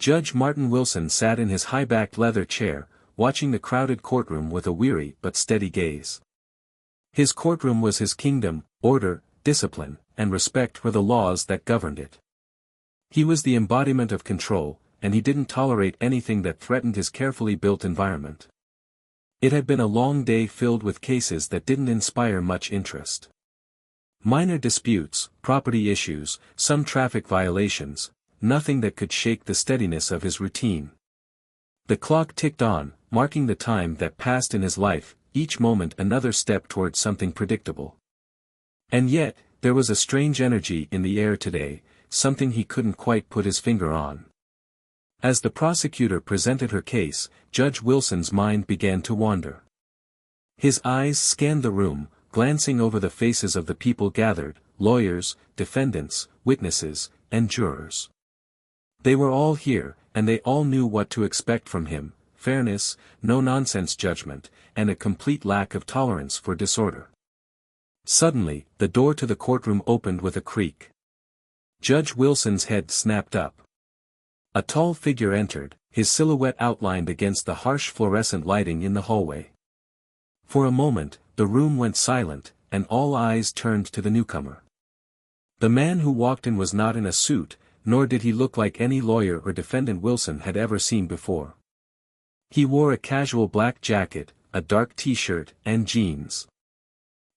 Judge Martin Wilson sat in his high-backed leather chair, watching the crowded courtroom with a weary but steady gaze. His courtroom was his kingdom, order, discipline, and respect for the laws that governed it. He was the embodiment of control, and he didn't tolerate anything that threatened his carefully built environment. It had been a long day filled with cases that didn't inspire much interest. Minor disputes, property issues, some traffic violations, nothing that could shake the steadiness of his routine. The clock ticked on, marking the time that passed in his life, each moment another step towards something predictable. And yet, there was a strange energy in the air today, something he couldn't quite put his finger on. As the prosecutor presented her case, Judge Wilson's mind began to wander. His eyes scanned the room, glancing over the faces of the people gathered, lawyers, defendants, witnesses, and jurors. They were all here, and they all knew what to expect from him: fairness, no-nonsense judgment, and a complete lack of tolerance for disorder. Suddenly, the door to the courtroom opened with a creak. Judge Wilson's head snapped up. A tall figure entered, his silhouette outlined against the harsh fluorescent lighting in the hallway. For a moment, the room went silent, and all eyes turned to the newcomer. The man who walked in was not in a suit, nor did he look like any lawyer or defendant Wilson had ever seen before. He wore a casual black jacket, a dark t-shirt, and jeans.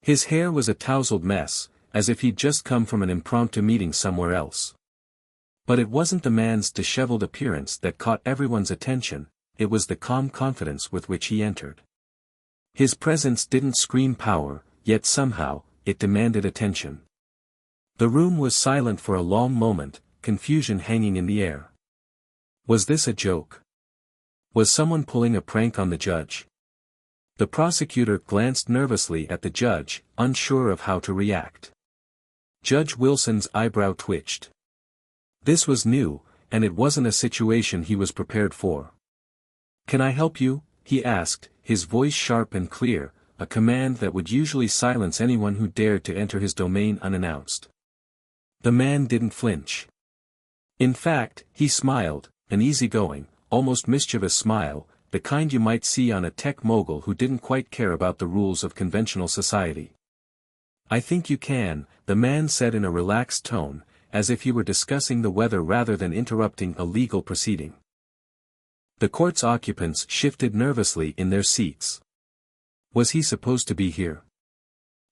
His hair was a tousled mess, as if he'd just come from an impromptu meeting somewhere else. But it wasn't the man's disheveled appearance that caught everyone's attention, it was the calm confidence with which he entered. His presence didn't scream power, yet somehow, it demanded attention. The room was silent for a long moment, confusion hanging in the air. Was this a joke? Was someone pulling a prank on the judge? The prosecutor glanced nervously at the judge, unsure of how to react. Judge Wilson's eyebrow twitched. This was new, and it wasn't a situation he was prepared for. "Can I help you?" he asked, his voice sharp and clear, a command that would usually silence anyone who dared to enter his domain unannounced. The man didn't flinch. In fact, he smiled, an easygoing, almost mischievous smile, the kind you might see on a tech mogul who didn't quite care about the rules of conventional society. "I think you can," the man said in a relaxed tone, as if he were discussing the weather rather than interrupting a legal proceeding. The court's occupants shifted nervously in their seats. Was he supposed to be here?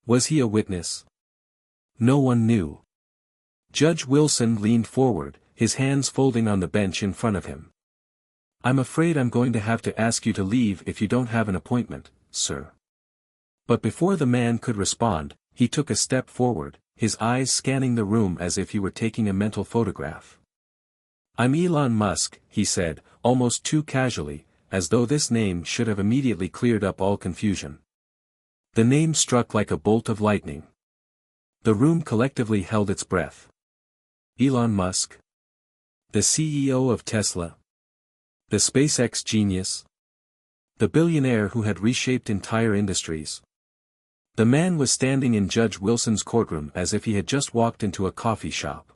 Was he a witness? No one knew. Judge Wilson leaned forward, his hands folding on the bench in front of him. "I'm afraid I'm going to have to ask you to leave if you don't have an appointment, sir." But before the man could respond, he took a step forward, his eyes scanning the room as if he were taking a mental photograph. "I'm Elon Musk," he said, almost too casually, as though this name should have immediately cleared up all confusion. The name struck like a bolt of lightning. The room collectively held its breath. Elon Musk? The CEO of Tesla? The SpaceX genius? The billionaire who had reshaped entire industries? The man was standing in Judge Wilson's courtroom as if he had just walked into a coffee shop.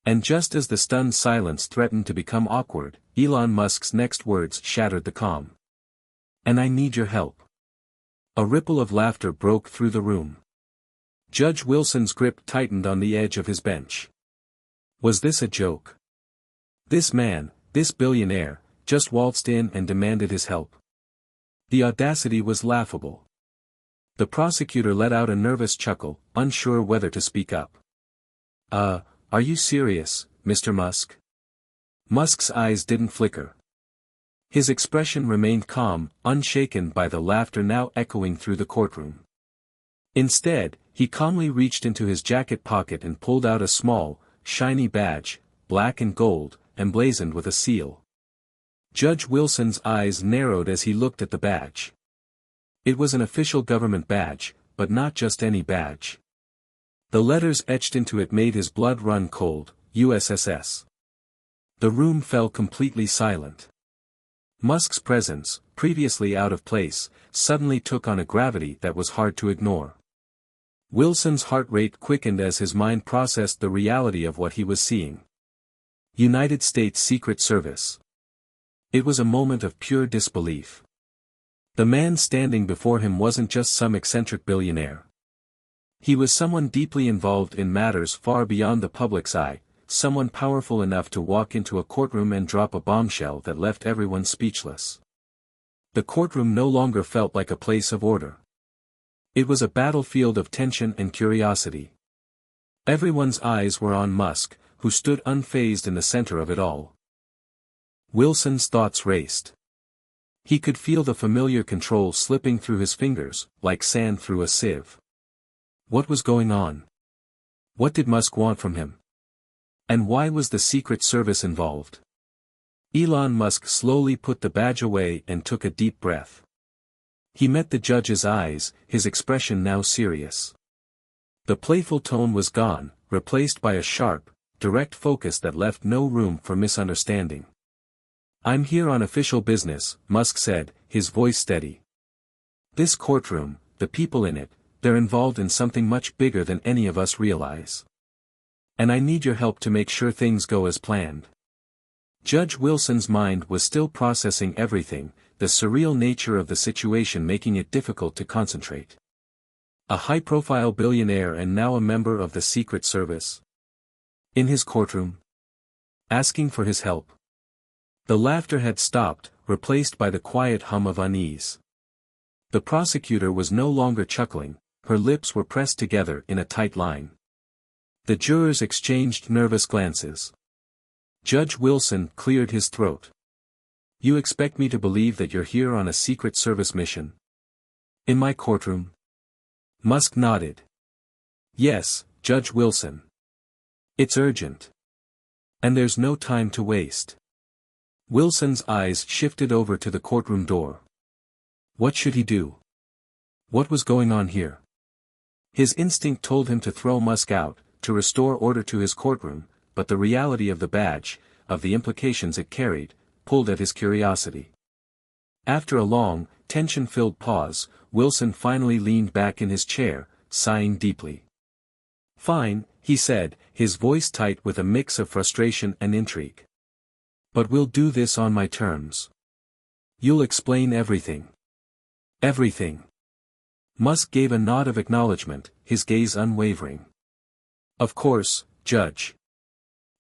And just as the stunned silence threatened to become awkward, Elon Musk's next words shattered the calm. "And I need your help." A ripple of laughter broke through the room. Judge Wilson's grip tightened on the edge of his bench. Was this a joke? This man, this billionaire, just waltzed in and demanded his help. The audacity was laughable. The prosecutor let out a nervous chuckle, unsure whether to speak up. Are you serious, Mr. Musk?" Musk's eyes didn't flicker. His expression remained calm, unshaken by the laughter now echoing through the courtroom. Instead, he calmly reached into his jacket pocket and pulled out a small, shiny badge, black and gold, emblazoned with a seal. Judge Wilson's eyes narrowed as he looked at the badge. It was an official government badge, but not just any badge. The letters etched into it made his blood run cold: USSS. The room fell completely silent. Musk's presence, previously out of place, suddenly took on a gravity that was hard to ignore. Wilson's heart rate quickened as his mind processed the reality of what he was seeing. United States Secret Service. It was a moment of pure disbelief. The man standing before him wasn't just some eccentric billionaire. He was someone deeply involved in matters far beyond the public's eye, someone powerful enough to walk into a courtroom and drop a bombshell that left everyone speechless. The courtroom no longer felt like a place of order. It was a battlefield of tension and curiosity. Everyone's eyes were on Musk, who stood unfazed in the center of it all. Wilson's thoughts raced. He could feel the familiar control slipping through his fingers, like sand through a sieve. What was going on? What did Musk want from him? And why was the Secret Service involved? Elon Musk slowly put the badge away and took a deep breath. He met the judge's eyes, his expression now serious. The playful tone was gone, replaced by a sharp, direct focus that left no room for misunderstanding. "I'm here on official business," Musk said, his voice steady. "This courtroom, the people in it, they're involved in something much bigger than any of us realize. And I need your help to make sure things go as planned." Judge Wilson's mind was still processing everything, the surreal nature of the situation making it difficult to concentrate. A high-profile billionaire and now a member of the Secret Service. In his courtroom. Asking for his help. The laughter had stopped, replaced by the quiet hum of unease. The prosecutor was no longer chuckling, her lips were pressed together in a tight line. The jurors exchanged nervous glances. Judge Wilson cleared his throat. "You expect me to believe that you're here on a Secret Service mission? In my courtroom?" Musk nodded. "Yes, Judge Wilson. It's urgent. And there's no time to waste." Wilson's eyes shifted over to the courtroom door. What should he do? What was going on here? His instinct told him to throw Musk out, to restore order to his courtroom, but the reality of the badge, of the implications it carried, pulled at his curiosity. After a long, tension-filled pause, Wilson finally leaned back in his chair, sighing deeply. "Fine," he said, his voice tight with a mix of frustration and intrigue. "But we'll do this on my terms. You'll explain everything." "Everything." Musk gave a nod of acknowledgement, his gaze unwavering. "Of course, Judge.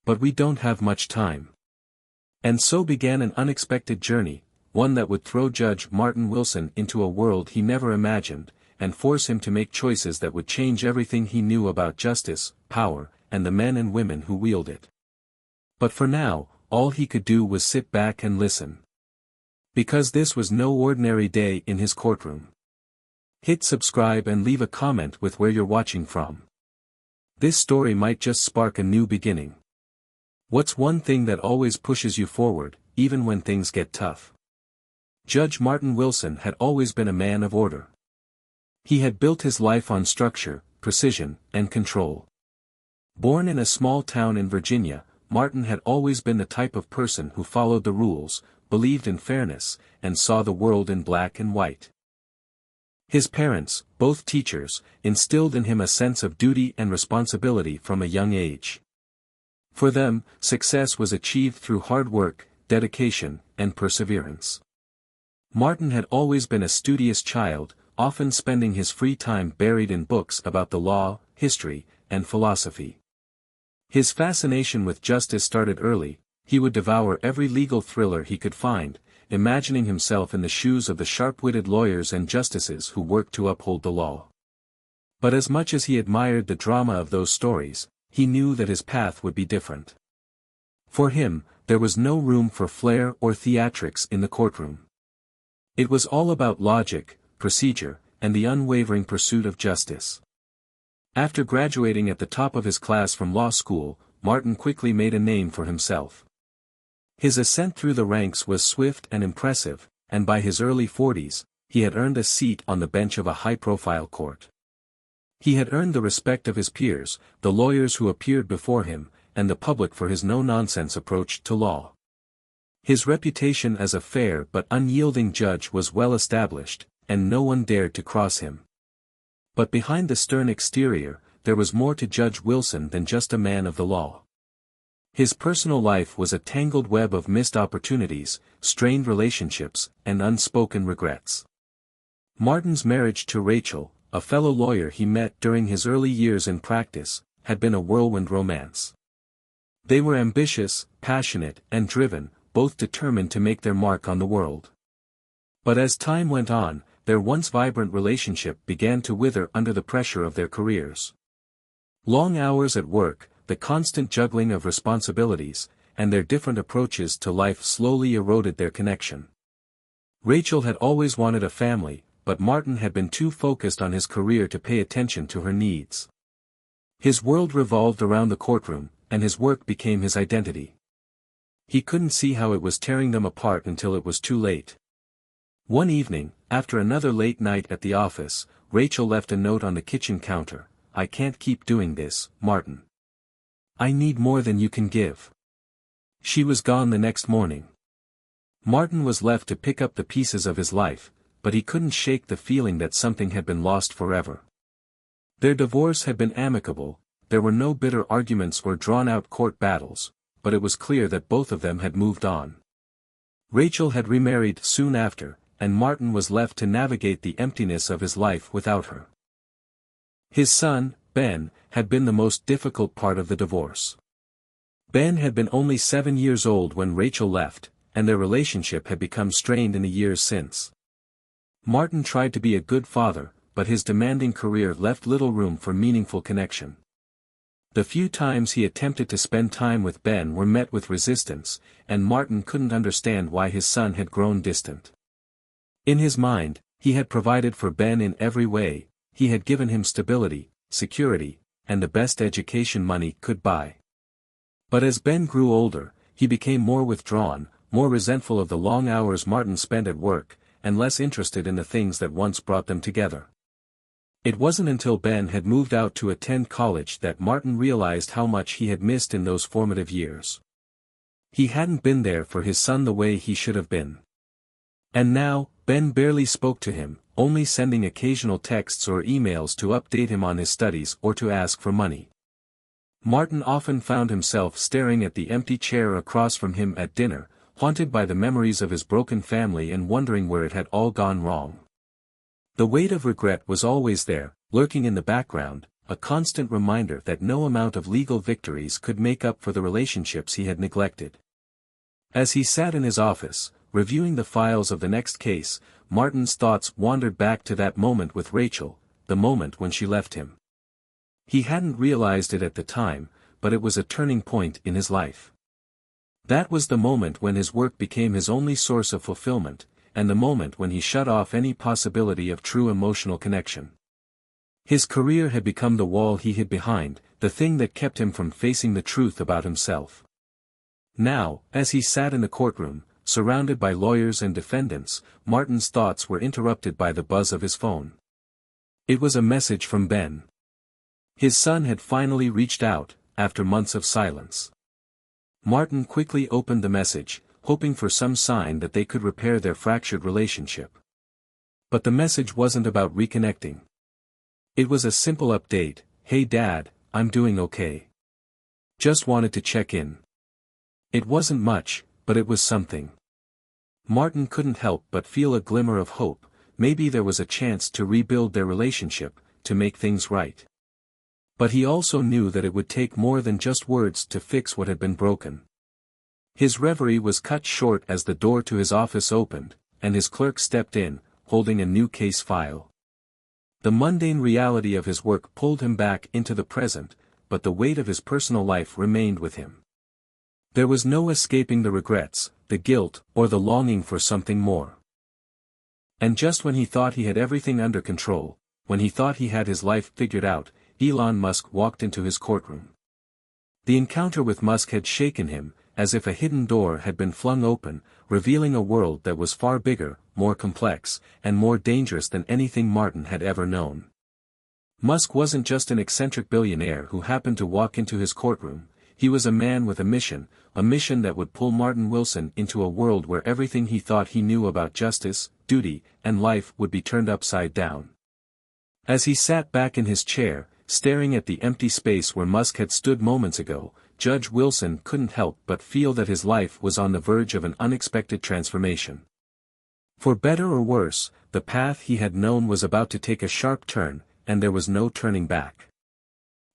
But we don't have much time." And so began an unexpected journey, one that would throw Judge Martin Wilson into a world he never imagined, and force him to make choices that would change everything he knew about justice, power, and the men and women who wield it. But for now, all he could do was sit back and listen. Because this was no ordinary day in his courtroom. Hit subscribe and leave a comment with where you're watching from. This story might just spark a new beginning. What's one thing that always pushes you forward, even when things get tough? Judge Martin Wilson had always been a man of order. He had built his life on structure, precision, and control. Born in a small town in Virginia, Martin had always been the type of person who followed the rules, believed in fairness, and saw the world in black and white. His parents, both teachers, instilled in him a sense of duty and responsibility from a young age. For them, success was achieved through hard work, dedication, and perseverance. Martin had always been a studious child, often spending his free time buried in books about the law, history, and philosophy. His fascination with justice started early. He would devour every legal thriller he could find, imagining himself in the shoes of the sharp-witted lawyers and justices who worked to uphold the law. But as much as he admired the drama of those stories, he knew that his path would be different. For him, there was no room for flair or theatrics in the courtroom. It was all about logic, procedure, and the unwavering pursuit of justice. After graduating at the top of his class from law school, Martin quickly made a name for himself. His ascent through the ranks was swift and impressive, and by his early 40s, he had earned a seat on the bench of a high-profile court. He had earned the respect of his peers, the lawyers who appeared before him, and the public for his no-nonsense approach to law. His reputation as a fair but unyielding judge was well established, and no one dared to cross him. But behind the stern exterior, there was more to Judge Wilson than just a man of the law. His personal life was a tangled web of missed opportunities, strained relationships, and unspoken regrets. Martin's marriage to Rachel, a fellow lawyer he met during his early years in practice, had been a whirlwind romance. They were ambitious, passionate, and driven, both determined to make their mark on the world. But as time went on, their once vibrant relationship began to wither under the pressure of their careers. Long hours at work, the constant juggling of responsibilities, and their different approaches to life slowly eroded their connection. Rachel had always wanted a family, but Martin had been too focused on his career to pay attention to her needs. His world revolved around the courtroom, and his work became his identity. He couldn't see how it was tearing them apart until it was too late. One evening, after another late night at the office, Rachel left a note on the kitchen counter. "I can't keep doing this, Martin. I need more than you can give." She was gone the next morning. Martin was left to pick up the pieces of his life, but he couldn't shake the feeling that something had been lost forever. Their divorce had been amicable, there were no bitter arguments or drawn-out court battles, but it was clear that both of them had moved on. Rachel had remarried soon after, and Martin was left to navigate the emptiness of his life without her. His son, Ben, had been the most difficult part of the divorce. Ben had been only 7 years old when Rachel left, and their relationship had become strained in the years since. Martin tried to be a good father, but his demanding career left little room for meaningful connection. The few times he attempted to spend time with Ben were met with resistance, and Martin couldn't understand why his son had grown distant. In his mind, he had provided for Ben in every way, he had given him stability, security, and the best education money could buy. But as Ben grew older, he became more withdrawn, more resentful of the long hours Martin spent at work, and less interested in the things that once brought them together. It wasn't until Ben had moved out to attend college that Martin realized how much he had missed in those formative years. He hadn't been there for his son the way he should have been. And now, Ben barely spoke to him, only sending occasional texts or emails to update him on his studies or to ask for money. Martin often found himself staring at the empty chair across from him at dinner, haunted by the memories of his broken family and wondering where it had all gone wrong. The weight of regret was always there, lurking in the background, a constant reminder that no amount of legal victories could make up for the relationships he had neglected. As he sat in his office, reviewing the files of the next case, Martin's thoughts wandered back to that moment with Rachel, the moment when she left him. He hadn't realized it at the time, but it was a turning point in his life. That was the moment when his work became his only source of fulfillment, and the moment when he shut off any possibility of true emotional connection. His career had become the wall he hid behind, the thing that kept him from facing the truth about himself. Now, as he sat in the courtroom, surrounded by lawyers and defendants, Martin's thoughts were interrupted by the buzz of his phone. It was a message from Ben. His son had finally reached out, after months of silence. Martin quickly opened the message, hoping for some sign that they could repair their fractured relationship. But the message wasn't about reconnecting. It was a simple update: "Hey Dad, I'm doing okay. Just wanted to check in." It wasn't much, but it was something. Martin couldn't help but feel a glimmer of hope, maybe there was a chance to rebuild their relationship, to make things right. But he also knew that it would take more than just words to fix what had been broken. His reverie was cut short as the door to his office opened, and his clerk stepped in, holding a new case file. The mundane reality of his work pulled him back into the present, but the weight of his personal life remained with him. There was no escaping the regrets, the guilt, or the longing for something more. And just when he thought he had everything under control, when he thought he had his life figured out, Elon Musk walked into his courtroom. The encounter with Musk had shaken him, as if a hidden door had been flung open, revealing a world that was far bigger, more complex, and more dangerous than anything Martin had ever known. Musk wasn't just an eccentric billionaire who happened to walk into his courtroom, he was a man with a mission that would pull Martin Wilson into a world where everything he thought he knew about justice, duty, and life would be turned upside down. As he sat back in his chair, staring at the empty space where Musk had stood moments ago, Judge Wilson couldn't help but feel that his life was on the verge of an unexpected transformation. For better or worse, the path he had known was about to take a sharp turn, and there was no turning back.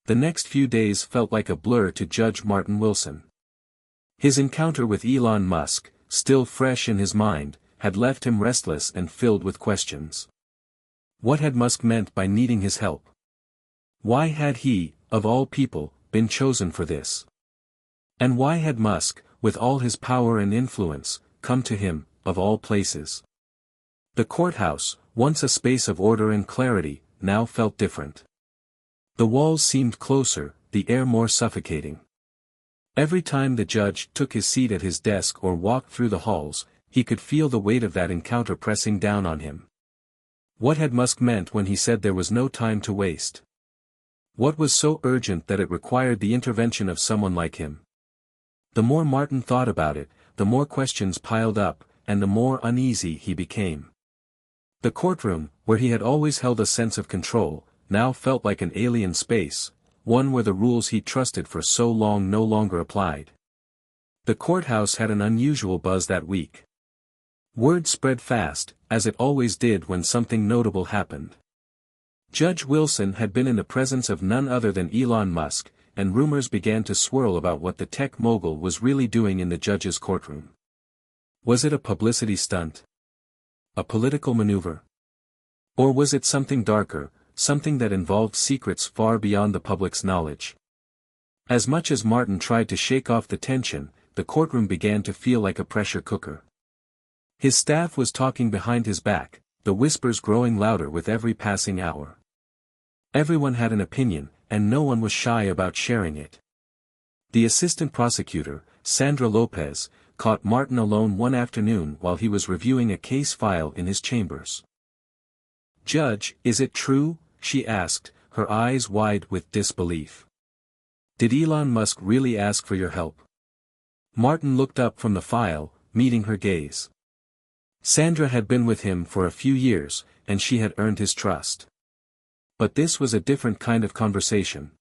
The next few days felt like a blur to Judge Martin Wilson. His encounter with Elon Musk, still fresh in his mind, had left him restless and filled with questions. What had Musk meant by needing his help? Why had he, of all people, been chosen for this? And why had Musk, with all his power and influence, come to him, of all places? The courthouse, once a space of order and clarity, now felt different. The walls seemed closer, the air more suffocating. Every time the judge took his seat at his desk or walked through the halls, he could feel the weight of that encounter pressing down on him. What had Musk meant when he said there was no time to waste? What was so urgent that it required the intervention of someone like him? The more Martin thought about it, the more questions piled up, and the more uneasy he became. The courtroom, where he had always held a sense of control, now felt like an alien space, one where the rules he trusted for so long no longer applied. The courthouse had an unusual buzz that week. Word spread fast, as it always did when something notable happened. Judge Wilson had been in the presence of none other than Elon Musk, and rumors began to swirl about what the tech mogul was really doing in the judge's courtroom. Was it a publicity stunt? A political maneuver? Or was it something darker, something that involved secrets far beyond the public's knowledge? As much as Martin tried to shake off the tension, the courtroom began to feel like a pressure cooker. His staff was talking behind his back, the whispers growing louder with every passing hour. Everyone had an opinion, and no one was shy about sharing it. The assistant prosecutor, Sandra Lopez, caught Martin alone one afternoon while he was reviewing a case file in his chambers. "Judge, is it true?" she asked, her eyes wide with disbelief. "Did Elon Musk really ask for your help?" Martin looked up from the file, meeting her gaze. Sandra had been with him for a few years, and she had earned his trust. But this was a different kind of conversation.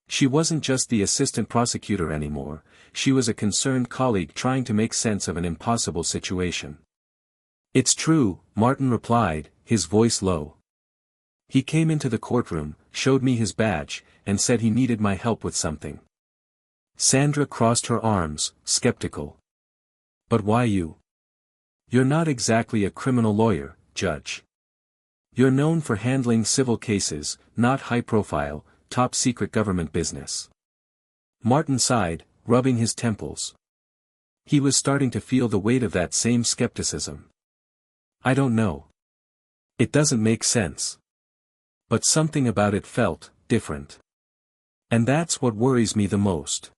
She wasn't just the assistant prosecutor anymore, she was a concerned colleague trying to make sense of an impossible situation. "It's true," Martin replied, his voice low. "He came into the courtroom, showed me his badge, and said he needed my help with something." Sandra crossed her arms, skeptical. "But why you? You're not exactly a criminal lawyer, Judge. You're known for handling civil cases, not high-profile, top-secret government business." Martin sighed, rubbing his temples. He was starting to feel the weight of that same skepticism. "I don't know. It doesn't make sense. But something about it felt different. And that's what worries me the most."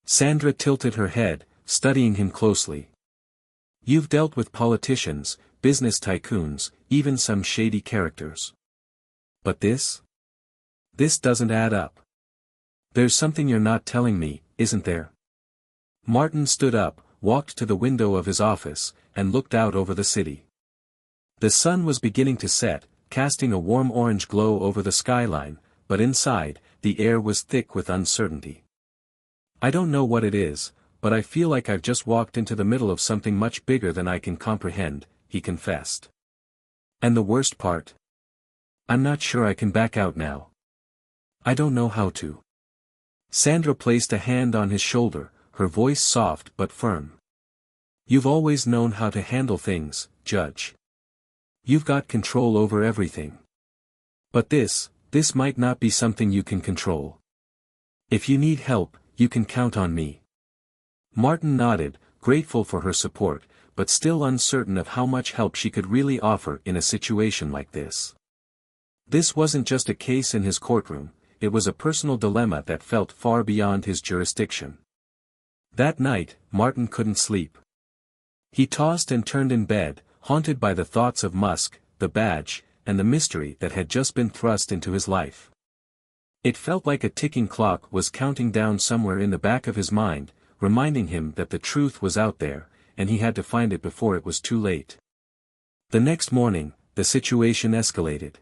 Sandra tilted her head, studying him closely. "You've dealt with politicians, business tycoons, even some shady characters. But this? This doesn't add up. There's something you're not telling me, isn't there?" Martin stood up, walked to the window of his office, and looked out over the city. The sun was beginning to set, casting a warm orange glow over the skyline, but inside, the air was thick with uncertainty. "I don't know what it is, but I feel like I've just walked into the middle of something much bigger than I can comprehend," he confessed. "And the worst part? I'm not sure I can back out now. I don't know how to." Sandra placed a hand on his shoulder, her voice soft but firm. "You've always known how to handle things, Judge. You've got control over everything. But this might not be something you can control. If you need help, you can count on me." Martin nodded, grateful for her support, but still uncertain of how much help she could really offer in a situation like this. This wasn't just a case in his courtroom, it was a personal dilemma that felt far beyond his jurisdiction. That night, Martin couldn't sleep. He tossed and turned in bed, haunted by the thoughts of Musk, the badge, and the mystery that had just been thrust into his life. It felt like a ticking clock was counting down somewhere in the back of his mind, reminding him that the truth was out there, and he had to find it before it was too late. The next morning, the situation escalated.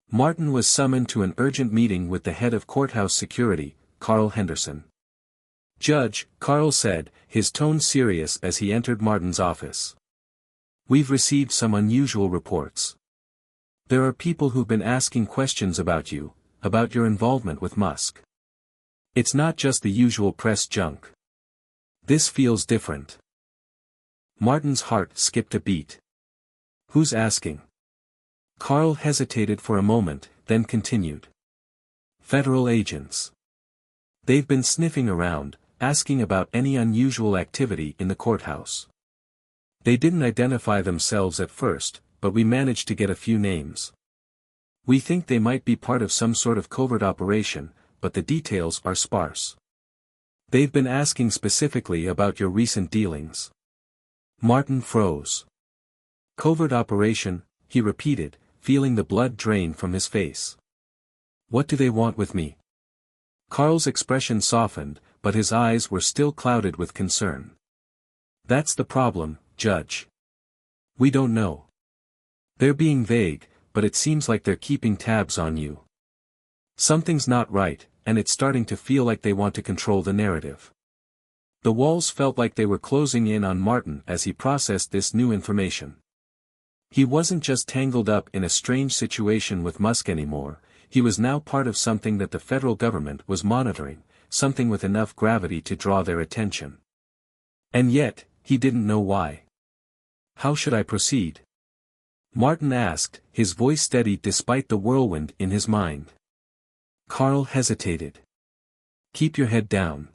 Martin was summoned to an urgent meeting with the head of courthouse security, Carl Henderson. "Judge," Carl said, his tone serious as he entered Martin's office. "We've received some unusual reports. There are people who've been asking questions about you, about your involvement with Musk. It's not just the usual press junk. This feels different." Martin's heart skipped a beat. "Who's asking?" Carl hesitated for a moment, then continued. "Federal agents. They've been sniffing around, asking about any unusual activity in the courthouse. They didn't identify themselves at first, but we managed to get a few names. We think they might be part of some sort of covert operation, but the details are sparse. They've been asking specifically about your recent dealings." Martin froze. "Covert operation," he repeated, feeling the blood drain from his face. "What do they want with me?" Carl's expression softened, but his eyes were still clouded with concern. "That's the problem, Judge. We don't know. They're being vague, but it seems like they're keeping tabs on you. Something's not right, and it's starting to feel like they want to control the narrative." The walls felt like they were closing in on Martin as he processed this new information. He wasn't just tangled up in a strange situation with Musk anymore, he was now part of something that the federal government was monitoring, something with enough gravity to draw their attention. And yet, he didn't know why. "How should I proceed?" Martin asked, his voice steady despite the whirlwind in his mind. Carl hesitated. "Keep your head down.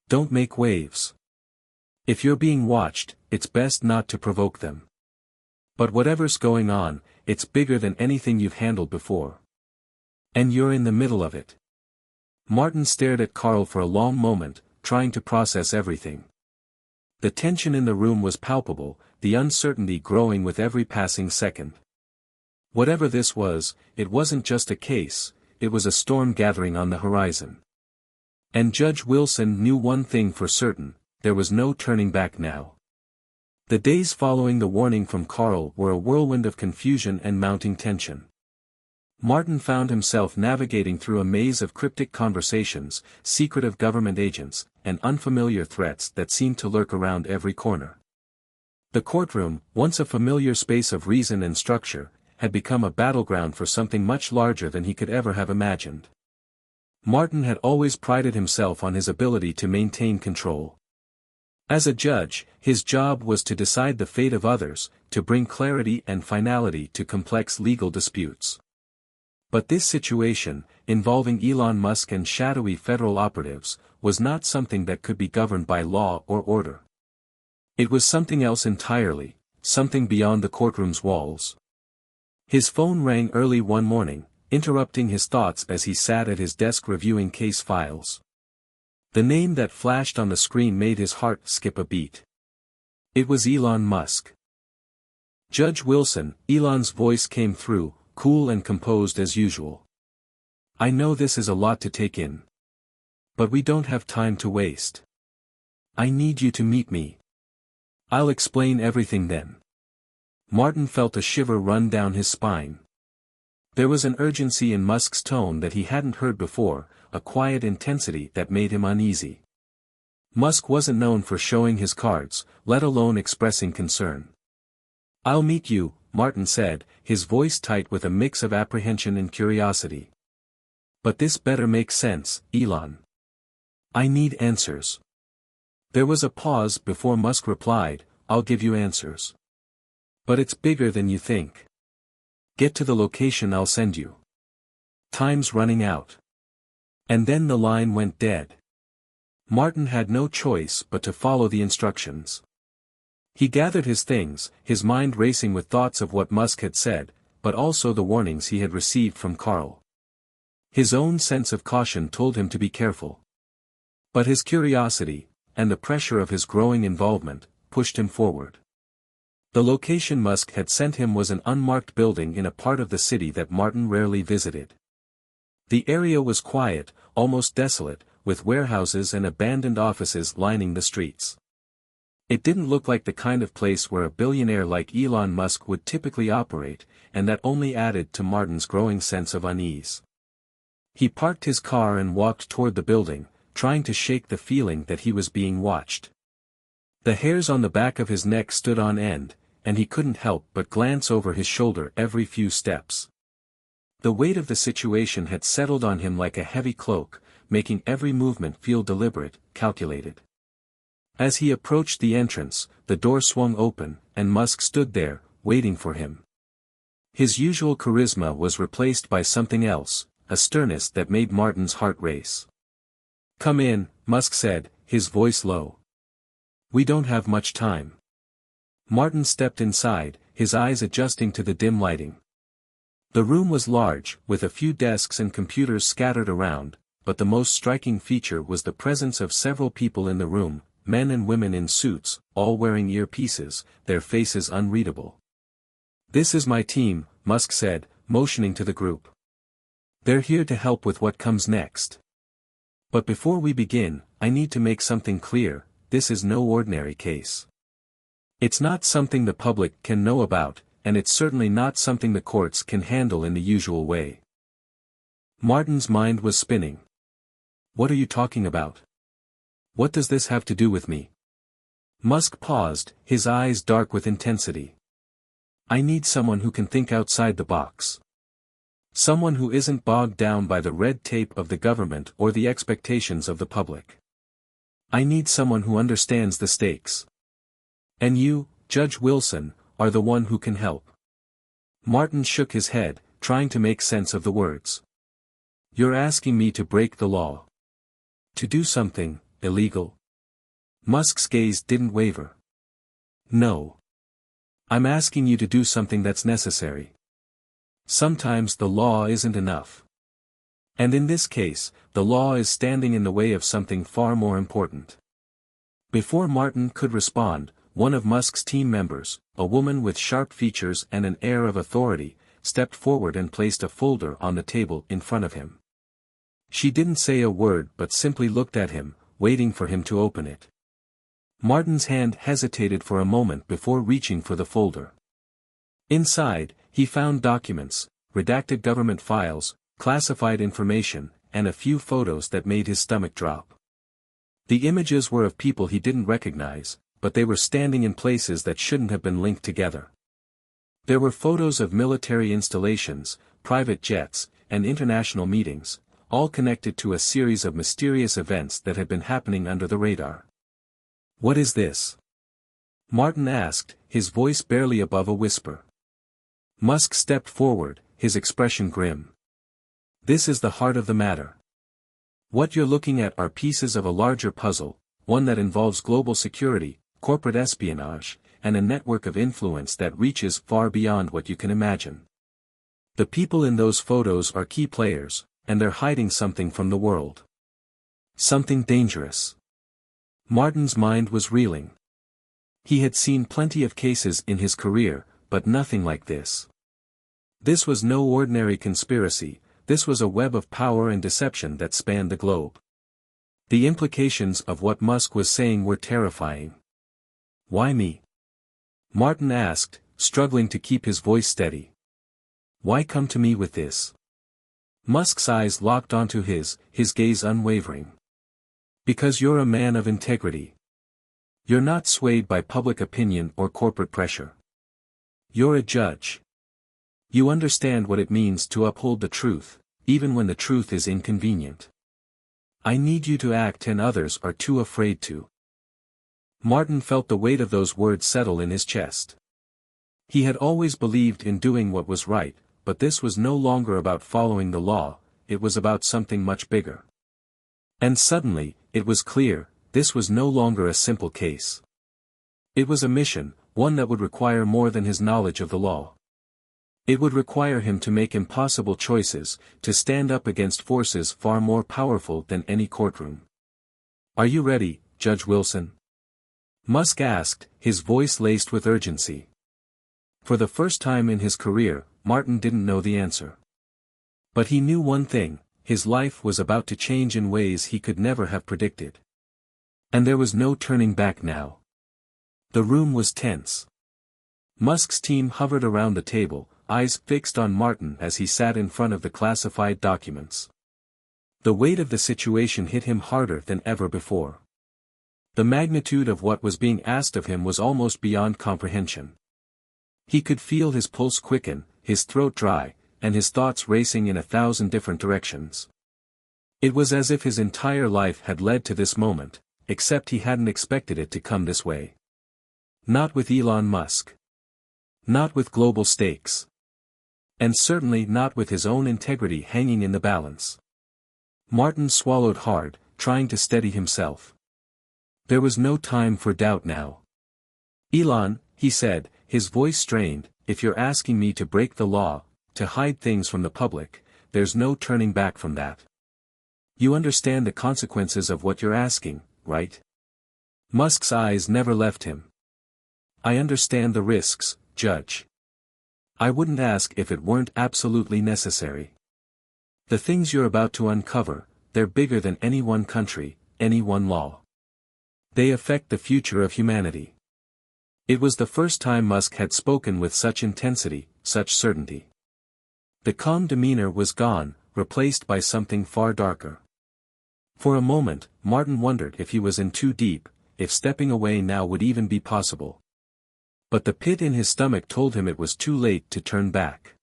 Don't make waves. If you're being watched, it's best not to provoke them. But whatever's going on, it's bigger than anything you've handled before. And you're in the middle of it." Martin stared at Carl for a long moment, trying to process everything. The tension in the room was palpable, the uncertainty growing with every passing second. Whatever this was, it wasn't just a case, it was a storm gathering on the horizon. And Judge Wilson knew one thing for certain, there was no turning back now. The days following the warning from Carl were a whirlwind of confusion and mounting tension. Martin found himself navigating through a maze of cryptic conversations, secretive government agents, and unfamiliar threats that seemed to lurk around every corner. The courtroom, once a familiar space of reason and structure, had become a battleground for something much larger than he could ever have imagined. Martin had always prided himself on his ability to maintain control. As a judge, his job was to decide the fate of others, to bring clarity and finality to complex legal disputes. But this situation, involving Elon Musk and shadowy federal operatives, was not something that could be governed by law or order. It was something else entirely, something beyond the courtroom's walls. His phone rang early one morning, interrupting his thoughts as he sat at his desk reviewing case files. The name that flashed on the screen made his heart skip a beat. It was Elon Musk. "Judge Wilson," Elon's voice came through, cool and composed as usual. "I know this is a lot to take in. But we don't have time to waste. I need you to meet me. I'll explain everything then." Martin felt a shiver run down his spine. There was an urgency in Musk's tone that he hadn't heard before, a quiet intensity that made him uneasy. Musk wasn't known for showing his cards, let alone expressing concern. "I'll meet you," Martin said, his voice tight with a mix of apprehension and curiosity. "But this better make sense, Elon. I need answers." There was a pause before Musk replied, "I'll give you answers. But it's bigger than you think. Get to the location I'll send you. Time's running out." And then the line went dead. Martin had no choice but to follow the instructions. He gathered his things, his mind racing with thoughts of what Musk had said, but also the warnings he had received from Carl. His own sense of caution told him to be careful. But his curiosity, and the pressure of his growing involvement, pushed him forward. The location Musk had sent him was an unmarked building in a part of the city that Martin rarely visited. The area was quiet, almost desolate, with warehouses and abandoned offices lining the streets. It didn't look like the kind of place where a billionaire like Elon Musk would typically operate, and that only added to Martin's growing sense of unease. He parked his car and walked toward the building, trying to shake the feeling that he was being watched. The hairs on the back of his neck stood on end, and he couldn't help but glance over his shoulder every few steps. The weight of the situation had settled on him like a heavy cloak, making every movement feel deliberate, calculated. As he approached the entrance, the door swung open, and Musk stood there, waiting for him. His usual charisma was replaced by something else, a sternness that made Martin's heart race. "Come in," Musk said, his voice low. "We don't have much time." Martin stepped inside, his eyes adjusting to the dim lighting. The room was large, with a few desks and computers scattered around, but the most striking feature was the presence of several people in the room, men and women in suits, all wearing earpieces, their faces unreadable. "This is my team," Musk said, motioning to the group. "They're here to help with what comes next. But before we begin, I need to make something clear, this is no ordinary case. It's not something the public can know about, and it's certainly not something the courts can handle in the usual way." Martin's mind was spinning. "What are you talking about? What does this have to do with me?" Musk paused, his eyes dark with intensity. "I need someone who can think outside the box. Someone who isn't bogged down by the red tape of the government or the expectations of the public. I need someone who understands the stakes. And you, Judge Wilson, are the one who can help." Martin shook his head, trying to make sense of the words. "You're asking me to break the law? To do something illegal?" Musk's gaze didn't waver. "No. I'm asking you to do something that's necessary. Sometimes the law isn't enough. And in this case, the law is standing in the way of something far more important." Before Martin could respond, one of Musk's team members, a woman with sharp features and an air of authority, stepped forward and placed a folder on the table in front of him. She didn't say a word but simply looked at him, waiting for him to open it. Martin's hand hesitated for a moment before reaching for the folder. Inside, he found documents, redacted government files, classified information, and a few photos that made his stomach drop. The images were of people he didn't recognize, but they were standing in places that shouldn't have been linked together. There were photos of military installations, private jets, and international meetings, all connected to a series of mysterious events that had been happening under the radar. "What is this?" Martin asked, his voice barely above a whisper. Musk stepped forward, his expression grim. "This is the heart of the matter. What you're looking at are pieces of a larger puzzle, one that involves global security, corporate espionage, and a network of influence that reaches far beyond what you can imagine. The people in those photos are key players, and they're hiding something from the world. Something dangerous." Martin's mind was reeling. He had seen plenty of cases in his career, but nothing like this. This was no ordinary conspiracy, this was a web of power and deception that spanned the globe. The implications of what Musk was saying were terrifying. "Why me?" Martin asked, struggling to keep his voice steady. "Why come to me with this?" Musk's eyes locked onto his gaze unwavering. "Because you're a man of integrity. You're not swayed by public opinion or corporate pressure. You're a judge. You understand what it means to uphold the truth, even when the truth is inconvenient. I need you to act and others are too afraid to." Martin felt the weight of those words settle in his chest. He had always believed in doing what was right, but this was no longer about following the law, it was about something much bigger. And suddenly, it was clear, this was no longer a simple case. It was a mission, one that would require more than his knowledge of the law. It would require him to make impossible choices, to stand up against forces far more powerful than any courtroom. "Are you ready, Judge Wilson?" Musk asked, his voice laced with urgency. For the first time in his career, Martin didn't know the answer. But he knew one thing, his life was about to change in ways he could never have predicted. And there was no turning back now. The room was tense. Musk's team hovered around the table, eyes fixed on Martin as he sat in front of the classified documents. The weight of the situation hit him harder than ever before. The magnitude of what was being asked of him was almost beyond comprehension. He could feel his pulse quicken, his throat dry, and his thoughts racing in 1,000 different directions. It was as if his entire life had led to this moment, except he hadn't expected it to come this way. Not with Elon Musk. Not with global stakes. And certainly not with his own integrity hanging in the balance. Martin swallowed hard, trying to steady himself. There was no time for doubt now. Elon, he said, his voice strained, if you're asking me to break the law, to hide things from the public, there's no turning back from that. You understand the consequences of what you're asking, right? Musk's eyes never left him. I understand the risks, Judge. I wouldn't ask if it weren't absolutely necessary. The things you're about to uncover, they're bigger than any one country, any one law. They affect the future of humanity. It was the first time Musk had spoken with such intensity, such certainty. The calm demeanor was gone, replaced by something far darker. For a moment, Martin wondered if he was in too deep, if stepping away now would even be possible. But the pit in his stomach told him it was too late to turn back.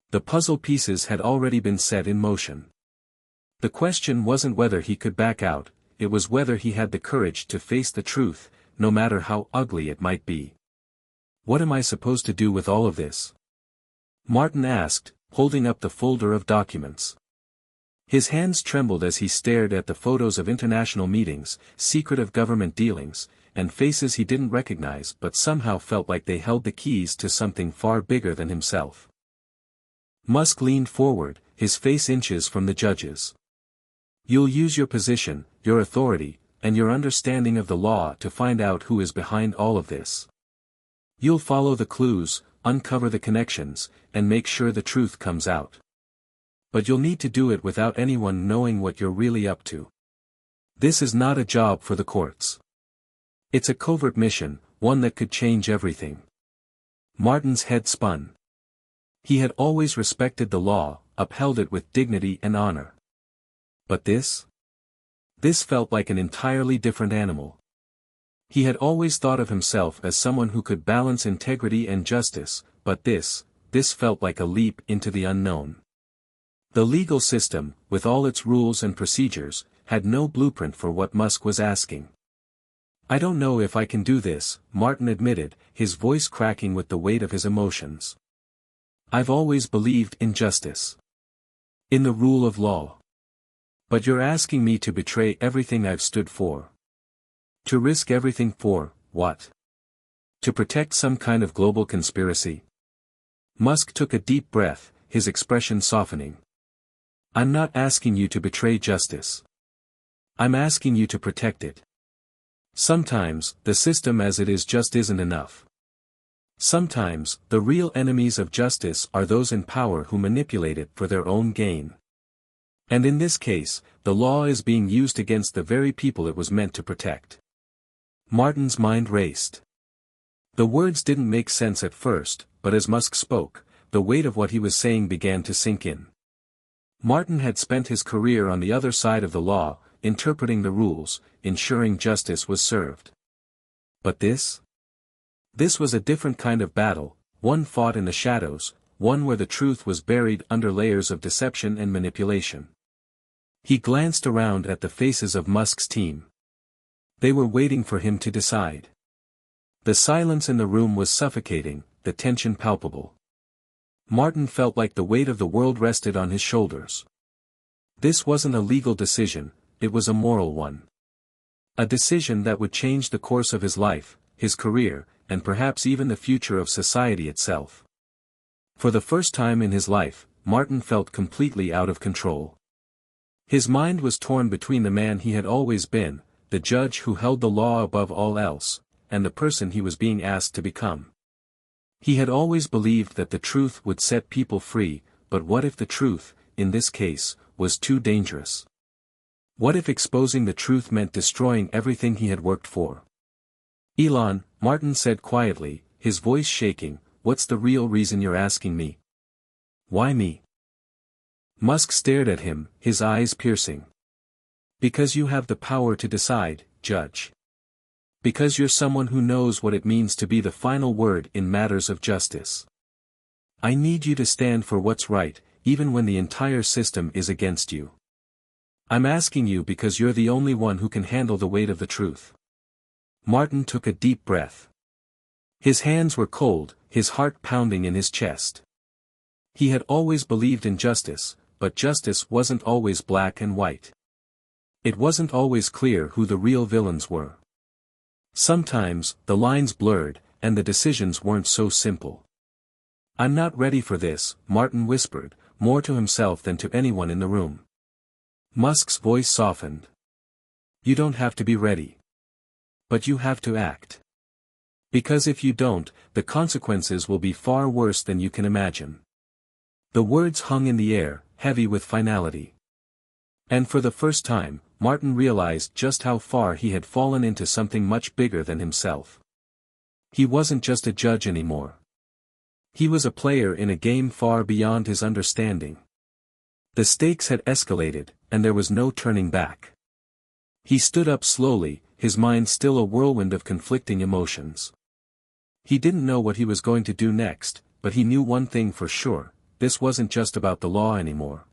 The puzzle pieces had already been set in motion. The question wasn't whether he could back out, it was whether he had the courage to face the truth, no matter how ugly it might be. What am I supposed to do with all of this? Martin asked, holding up the folder of documents. His hands trembled as he stared at the photos of international meetings, secretive government dealings, and faces he didn't recognize but somehow felt like they held the keys to something far bigger than himself. Musk leaned forward, his face inches from the judge's. You'll use your position, your authority, and your understanding of the law to find out who is behind all of this. You'll follow the clues, uncover the connections, and make sure the truth comes out. But you'll need to do it without anyone knowing what you're really up to. This is not a job for the courts. It's a covert mission, one that could change everything. Martin's head spun. He had always respected the law, upheld it with dignity and honor. But this? This felt like an entirely different animal. He had always thought of himself as someone who could balance integrity and justice, but this felt like a leap into the unknown. The legal system, with all its rules and procedures, had no blueprint for what Musk was asking. I don't know if I can do this, Martin admitted, his voice cracking with the weight of his emotions. I've always believed in justice. In the rule of law. But you're asking me to betray everything I've stood for. To risk everything for, what? To protect some kind of global conspiracy? Musk took a deep breath, his expression softening. I'm not asking you to betray justice. I'm asking you to protect it. Sometimes, the system as it is just isn't enough. Sometimes, the real enemies of justice are those in power who manipulate it for their own gain. And in this case, the law is being used against the very people it was meant to protect. Martin's mind raced. The words didn't make sense at first, but as Musk spoke, the weight of what he was saying began to sink in. Martin had spent his career on the other side of the law, interpreting the rules, ensuring justice was served. But this? This was a different kind of battle, one fought in the shadows, one where the truth was buried under layers of deception and manipulation. He glanced around at the faces of Musk's team. They were waiting for him to decide. The silence in the room was suffocating, the tension palpable. Martin felt like the weight of the world rested on his shoulders. This wasn't a legal decision, it was a moral one. A decision that would change the course of his life, his career, and perhaps even the future of society itself. For the first time in his life, Martin felt completely out of control. His mind was torn between the man he had always been, the judge who held the law above all else, and the person he was being asked to become. He had always believed that the truth would set people free, but what if the truth, in this case, was too dangerous? What if exposing the truth meant destroying everything he had worked for? Elon, Martin said quietly, his voice shaking, what's the real reason you're asking me? Why me? Musk stared at him, his eyes piercing. Because you have the power to decide, Judge. Because you're someone who knows what it means to be the final word in matters of justice. I need you to stand for what's right, even when the entire system is against you. I'm asking you because you're the only one who can handle the weight of the truth. Martin took a deep breath. His hands were cold, his heart pounding in his chest. He had always believed in justice, but justice wasn't always black and white. It wasn't always clear who the real villains were. Sometimes, the lines blurred, and the decisions weren't so simple. I'm not ready for this, Martin whispered, more to himself than to anyone in the room. Musk's voice softened. You don't have to be ready. But you have to act. Because if you don't, the consequences will be far worse than you can imagine. The words hung in the air, heavy with finality. And for the first time, Martin realized just how far he had fallen into something much bigger than himself. He wasn't just a judge anymore. He was a player in a game far beyond his understanding. The stakes had escalated, and there was no turning back. He stood up slowly, his mind still a whirlwind of conflicting emotions. He didn't know what he was going to do next, but he knew one thing for sure: this wasn't just about the law anymore.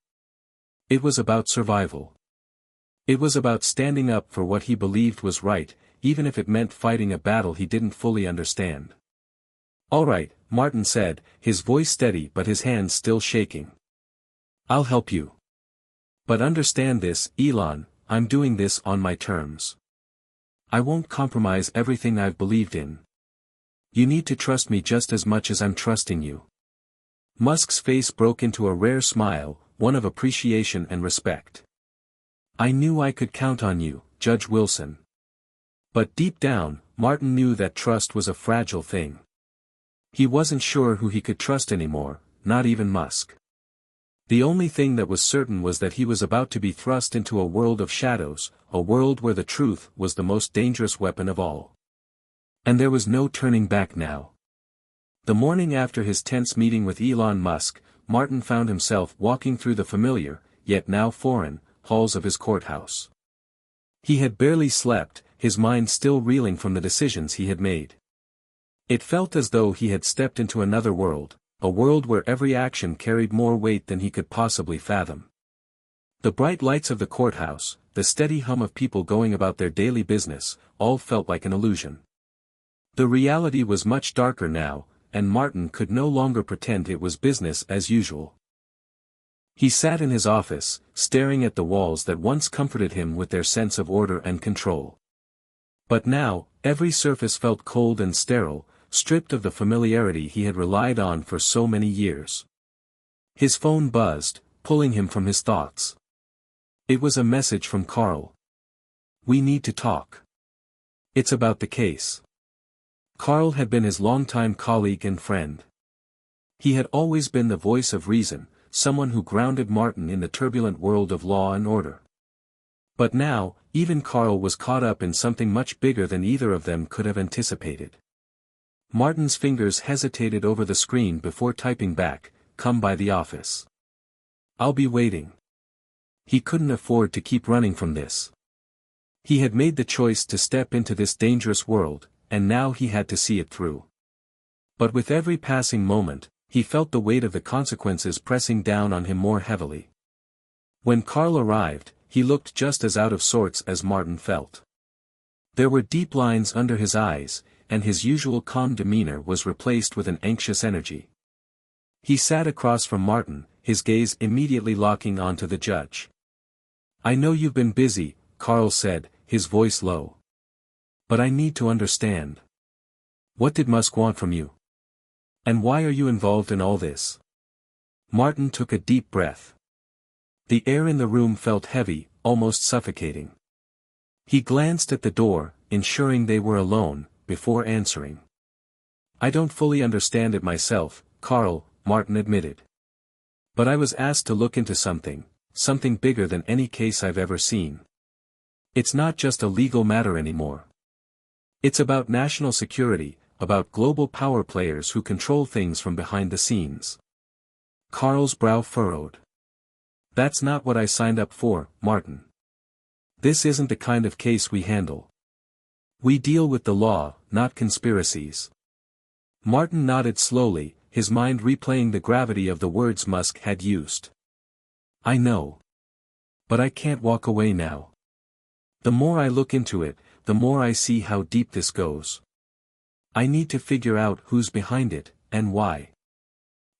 It was about survival. It was about standing up for what he believed was right, even if it meant fighting a battle he didn't fully understand. All right, Martin said, his voice steady but his hands still shaking. I'll help you. But understand this, Elon, I'm doing this on my terms. I won't compromise everything I've believed in. You need to trust me just as much as I'm trusting you. Musk's face broke into a rare smile, one of appreciation and respect. I knew I could count on you, Judge Wilson. But deep down, Martin knew that trust was a fragile thing. He wasn't sure who he could trust anymore, not even Musk. The only thing that was certain was that he was about to be thrust into a world of shadows, a world where the truth was the most dangerous weapon of all. And there was no turning back now. The morning after his tense meeting with Elon Musk, Martin found himself walking through the familiar, yet now foreign, halls of his courthouse. He had barely slept, his mind still reeling from the decisions he had made. It felt as though he had stepped into another world, a world where every action carried more weight than he could possibly fathom. The bright lights of the courthouse, the steady hum of people going about their daily business, all felt like an illusion. The reality was much darker now, and Martin could no longer pretend it was business as usual. He sat in his office, staring at the walls that once comforted him with their sense of order and control. But now, every surface felt cold and sterile, stripped of the familiarity he had relied on for so many years. His phone buzzed, pulling him from his thoughts. It was a message from Carl. We need to talk. It's about the case. Carl had been his longtime colleague and friend. He had always been the voice of reason, someone who grounded Martin in the turbulent world of law and order. But now, even Carl was caught up in something much bigger than either of them could have anticipated. Martin's fingers hesitated over the screen before typing back, "Come by the office. I'll be waiting." He couldn't afford to keep running from this. He had made the choice to step into this dangerous world, and now he had to see it through. But with every passing moment, he felt the weight of the consequences pressing down on him more heavily. When Carl arrived, he looked just as out of sorts as Martin felt. There were deep lines under his eyes, and his usual calm demeanor was replaced with an anxious energy. He sat across from Martin, his gaze immediately locking onto the judge. "I know you've been busy," Carl said, his voice low. "But I need to understand. What did Musk want from you? And why are you involved in all this?" Martin took a deep breath. The air in the room felt heavy, almost suffocating. He glanced at the door, ensuring they were alone, before answering. "I don't fully understand it myself, Carl," Martin admitted. "But I was asked to look into something bigger than any case I've ever seen. It's not just a legal matter anymore. It's about national security, about global power players who control things from behind the scenes." Carl's brow furrowed. That's not what I signed up for, Martin. This isn't the kind of case we handle. We deal with the law, not conspiracies. Martin nodded slowly, his mind replaying the gravity of the words Musk had used. I know. But I can't walk away now. The more I look into it, the more I see how deep this goes. I need to figure out who's behind it, and why.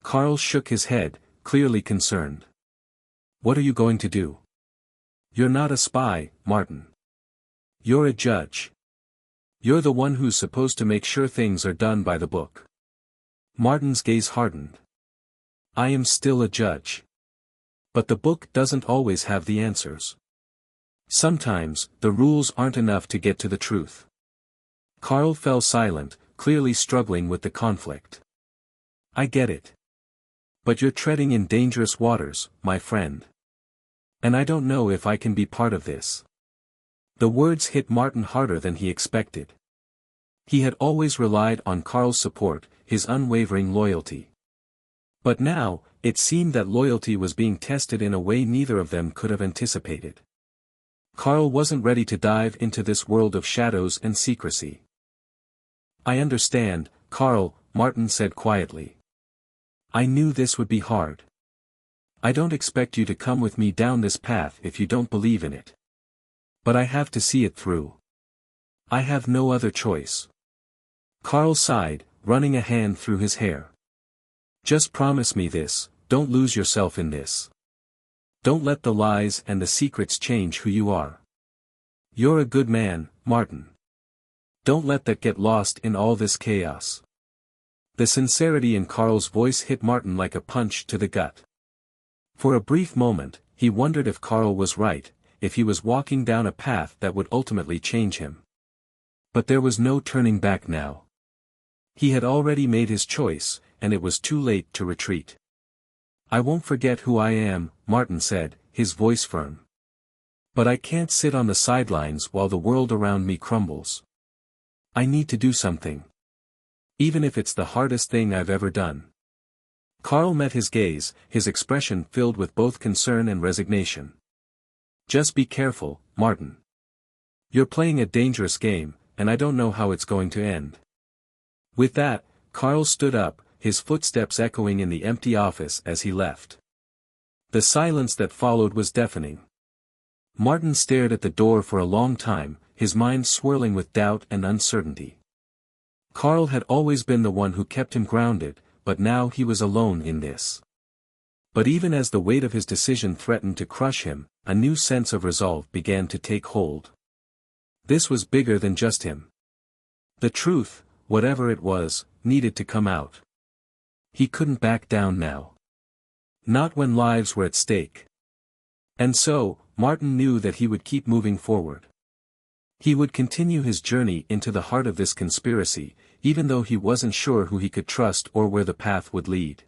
Carl shook his head, clearly concerned. What are you going to do? You're not a spy, Martin. You're a judge. You're the one who's supposed to make sure things are done by the book. Martin's gaze hardened. I am still a judge. But the book doesn't always have the answers. Sometimes, the rules aren't enough to get to the truth. Carl fell silent, clearly struggling with the conflict. I get it. But you're treading in dangerous waters, my friend. And I don't know if I can be part of this. The words hit Martin harder than he expected. He had always relied on Carl's support, his unwavering loyalty. But now, it seemed that loyalty was being tested in a way neither of them could have anticipated. Carl wasn't ready to dive into this world of shadows and secrecy. I understand, Carl, Martin said quietly. I knew this would be hard. I don't expect you to come with me down this path if you don't believe in it. But I have to see it through. I have no other choice. Carl sighed, running a hand through his hair. Just promise me this, don't lose yourself in this. Don't let the lies and the secrets change who you are. You're a good man, Martin. Don't let that get lost in all this chaos. The sincerity in Carl's voice hit Martin like a punch to the gut. For a brief moment, he wondered if Carl was right, if he was walking down a path that would ultimately change him. But there was no turning back now. He had already made his choice, and it was too late to retreat. I won't forget who I am, Martin said, his voice firm. But I can't sit on the sidelines while the world around me crumbles. I need to do something. Even if it's the hardest thing I've ever done. Carl met his gaze, his expression filled with both concern and resignation. Just be careful, Martin. You're playing a dangerous game, and I don't know how it's going to end. With that, Carl stood up, his footsteps echoing in the empty office as he left. The silence that followed was deafening. Martin stared at the door for a long time, his mind swirling with doubt and uncertainty. Carl had always been the one who kept him grounded, but now he was alone in this. But even as the weight of his decision threatened to crush him, a new sense of resolve began to take hold. This was bigger than just him. The truth, whatever it was, needed to come out. He couldn't back down now. Not when lives were at stake. And so, Martin knew that he would keep moving forward. He would continue his journey into the heart of this conspiracy, even though he wasn't sure who he could trust or where the path would lead.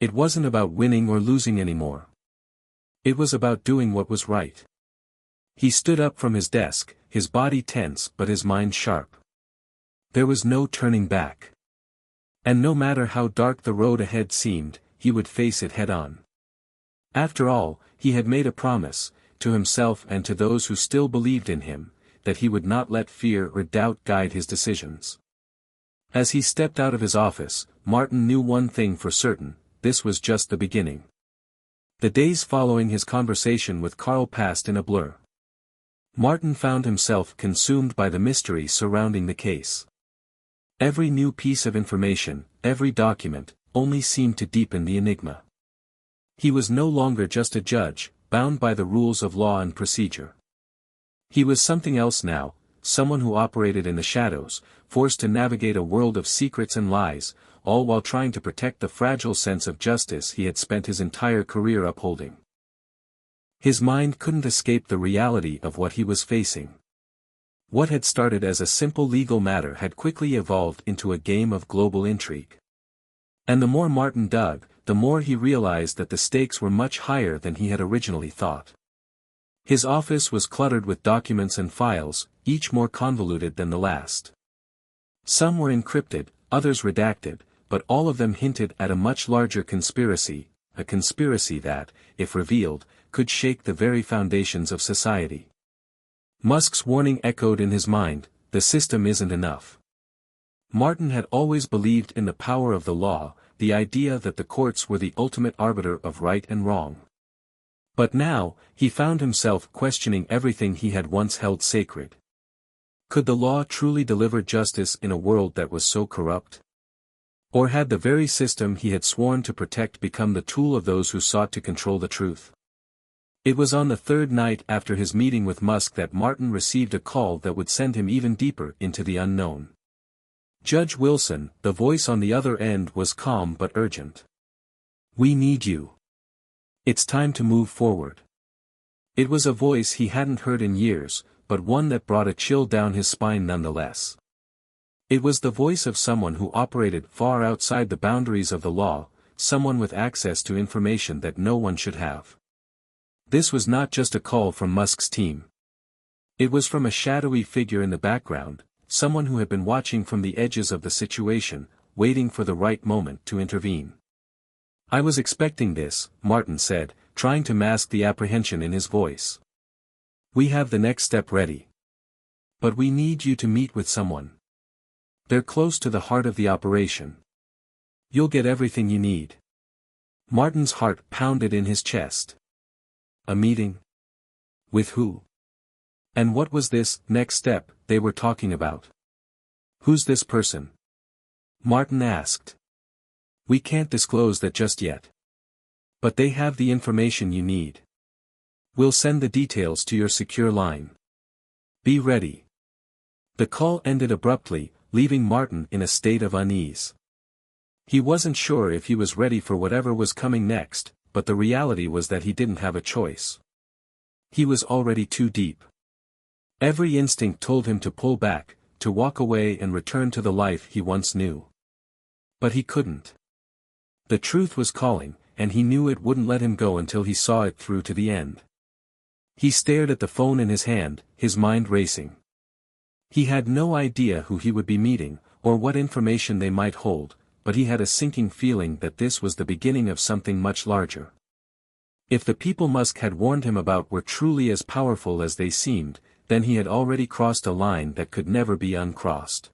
It wasn't about winning or losing anymore. It was about doing what was right. He stood up from his desk, his body tense but his mind sharp. There was no turning back. And no matter how dark the road ahead seemed, he would face it head-on. After all, he had made a promise, to himself and to those who still believed in him, that he would not let fear or doubt guide his decisions. As he stepped out of his office, Martin knew one thing for certain: this was just the beginning. The days following his conversation with Carl passed in a blur. Martin found himself consumed by the mystery surrounding the case. Every new piece of information, every document, only seemed to deepen the enigma. He was no longer just a judge, bound by the rules of law and procedure. He was something else now, someone who operated in the shadows, forced to navigate a world of secrets and lies, all while trying to protect the fragile sense of justice he had spent his entire career upholding. His mind couldn't escape the reality of what he was facing. What had started as a simple legal matter had quickly evolved into a game of global intrigue. And the more Martin dug, the more he realized that the stakes were much higher than he had originally thought. His office was cluttered with documents and files, each more convoluted than the last. Some were encrypted, others redacted, but all of them hinted at a much larger conspiracy, a conspiracy that, if revealed, could shake the very foundations of society. Musk's warning echoed in his mind, the system isn't enough. Martin had always believed in the power of the law, the idea that the courts were the ultimate arbiter of right and wrong. But now, he found himself questioning everything he had once held sacred. Could the law truly deliver justice in a world that was so corrupt? Or had the very system he had sworn to protect become the tool of those who sought to control the truth? It was on the third night after his meeting with Musk that Martin received a call that would send him even deeper into the unknown. Judge Wilson, the voice on the other end, was calm but urgent. "We need you. It's time to move forward." It was a voice he hadn't heard in years, but one that brought a chill down his spine nonetheless. It was the voice of someone who operated far outside the boundaries of the law, someone with access to information that no one should have. This was not just a call from Musk's team. It was from a shadowy figure in the background, someone who had been watching from the edges of the situation, waiting for the right moment to intervene. "I was expecting this," Martin said, trying to mask the apprehension in his voice. "We have the next step ready. But we need you to meet with someone. They're close to the heart of the operation. You'll get everything you need." Martin's heart pounded in his chest. A meeting? With who? And what was this next step they were talking about? "Who's this person?" Martin asked. "We can't disclose that just yet. But they have the information you need. We'll send the details to your secure line. Be ready." The call ended abruptly, leaving Martin in a state of unease. He wasn't sure if he was ready for whatever was coming next, but the reality was that he didn't have a choice. He was already too deep. Every instinct told him to pull back, to walk away and return to the life he once knew. But he couldn't. The truth was calling, and he knew it wouldn't let him go until he saw it through to the end. He stared at the phone in his hand, his mind racing. He had no idea who he would be meeting, or what information they might hold, but he had a sinking feeling that this was the beginning of something much larger. If the people Musk had warned him about were truly as powerful as they seemed, then he had already crossed a line that could never be uncrossed.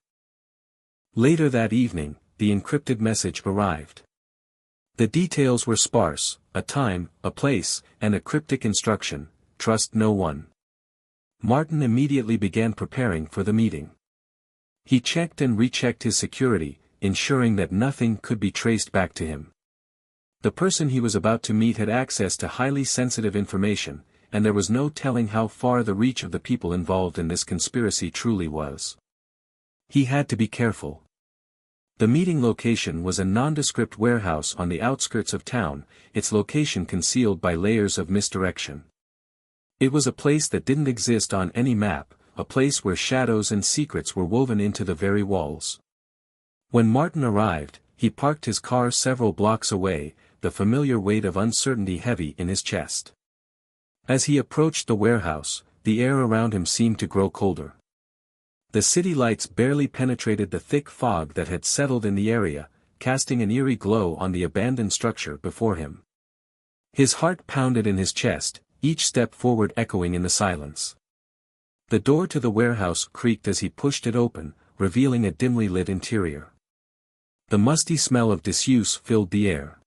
Later that evening, the encrypted message arrived. The details were sparse: a time, a place, and a cryptic instruction: trust no one. Martin immediately began preparing for the meeting. He checked and rechecked his security, ensuring that nothing could be traced back to him. The person he was about to meet had access to highly sensitive information, and there was no telling how far the reach of the people involved in this conspiracy truly was. He had to be careful. The meeting location was a nondescript warehouse on the outskirts of town, its location concealed by layers of misdirection. It was a place that didn't exist on any map, a place where shadows and secrets were woven into the very walls. When Martin arrived, he parked his car several blocks away, the familiar weight of uncertainty heavy in his chest. As he approached the warehouse, the air around him seemed to grow colder. The city lights barely penetrated the thick fog that had settled in the area, casting an eerie glow on the abandoned structure before him. His heart pounded in his chest, each step forward echoing in the silence. The door to the warehouse creaked as he pushed it open, revealing a dimly lit interior. The musty smell of disuse filled the air.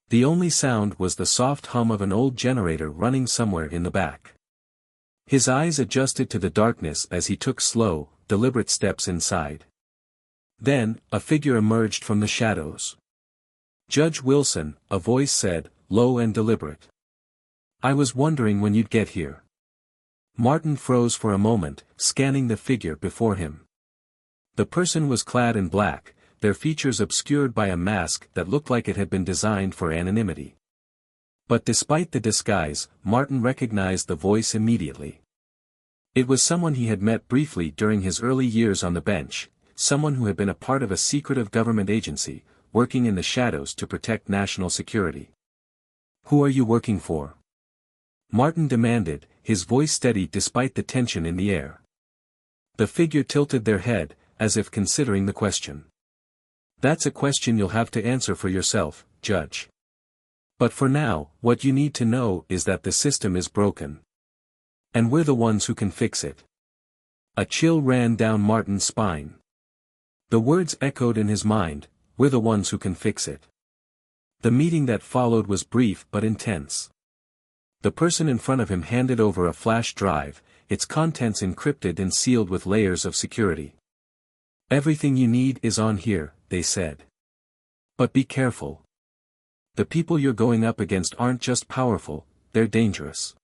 The only sound was the soft hum of an old generator running somewhere in the back. His eyes adjusted to the darkness as he took slow, deliberate steps inside. Then, a figure emerged from the shadows. "Judge Wilson," a voice said, low and deliberate. "I was wondering when you'd get here." Martin froze for a moment, scanning the figure before him. The person was clad in black, their features obscured by a mask that looked like it had been designed for anonymity. But despite the disguise, Martin recognized the voice immediately. It was someone he had met briefly during his early years on the bench, someone who had been a part of a secretive government agency, working in the shadows to protect national security. "Who are you working for?" Martin demanded, his voice steady despite the tension in the air. The figure tilted their head, as if considering the question. "That's a question you'll have to answer for yourself, Judge." But for now, what you need to know is that the system is broken. And we're the ones who can fix it. A chill ran down Martin's spine. The words echoed in his mind, we're the ones who can fix it. The meeting that followed was brief but intense. The person in front of him handed over a flash drive, its contents encrypted and sealed with layers of security. Everything you need is on here, they said. But be careful. The people you're going up against aren't just powerful, they're dangerous.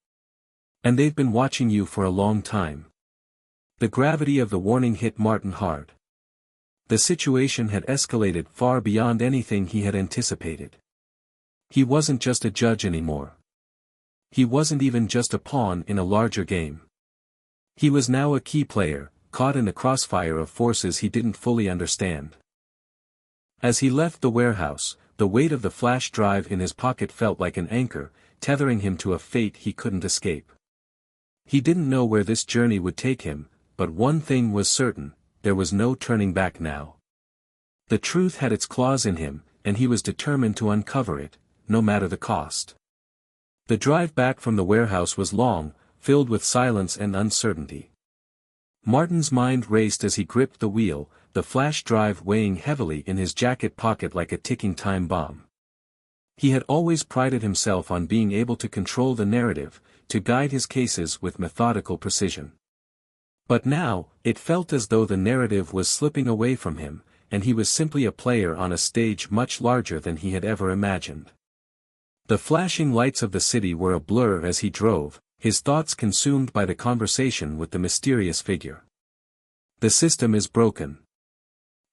And they've been watching you for a long time. The gravity of the warning hit Martin hard. The situation had escalated far beyond anything he had anticipated. He wasn't just a judge anymore. He wasn't even just a pawn in a larger game. He was now a key player, caught in the crossfire of forces he didn't fully understand. As he left the warehouse, the weight of the flash drive in his pocket felt like an anchor, tethering him to a fate he couldn't escape. He didn't know where this journey would take him, but one thing was certain, there was no turning back now. The truth had its claws in him, and he was determined to uncover it, no matter the cost. The drive back from the warehouse was long, filled with silence and uncertainty. Martin's mind raced as he gripped the wheel, the flash drive weighing heavily in his jacket pocket like a ticking time bomb. He had always prided himself on being able to control the narrative, to guide his cases with methodical precision. But now, it felt as though the narrative was slipping away from him, and he was simply a player on a stage much larger than he had ever imagined. The flashing lights of the city were a blur as he drove, his thoughts consumed by the conversation with the mysterious figure. The system is broken.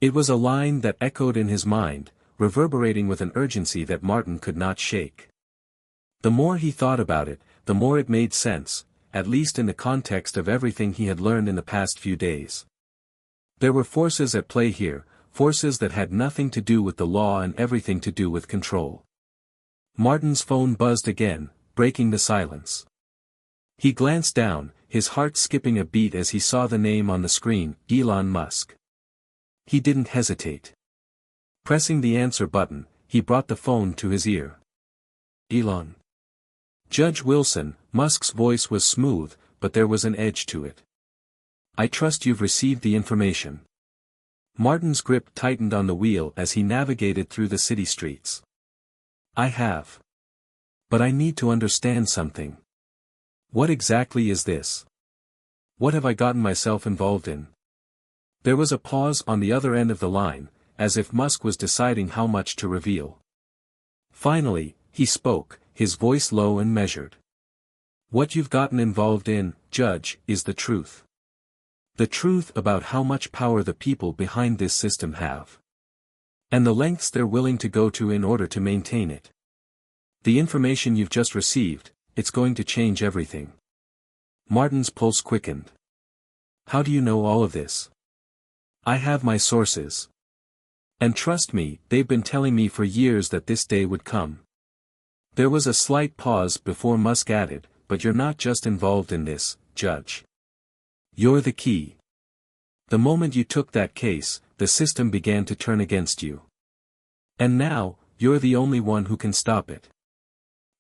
It was a line that echoed in his mind, reverberating with an urgency that Martin could not shake. The more he thought about it, the more it made sense, at least in the context of everything he had learned in the past few days. There were forces at play here, forces that had nothing to do with the law and everything to do with control. Martin's phone buzzed again, breaking the silence. He glanced down, his heart skipping a beat as he saw the name on the screen, Elon Musk. He didn't hesitate. Pressing the answer button, he brought the phone to his ear. Elon. Judge Wilson, Musk's voice was smooth, but there was an edge to it. I trust you've received the information. Martin's grip tightened on the wheel as he navigated through the city streets. I have. But I need to understand something. What exactly is this? What have I gotten myself involved in? There was a pause on the other end of the line, as if Musk was deciding how much to reveal. Finally, he spoke, his voice low and measured. What you've gotten involved in, Judge, is the truth. The truth about how much power the people behind this system have. And the lengths they're willing to go to in order to maintain it. The information you've just received, it's going to change everything. Martin's pulse quickened. How do you know all of this? I have my sources. And trust me, they've been telling me for years that this day would come. There was a slight pause before Musk added, but you're not just involved in this, Judge. You're the key. The moment you took that case, the system began to turn against you. And now, you're the only one who can stop it.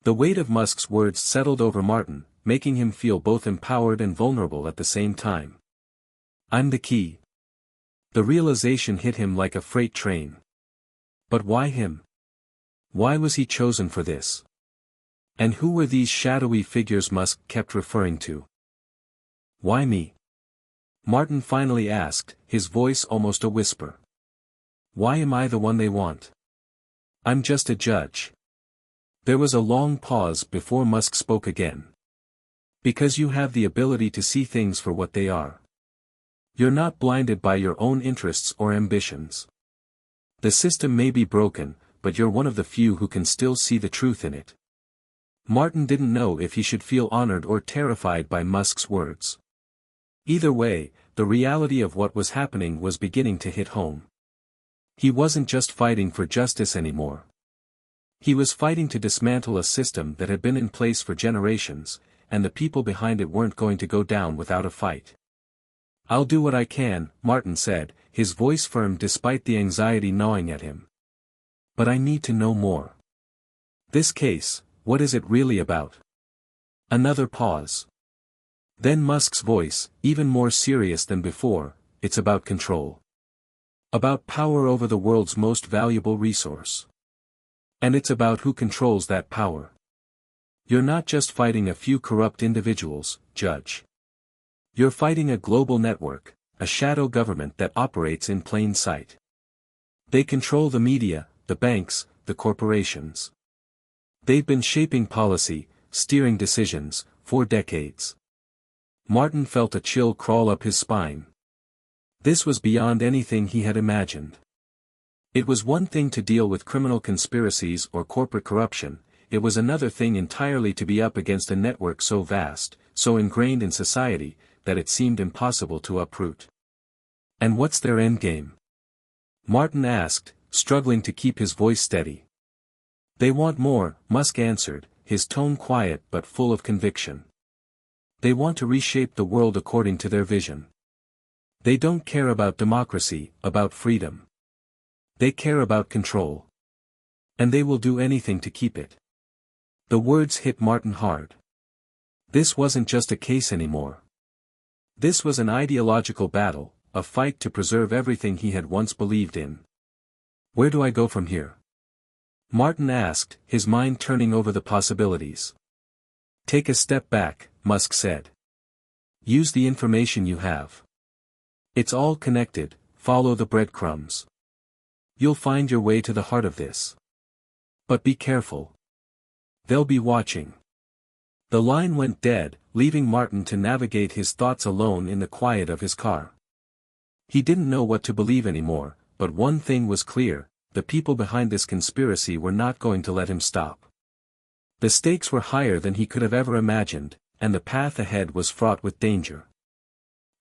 The weight of Musk's words settled over Martin, making him feel both empowered and vulnerable at the same time. I'm the key. The realization hit him like a freight train. But why him? Why was he chosen for this? And who were these shadowy figures Musk kept referring to? Why me? Martin finally asked, his voice almost a whisper. Why am I the one they want? I'm just a judge. There was a long pause before Musk spoke again. Because you have the ability to see things for what they are. You're not blinded by your own interests or ambitions. The system may be broken, but you're one of the few who can still see the truth in it. Martin didn't know if he should feel honored or terrified by Musk's words. Either way, the reality of what was happening was beginning to hit home. He wasn't just fighting for justice anymore. He was fighting to dismantle a system that had been in place for generations, and the people behind it weren't going to go down without a fight. I'll do what I can, Martin said, his voice firm despite the anxiety gnawing at him. But I need to know more. This case, what is it really about? Another pause. Then Musk's voice, even more serious than before, it's about control. About power over the world's most valuable resource. And it's about who controls that power. You're not just fighting a few corrupt individuals, Judge. You're fighting a global network, a shadow government that operates in plain sight. They control the media, the banks, the corporations. They've been shaping policy, steering decisions, for decades. Martin felt a chill crawl up his spine. This was beyond anything he had imagined. It was one thing to deal with criminal conspiracies or corporate corruption, it was another thing entirely to be up against a network so vast, so ingrained in society, that it seemed impossible to uproot. And what's their endgame? Martin asked, struggling to keep his voice steady. They want more, Musk answered, his tone quiet but full of conviction. They want to reshape the world according to their vision. They don't care about democracy, about freedom. They care about control. And they will do anything to keep it. The words hit Martin hard. This wasn't just a case anymore. This was an ideological battle, a fight to preserve everything he had once believed in. Where do I go from here? Martin asked, his mind turning over the possibilities. Take a step back, Musk said. Use the information you have. It's all connected, follow the breadcrumbs. You'll find your way to the heart of this. But be careful. They'll be watching. The line went dead, leaving Martin to navigate his thoughts alone in the quiet of his car. He didn't know what to believe anymore, but one thing was clear, the people behind this conspiracy were not going to let him stop. The stakes were higher than he could have ever imagined, and the path ahead was fraught with danger.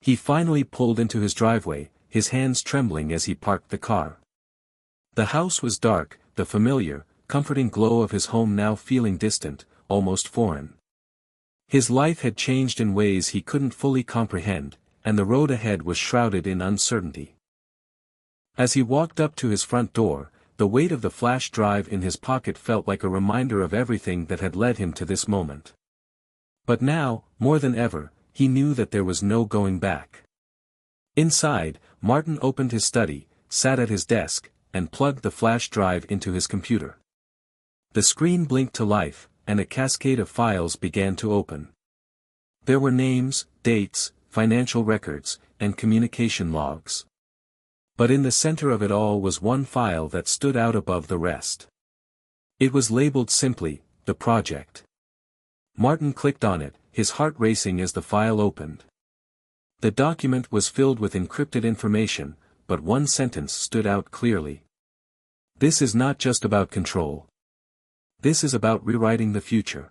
He finally pulled into his driveway, his hands trembling as he parked the car. The house was dark, the familiar, comforting glow of his home now feeling distant, almost foreign. His life had changed in ways he couldn't fully comprehend, and the road ahead was shrouded in uncertainty. As he walked up to his front door, the weight of the flash drive in his pocket felt like a reminder of everything that had led him to this moment. But now, more than ever, he knew that there was no going back. Inside, Martin opened his study, sat at his desk, and plugged the flash drive into his computer. The screen blinked to life, and a cascade of files began to open. There were names, dates, financial records, and communication logs. But in the center of it all was one file that stood out above the rest. It was labeled simply, The Project. Martin clicked on it, his heart racing as the file opened. The document was filled with encrypted information, but one sentence stood out clearly. This is not just about control. This is about rewriting the future.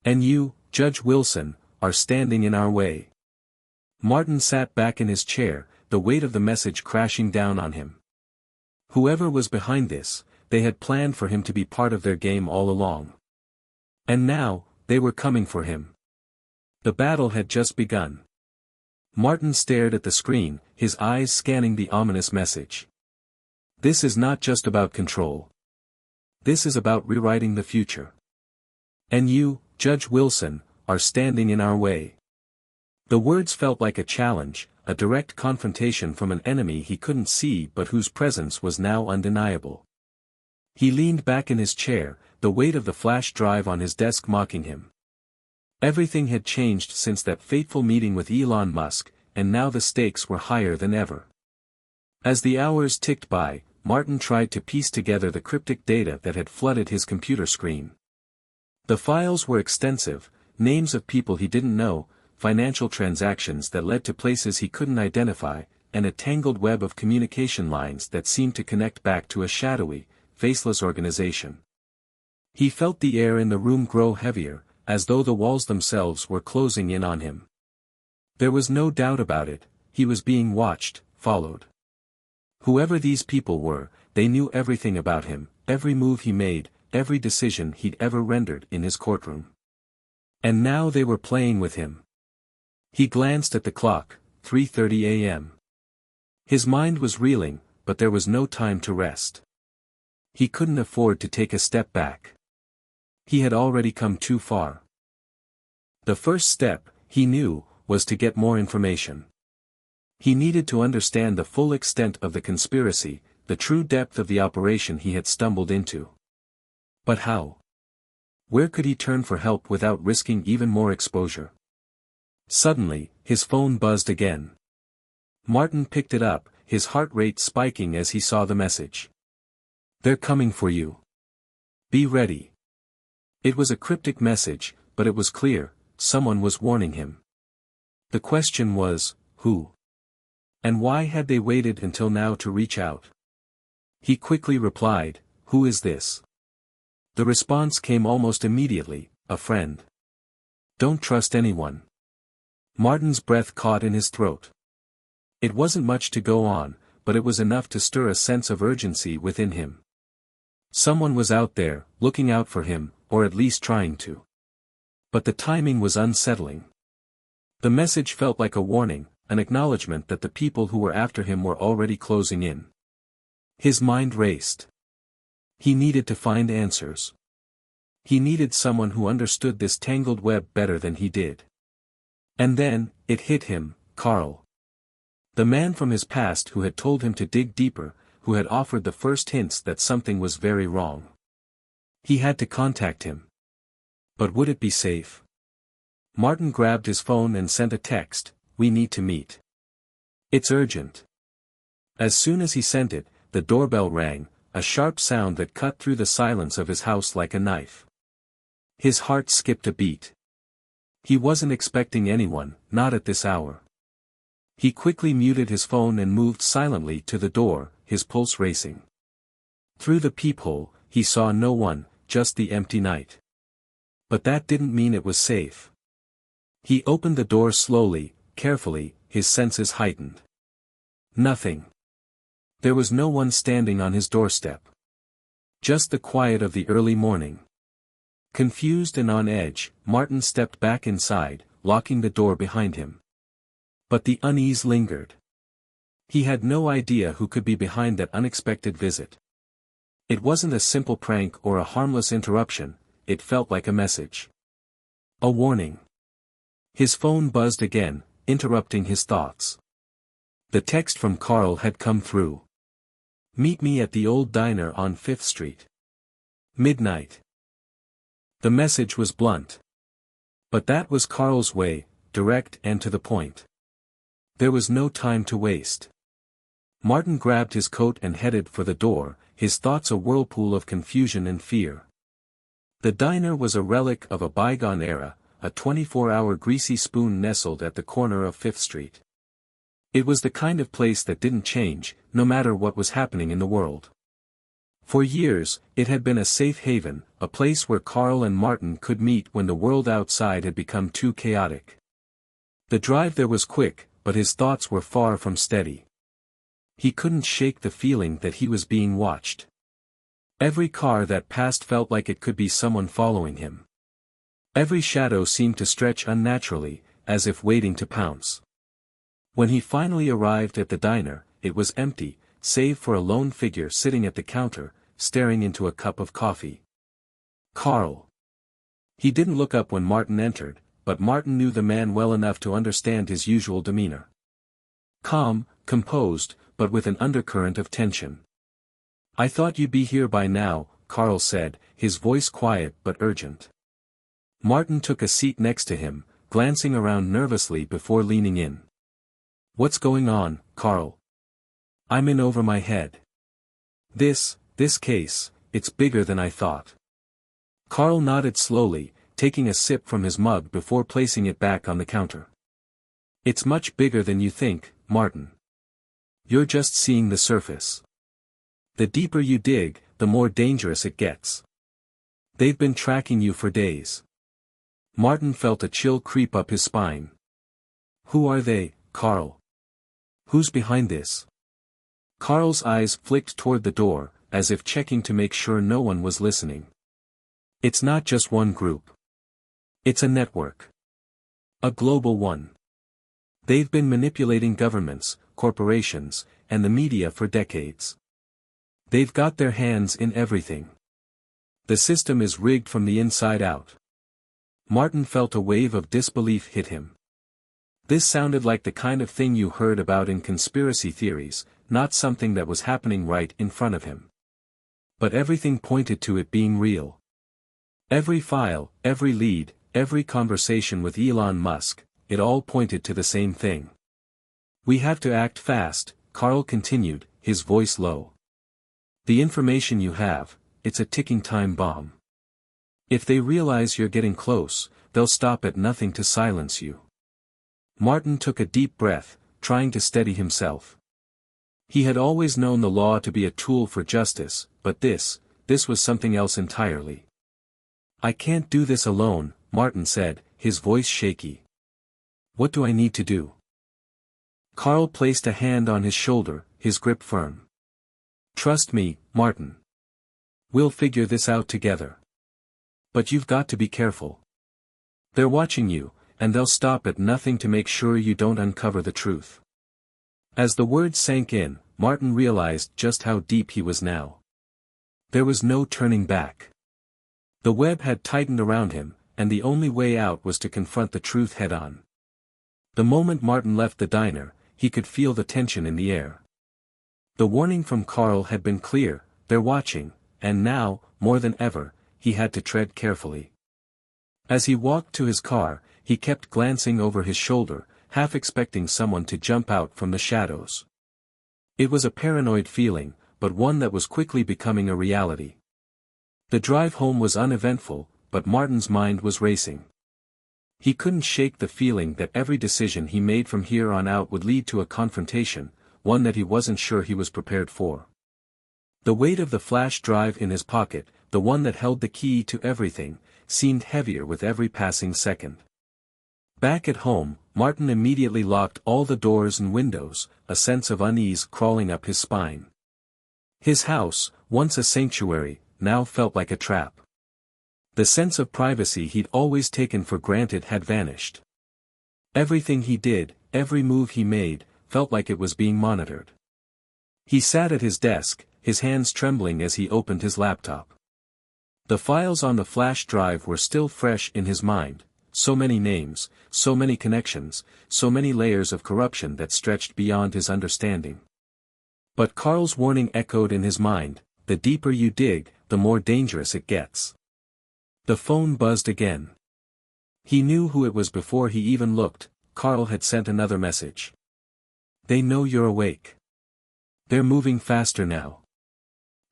And you, Judge Wilson, are standing in our way. Martin sat back in his chair, the weight of the message crashing down on him. Whoever was behind this, they had planned for him to be part of their game all along. And now, they were coming for him. The battle had just begun. Martin stared at the screen, his eyes scanning the ominous message. This is not just about control. This is about rewriting the future. And you, Judge Wilson, are standing in our way. The words felt like a challenge, a direct confrontation from an enemy he couldn't see but whose presence was now undeniable. He leaned back in his chair, the weight of the flash drive on his desk mocking him. Everything had changed since that fateful meeting with Elon Musk, and now the stakes were higher than ever. As the hours ticked by, Martin tried to piece together the cryptic data that had flooded his computer screen. The files were extensive, names of people he didn't know, financial transactions that led to places he couldn't identify, and a tangled web of communication lines that seemed to connect back to a shadowy, faceless organization. He felt the air in the room grow heavier, as though the walls themselves were closing in on him. There was no doubt about it, he was being watched, followed. Whoever these people were, they knew everything about him, every move he made, every decision he'd ever rendered in his courtroom. And now they were playing with him. He glanced at the clock, 3:30 a.m. His mind was reeling, but there was no time to rest. He couldn't afford to take a step back. He had already come too far. The first step, he knew, was to get more information. He needed to understand the full extent of the conspiracy, the true depth of the operation he had stumbled into. But how? Where could he turn for help without risking even more exposure? Suddenly, his phone buzzed again. Martin picked it up, his heart rate spiking as he saw the message. "They're coming for you. Be ready." It was a cryptic message, but it was clear, someone was warning him. The question was, who? And why had they waited until now to reach out? He quickly replied, "Who is this?" The response came almost immediately, "A friend. Don't trust anyone." Martin's breath caught in his throat. It wasn't much to go on, but it was enough to stir a sense of urgency within him. Someone was out there, looking out for him, or at least trying to. But the timing was unsettling. The message felt like a warning, an acknowledgement that the people who were after him were already closing in. His mind raced. He needed to find answers. He needed someone who understood this tangled web better than he did. And then, it hit him, Carl. The man from his past who had told him to dig deeper, who had offered the first hints that something was very wrong. He had to contact him. But would it be safe? Martin grabbed his phone and sent a text, "We need to meet. It's urgent." As soon as he sent it, the doorbell rang, a sharp sound that cut through the silence of his house like a knife. His heart skipped a beat. He wasn't expecting anyone, not at this hour. He quickly muted his phone and moved silently to the door, his pulse racing. Through the peephole, he saw no one, just the empty night. But that didn't mean it was safe. He opened the door slowly, carefully, his senses heightened. Nothing. There was no one standing on his doorstep. Just the quiet of the early morning. Confused and on edge, Martin stepped back inside, locking the door behind him. But the unease lingered. He had no idea who could be behind that unexpected visit. It wasn't a simple prank or a harmless interruption, it felt like a message. A warning. His phone buzzed again, interrupting his thoughts. The text from Carl had come through. "Meet me at the old diner on 5th Street. Midnight." The message was blunt. But that was Carl's way, direct and to the point. There was no time to waste. Martin grabbed his coat and headed for the door, his thoughts a whirlpool of confusion and fear. The diner was a relic of a bygone era, a 24-hour greasy spoon nestled at the corner of 5th Street. It was the kind of place that didn't change, no matter what was happening in the world. For years, it had been a safe haven, a place where Carl and Martin could meet when the world outside had become too chaotic. The drive there was quick, but his thoughts were far from steady. He couldn't shake the feeling that he was being watched. Every car that passed felt like it could be someone following him. Every shadow seemed to stretch unnaturally, as if waiting to pounce. When he finally arrived at the diner, it was empty, save for a lone figure sitting at the counter, staring into a cup of coffee. Carl. He didn't look up when Martin entered, but Martin knew the man well enough to understand his usual demeanor. Calm, composed, but with an undercurrent of tension. "I thought you'd be here by now," Carl said, his voice quiet but urgent. Martin took a seat next to him, glancing around nervously before leaning in. "What's going on, Carl?" "I'm in over my head. This case, it's bigger than I thought." Carl nodded slowly, taking a sip from his mug before placing it back on the counter. "It's much bigger than you think, Martin. You're just seeing the surface. The deeper you dig, the more dangerous it gets. They've been tracking you for days." Martin felt a chill creep up his spine. "Who are they, Carl? Who's behind this?" Carl's eyes flicked toward the door, as if checking to make sure no one was listening. "It's not just one group. It's a network. A global one. They've been manipulating governments, corporations, and the media for decades. They've got their hands in everything. The system is rigged from the inside out. Martin felt a wave of disbelief hit him. This sounded like the kind of thing you heard about in conspiracy theories, not something that was happening right in front of him. But everything pointed to it being real. Every file, every lead, every conversation with Elon Musk, it all pointed to the same thing. We have to act fast, Carl continued, his voice low. The information you have, it's a ticking time bomb. If they realize you're getting close, they'll stop at nothing to silence you. Martin took a deep breath, trying to steady himself. He had always known the law to be a tool for justice, but this was something else entirely. I can't do this alone, Martin said, his voice shaky. What do I need to do? Carl placed a hand on his shoulder, his grip firm. Trust me, Martin. We'll figure this out together. But you've got to be careful. They're watching you, and they'll stop at nothing to make sure you don't uncover the truth. As the words sank in, Martin realized just how deep he was now. There was no turning back. The web had tightened around him, and the only way out was to confront the truth head-on. The moment Martin left the diner, he could feel the tension in the air. The warning from Carl had been clear, they're watching, and now, more than ever, he had to tread carefully. As he walked to his car, he kept glancing over his shoulder, half expecting someone to jump out from the shadows. It was a paranoid feeling, but one that was quickly becoming a reality. The drive home was uneventful, but Martin's mind was racing. He couldn't shake the feeling that every decision he made from here on out would lead to a confrontation, one that he wasn't sure he was prepared for. The weight of the flash drive in his pocket, the one that held the key to everything, seemed heavier with every passing second. Back at home, Martin immediately locked all the doors and windows, a sense of unease crawling up his spine. His house, once a sanctuary, now felt like a trap. The sense of privacy he'd always taken for granted had vanished. Everything he did, every move he made, felt like it was being monitored. He sat at his desk, his hands trembling as he opened his laptop. The files on the flash drive were still fresh in his mind, so many names, so many connections, so many layers of corruption that stretched beyond his understanding. But Carl's warning echoed in his mind, the deeper you dig, the more dangerous it gets. The phone buzzed again. He knew who it was before he even looked. Carl had sent another message. They know you're awake. They're moving faster now.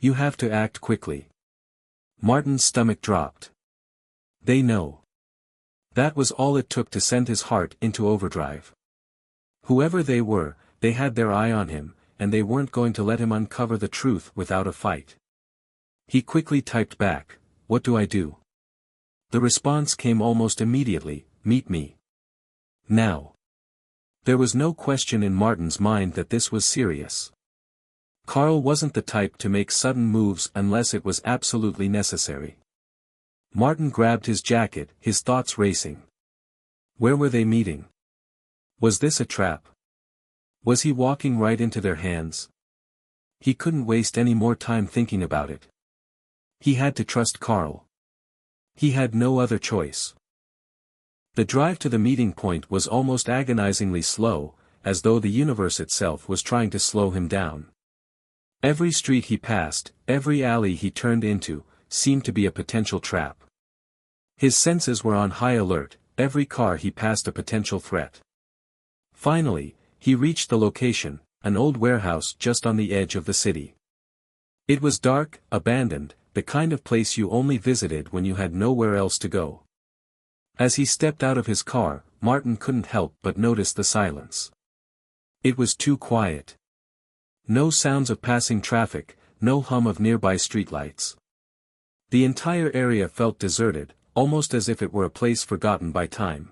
You have to act quickly. Martin's stomach dropped. They know. That was all it took to send his heart into overdrive. Whoever they were, they had their eye on him, and they weren't going to let him uncover the truth without a fight. He quickly typed back, "What do I do?" The response came almost immediately, "Meet me. Now." There was no question in Martin's mind that this was serious. Carl wasn't the type to make sudden moves unless it was absolutely necessary. Martin grabbed his jacket, his thoughts racing. Where were they meeting? Was this a trap? Was he walking right into their hands? He couldn't waste any more time thinking about it. He had to trust Carl. He had no other choice. The drive to the meeting point was almost agonizingly slow, as though the universe itself was trying to slow him down. Every street he passed, every alley he turned into, seemed to be a potential trap. His senses were on high alert, every car he passed a potential threat. Finally, he reached the location, an old warehouse just on the edge of the city. It was dark, abandoned, the kind of place you only visited when you had nowhere else to go. As he stepped out of his car, Martin couldn't help but notice the silence. It was too quiet. No sounds of passing traffic, no hum of nearby streetlights. The entire area felt deserted, almost as if it were a place forgotten by time.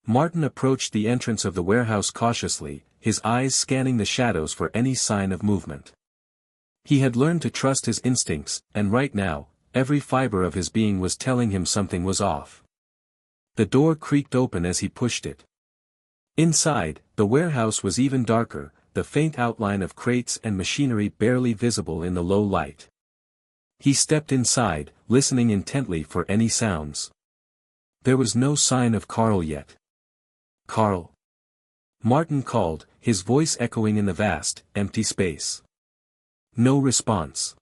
Martin approached the entrance of the warehouse cautiously, his eyes scanning the shadows for any sign of movement. He had learned to trust his instincts, and right now, every fiber of his being was telling him something was off. The door creaked open as he pushed it. Inside, the warehouse was even darker, the faint outline of crates and machinery barely visible in the low light. He stepped inside, listening intently for any sounds. There was no sign of Carl yet. "Carl?" Martin called, his voice echoing in the vast, empty space. No response.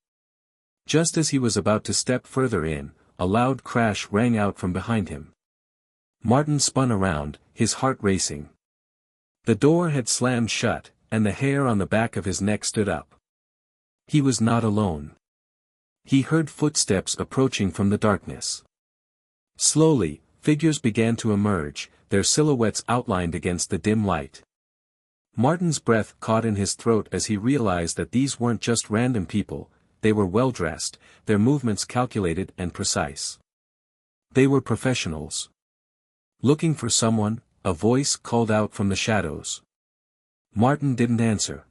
Just as he was about to step further in, a loud crash rang out from behind him. Martin spun around, his heart racing. The door had slammed shut, and the hair on the back of his neck stood up. He was not alone. He heard footsteps approaching from the darkness. Slowly, figures began to emerge, their silhouettes outlined against the dim light. Martin's breath caught in his throat as he realized that these weren't just random people, they were well-dressed, their movements calculated and precise. They were professionals. "Looking for someone?" a voice called out from the shadows. Martin didn't answer.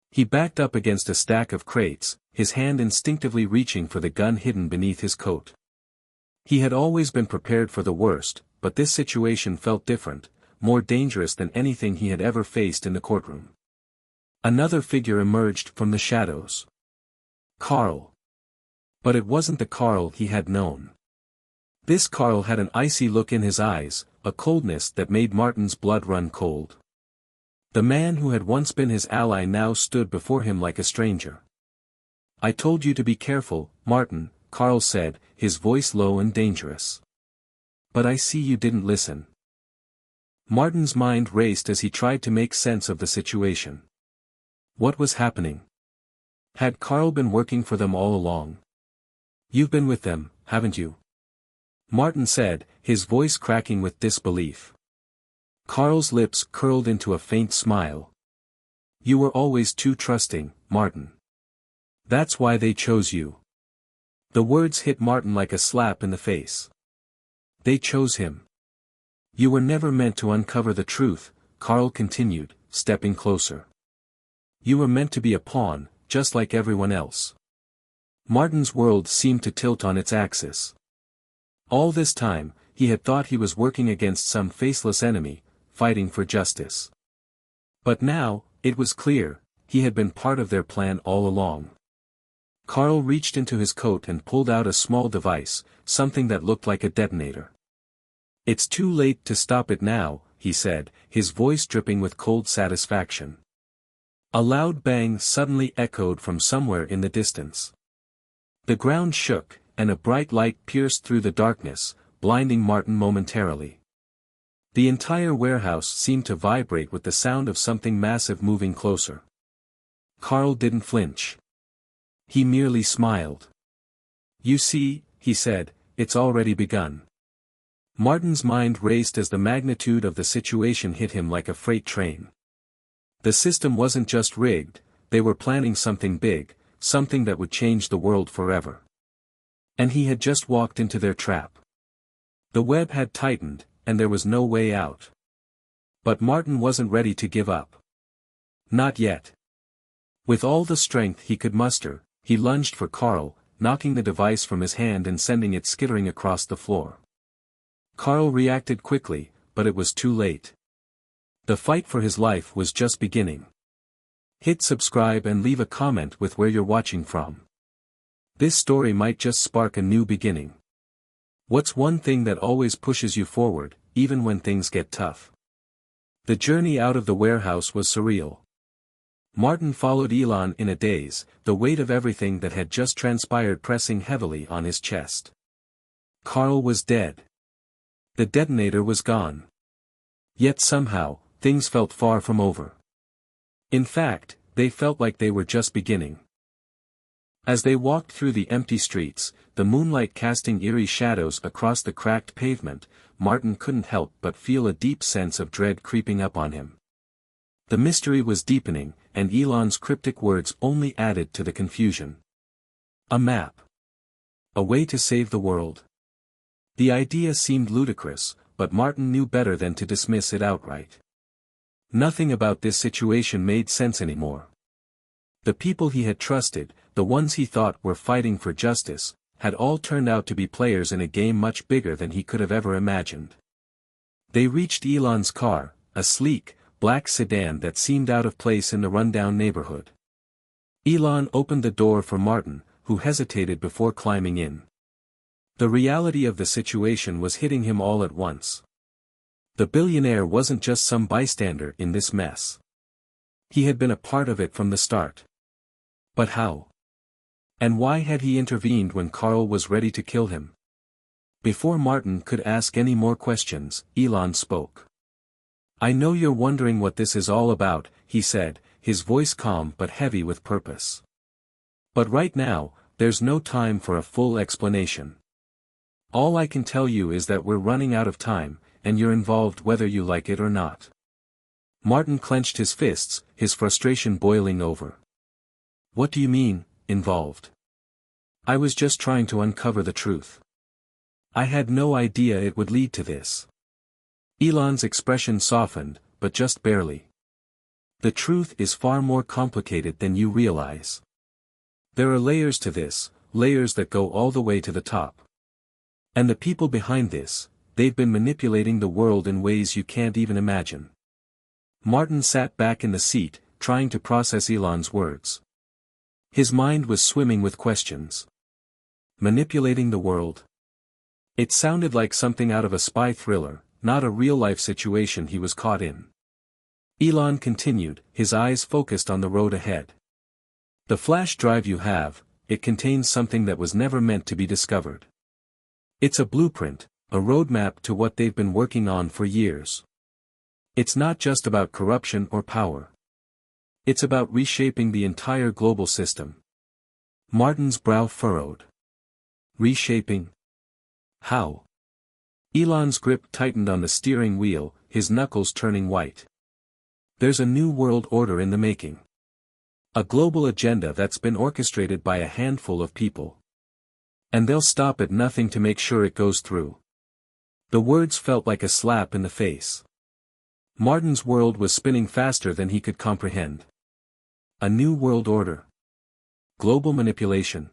He backed up against a stack of crates, his hand instinctively reaching for the gun hidden beneath his coat. He had always been prepared for the worst, but this situation felt different, more dangerous than anything he had ever faced in the courtroom. Another figure emerged from the shadows. Carl. But it wasn't the Carl he had known. This Carl had an icy look in his eyes, a coldness that made Martin's blood run cold. The man who had once been his ally now stood before him like a stranger. "I told you to be careful, Martin," Carl said, his voice low and dangerous. "But I see you didn't listen." Martin's mind raced as he tried to make sense of the situation. What was happening? Had Carl been working for them all along? "You've been with them, haven't you?" Martin said, his voice cracking with disbelief. Carl's lips curled into a faint smile. "You were always too trusting, Martin. That's why they chose you." The words hit Martin like a slap in the face. They chose him. "You were never meant to uncover the truth," Carl continued, stepping closer. "You were meant to be a pawn, just like everyone else." Martin's world seemed to tilt on its axis. All this time, he had thought he was working against some faceless enemy, fighting for justice. But now, it was clear, he had been part of their plan all along. Carl reached into his coat and pulled out a small device, something that looked like a detonator. "It's too late to stop it now," he said, his voice dripping with cold satisfaction. A loud bang suddenly echoed from somewhere in the distance. The ground shook, and a bright light pierced through the darkness, blinding Martin momentarily. The entire warehouse seemed to vibrate with the sound of something massive moving closer. Carl didn't flinch. He merely smiled. "You see," he said, "it's already begun." Martin's mind raced as the magnitude of the situation hit him like a freight train. The system wasn't just rigged, they were planning something big, something that would change the world forever. And he had just walked into their trap. The web had tightened, and there was no way out. But Martin wasn't ready to give up. Not yet. With all the strength he could muster, he lunged for Carl, knocking the device from his hand and sending it skittering across the floor. Carl reacted quickly, but it was too late. The fight for his life was just beginning. Hit subscribe and leave a comment with where you're watching from. This story might just spark a new beginning. What's one thing that always pushes you forward, even when things get tough? The journey out of the warehouse was surreal. Martin followed Elon in a daze, the weight of everything that had just transpired pressing heavily on his chest. Carl was dead. The detonator was gone. Yet somehow, things felt far from over. In fact, they felt like they were just beginning. As they walked through the empty streets, the moonlight casting eerie shadows across the cracked pavement, Martin couldn't help but feel a deep sense of dread creeping up on him. The mystery was deepening, and Elon's cryptic words only added to the confusion. A map. A way to save the world. The idea seemed ludicrous, but Martin knew better than to dismiss it outright. Nothing about this situation made sense anymore. The people he had trusted, the ones he thought were fighting for justice, had all turned out to be players in a game much bigger than he could have ever imagined. They reached Elon's car, a sleek, black sedan that seemed out of place in the rundown neighborhood. Elon opened the door for Martin, who hesitated before climbing in. The reality of the situation was hitting him all at once. The billionaire wasn't just some bystander in this mess. He had been a part of it from the start. But how? And why had he intervened when Carl was ready to kill him? Before Martin could ask any more questions, Elon spoke. "I know you're wondering what this is all about," he said, his voice calm but heavy with purpose. "But right now, there's no time for a full explanation. All I can tell you is that we're running out of time, and you're involved whether you like it or not." Martin clenched his fists, his frustration boiling over. "What do you mean, involved? I was just trying to uncover the truth. I had no idea it would lead to this." Elon's expression softened, but just barely. "The truth is far more complicated than you realize. There are layers to this, layers that go all the way to the top. And the people behind this, they've been manipulating the world in ways you can't even imagine." Martin sat back in the seat, trying to process Elon's words. His mind was swimming with questions. Manipulating the world? It sounded like something out of a spy thriller, not a real-life situation he was caught in. Elon continued, his eyes focused on the road ahead. "The flash drive you have, it contains something that was never meant to be discovered. It's a blueprint, a roadmap to what they've been working on for years. It's not just about corruption or power. It's about reshaping the entire global system." Martin's brow furrowed. Reshaping? How? Elon's grip tightened on the steering wheel, his knuckles turning white. "There's a new world order in the making. A global agenda that's been orchestrated by a handful of people. And they'll stop at nothing to make sure it goes through." The words felt like a slap in the face. Martin's world was spinning faster than he could comprehend. A new world order. Global manipulation.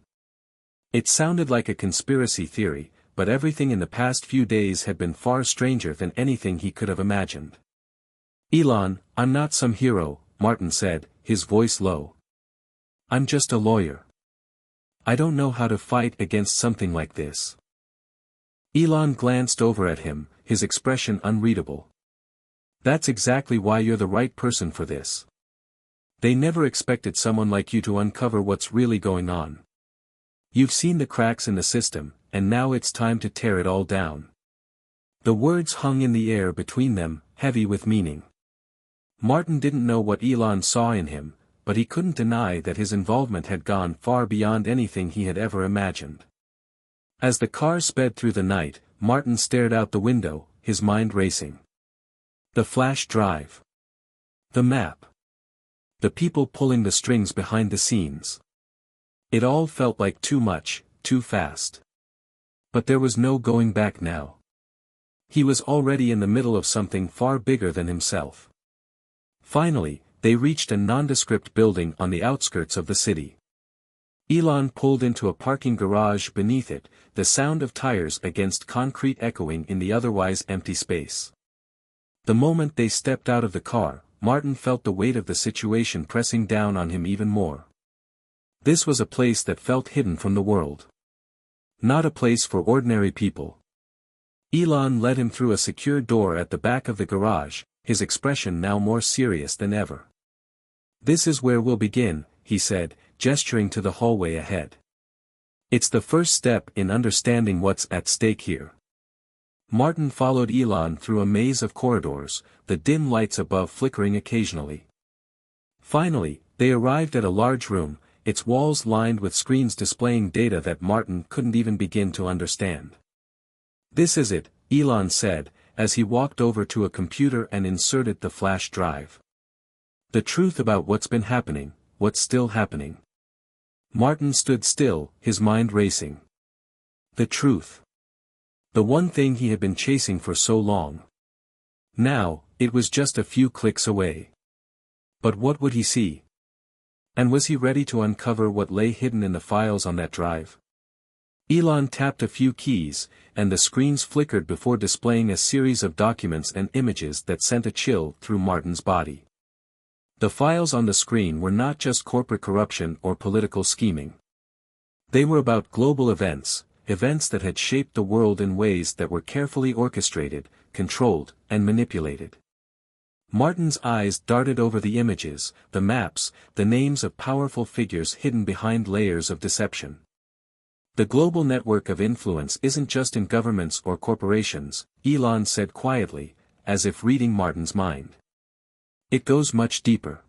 It sounded like a conspiracy theory, but everything in the past few days had been far stranger than anything he could have imagined. "Elon, I'm not some hero," Martin said, his voice low. "I'm just a lawyer. I don't know how to fight against something like this." Elon glanced over at him, his expression unreadable. "That's exactly why you're the right person for this. They never expected someone like you to uncover what's really going on. You've seen the cracks in the system, and now it's time to tear it all down." The words hung in the air between them, heavy with meaning. Martin didn't know what Elon saw in him, but he couldn't deny that his involvement had gone far beyond anything he had ever imagined. As the car sped through the night, Martin stared out the window, his mind racing. The flash drive. The map. The people pulling the strings behind the scenes. It all felt like too much, too fast. But there was no going back now. He was already in the middle of something far bigger than himself. Finally, they reached a nondescript building on the outskirts of the city. Elon pulled into a parking garage beneath it, the sound of tires against concrete echoing in the otherwise empty space. The moment they stepped out of the car, Martin felt the weight of the situation pressing down on him even more. This was a place that felt hidden from the world. Not a place for ordinary people. Elon led him through a secure door at the back of the garage, his expression now more serious than ever. "This is where we'll begin," he said, gesturing to the hallway ahead. "It's the first step in understanding what's at stake here." Martin followed Elon through a maze of corridors, the dim lights above flickering occasionally. Finally, they arrived at a large room, its walls lined with screens displaying data that Martin couldn't even begin to understand. "This is it," Elon said, as he walked over to a computer and inserted the flash drive. "The truth about what's been happening, what's still happening." Martin stood still, his mind racing. The truth. The one thing he had been chasing for so long. Now, it was just a few clicks away. But what would he see? And was he ready to uncover what lay hidden in the files on that drive? Elon tapped a few keys, and the screens flickered before displaying a series of documents and images that sent a chill through Martin's body. The files on the screen were not just corporate corruption or political scheming. They were about global events, events that had shaped the world in ways that were carefully orchestrated, controlled, and manipulated. Martin's eyes darted over the images, the maps, the names of powerful figures hidden behind layers of deception. The global network of influence isn't just in governments or corporations, Elon said quietly, as if reading Martin's mind. It goes much deeper.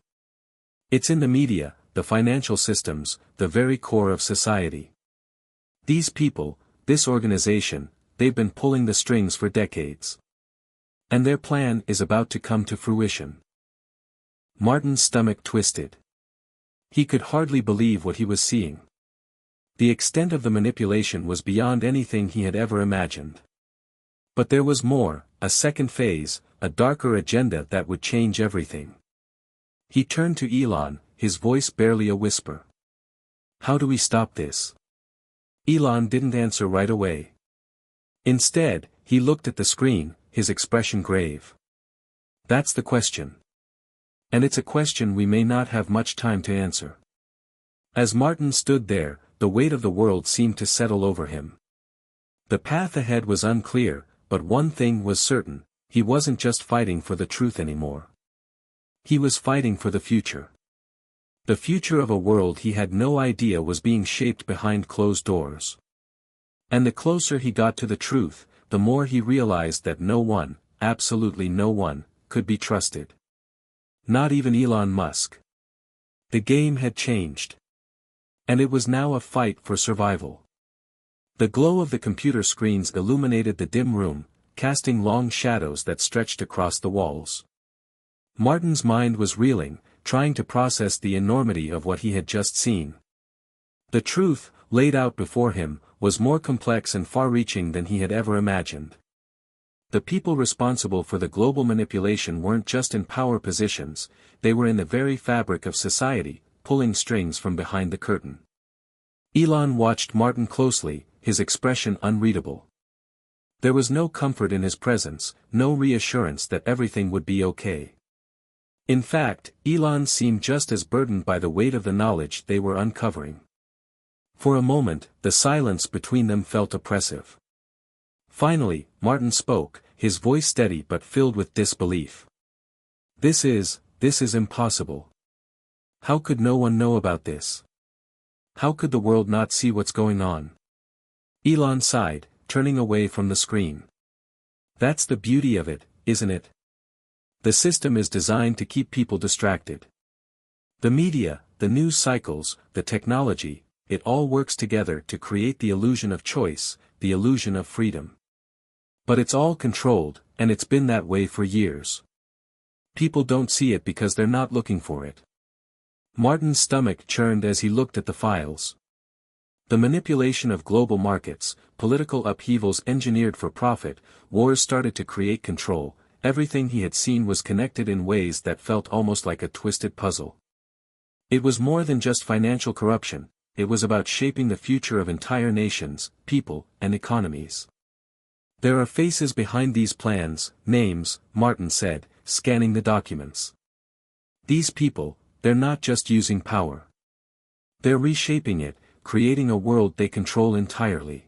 It's in the media, the financial systems, the very core of society. These people, this organization, they've been pulling the strings for decades. And their plan is about to come to fruition. Martin's stomach twisted. He could hardly believe what he was seeing. The extent of the manipulation was beyond anything he had ever imagined. But there was more, a second phase, a darker agenda that would change everything. He turned to Elon, his voice barely a whisper. How do we stop this? Elon didn't answer right away. Instead, he looked at the screen, his expression grave. That's the question. And it's a question we may not have much time to answer. As Martin stood there, the weight of the world seemed to settle over him. The path ahead was unclear, but one thing was certain, he wasn't just fighting for the truth anymore. He was fighting for the future. The future of a world he had no idea was being shaped behind closed doors. And the closer he got to the truth, the more he realized that no one, absolutely no one, could be trusted. Not even Elon Musk. The game had changed. And it was now a fight for survival. The glow of the computer screens illuminated the dim room, casting long shadows that stretched across the walls. Martin's mind was reeling, trying to process the enormity of what he had just seen. The truth, laid out before him, was more complex and far-reaching than he had ever imagined. The people responsible for the global manipulation weren't just in power positions, they were in the very fabric of society, pulling strings from behind the curtain. Elon watched Martin closely, his expression unreadable. There was no comfort in his presence, no reassurance that everything would be okay. In fact, Elon seemed just as burdened by the weight of the knowledge they were uncovering. For a moment, the silence between them felt oppressive. Finally, Martin spoke, his voice steady but filled with disbelief. This is impossible. How could no one know about this? How could the world not see what's going on? Elon sighed, turning away from the screen. That's the beauty of it, isn't it? The system is designed to keep people distracted. The media, the news cycles, the technology, it all works together to create the illusion of choice, the illusion of freedom. But it's all controlled, and it's been that way for years. People don't see it because they're not looking for it. Martin's stomach churned as he looked at the files. The manipulation of global markets, political upheavals engineered for profit, wars started to create control, everything he had seen was connected in ways that felt almost like a twisted puzzle. It was more than just financial corruption, it was about shaping the future of entire nations, people, and economies. There are faces behind these plans, names, Martin said, scanning the documents. These people, they're not just using power. They're reshaping it, creating a world they control entirely.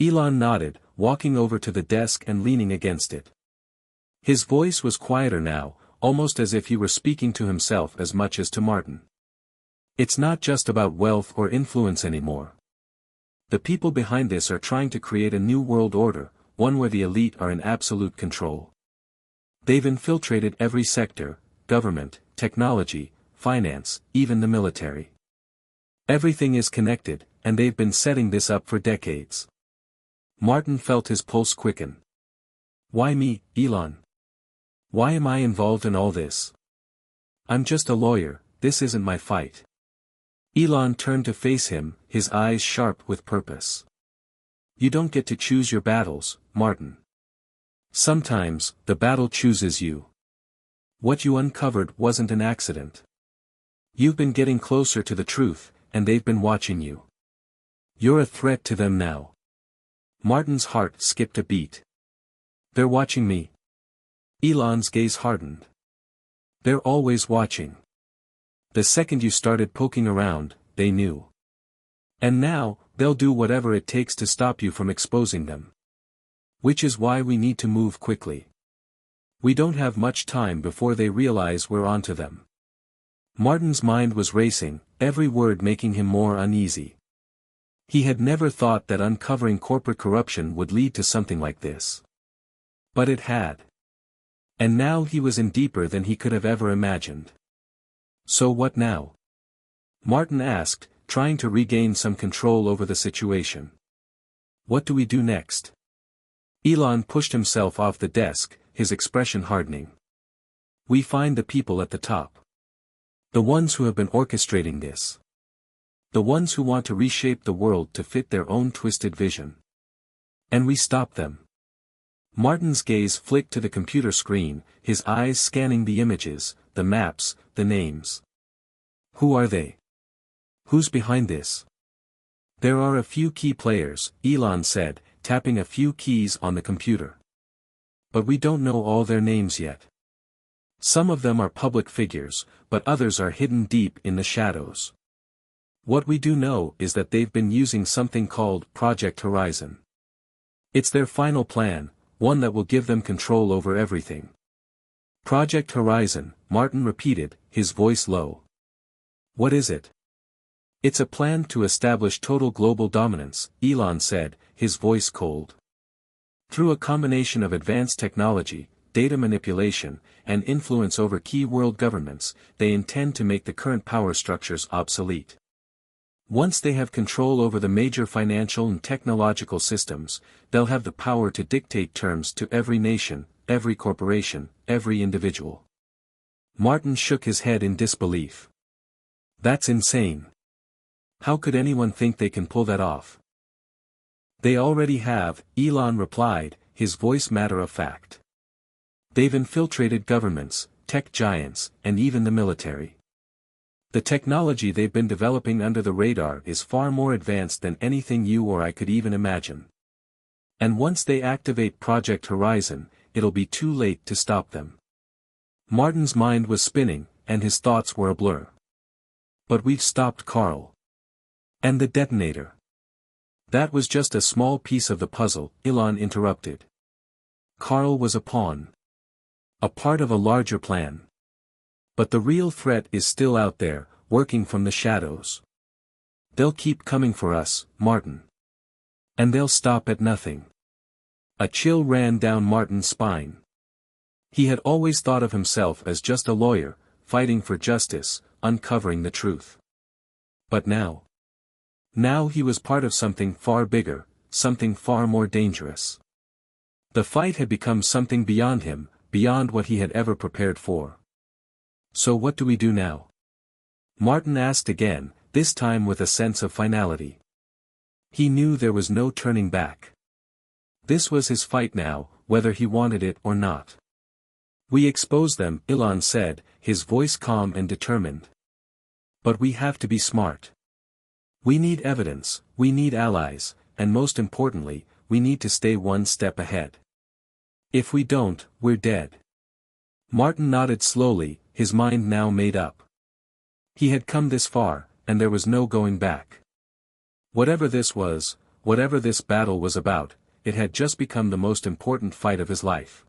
Elon nodded, walking over to the desk and leaning against it. His voice was quieter now, almost as if he were speaking to himself as much as to Martin. It's not just about wealth or influence anymore. The people behind this are trying to create a new world order, one where the elite are in absolute control. They've infiltrated every sector, government, technology, finance, even the military. Everything is connected, and they've been setting this up for decades. Martin felt his pulse quicken. Why me, Elon? Why am I involved in all this? I'm just a lawyer, this isn't my fight. Elon turned to face him, his eyes sharp with purpose. You don't get to choose your battles, Martin. Sometimes, the battle chooses you. What you uncovered wasn't an accident. You've been getting closer to the truth, and they've been watching you. You're a threat to them now. Martin's heart skipped a beat. They're watching me. Elon's gaze hardened. They're always watching. The second you started poking around, they knew. And now, they'll do whatever it takes to stop you from exposing them. Which is why we need to move quickly. We don't have much time before they realize we're onto them. Martin's mind was racing, every word making him more uneasy. He had never thought that uncovering corporate corruption would lead to something like this. But it had. And now he was in deeper than he could have ever imagined. So what now? Martin asked, trying to regain some control over the situation. What do we do next? Elon pushed himself off the desk, his expression hardening. We find the people at the top. The ones who have been orchestrating this. The ones who want to reshape the world to fit their own twisted vision. And we stop them. Martin's gaze flicked to the computer screen, his eyes scanning the images, the maps, the names. Who are they? Who's behind this? There are a few key players, Elon said, tapping a few keys on the computer. But we don't know all their names yet. Some of them are public figures, but others are hidden deep in the shadows. What we do know is that they've been using something called Project Horizon. It's their final plan, one that will give them control over everything. Project Horizon, Martin repeated, his voice low. What is it? It's a plan to establish total global dominance, Elon said, his voice cold. Through a combination of advanced technology, data manipulation, and influence over key world governments, they intend to make the current power structures obsolete. Once they have control over the major financial and technological systems, they'll have the power to dictate terms to every nation, every corporation, every individual. Martin shook his head in disbelief. That's insane. How could anyone think they can pull that off? They already have, Elon replied, his voice matter-of-fact. They've infiltrated governments, tech giants, and even the military. The technology they've been developing under the radar is far more advanced than anything you or I could even imagine. And once they activate Project Horizon, it'll be too late to stop them. Martin's mind was spinning, and his thoughts were a blur. But we've stopped Carl. And the detonator. That was just a small piece of the puzzle, Elon interrupted. Carl was a pawn. A part of a larger plan. But the real threat is still out there, working from the shadows. They'll keep coming for us, Martin. And they'll stop at nothing. A chill ran down Martin's spine. He had always thought of himself as just a lawyer, fighting for justice, uncovering the truth. But now? Now he was part of something far bigger, something far more dangerous. The fight had become something beyond him, beyond what he had ever prepared for. So what do we do now? Martin asked again, this time with a sense of finality. He knew there was no turning back. This was his fight now, whether he wanted it or not. We expose them, Elon said, his voice calm and determined. But we have to be smart. We need evidence, we need allies, and most importantly, we need to stay one step ahead. If we don't, we're dead. Martin nodded slowly, his mind now made up. He had come this far, and there was no going back. Whatever this was, whatever this battle was about, it had just become the most important fight of his life.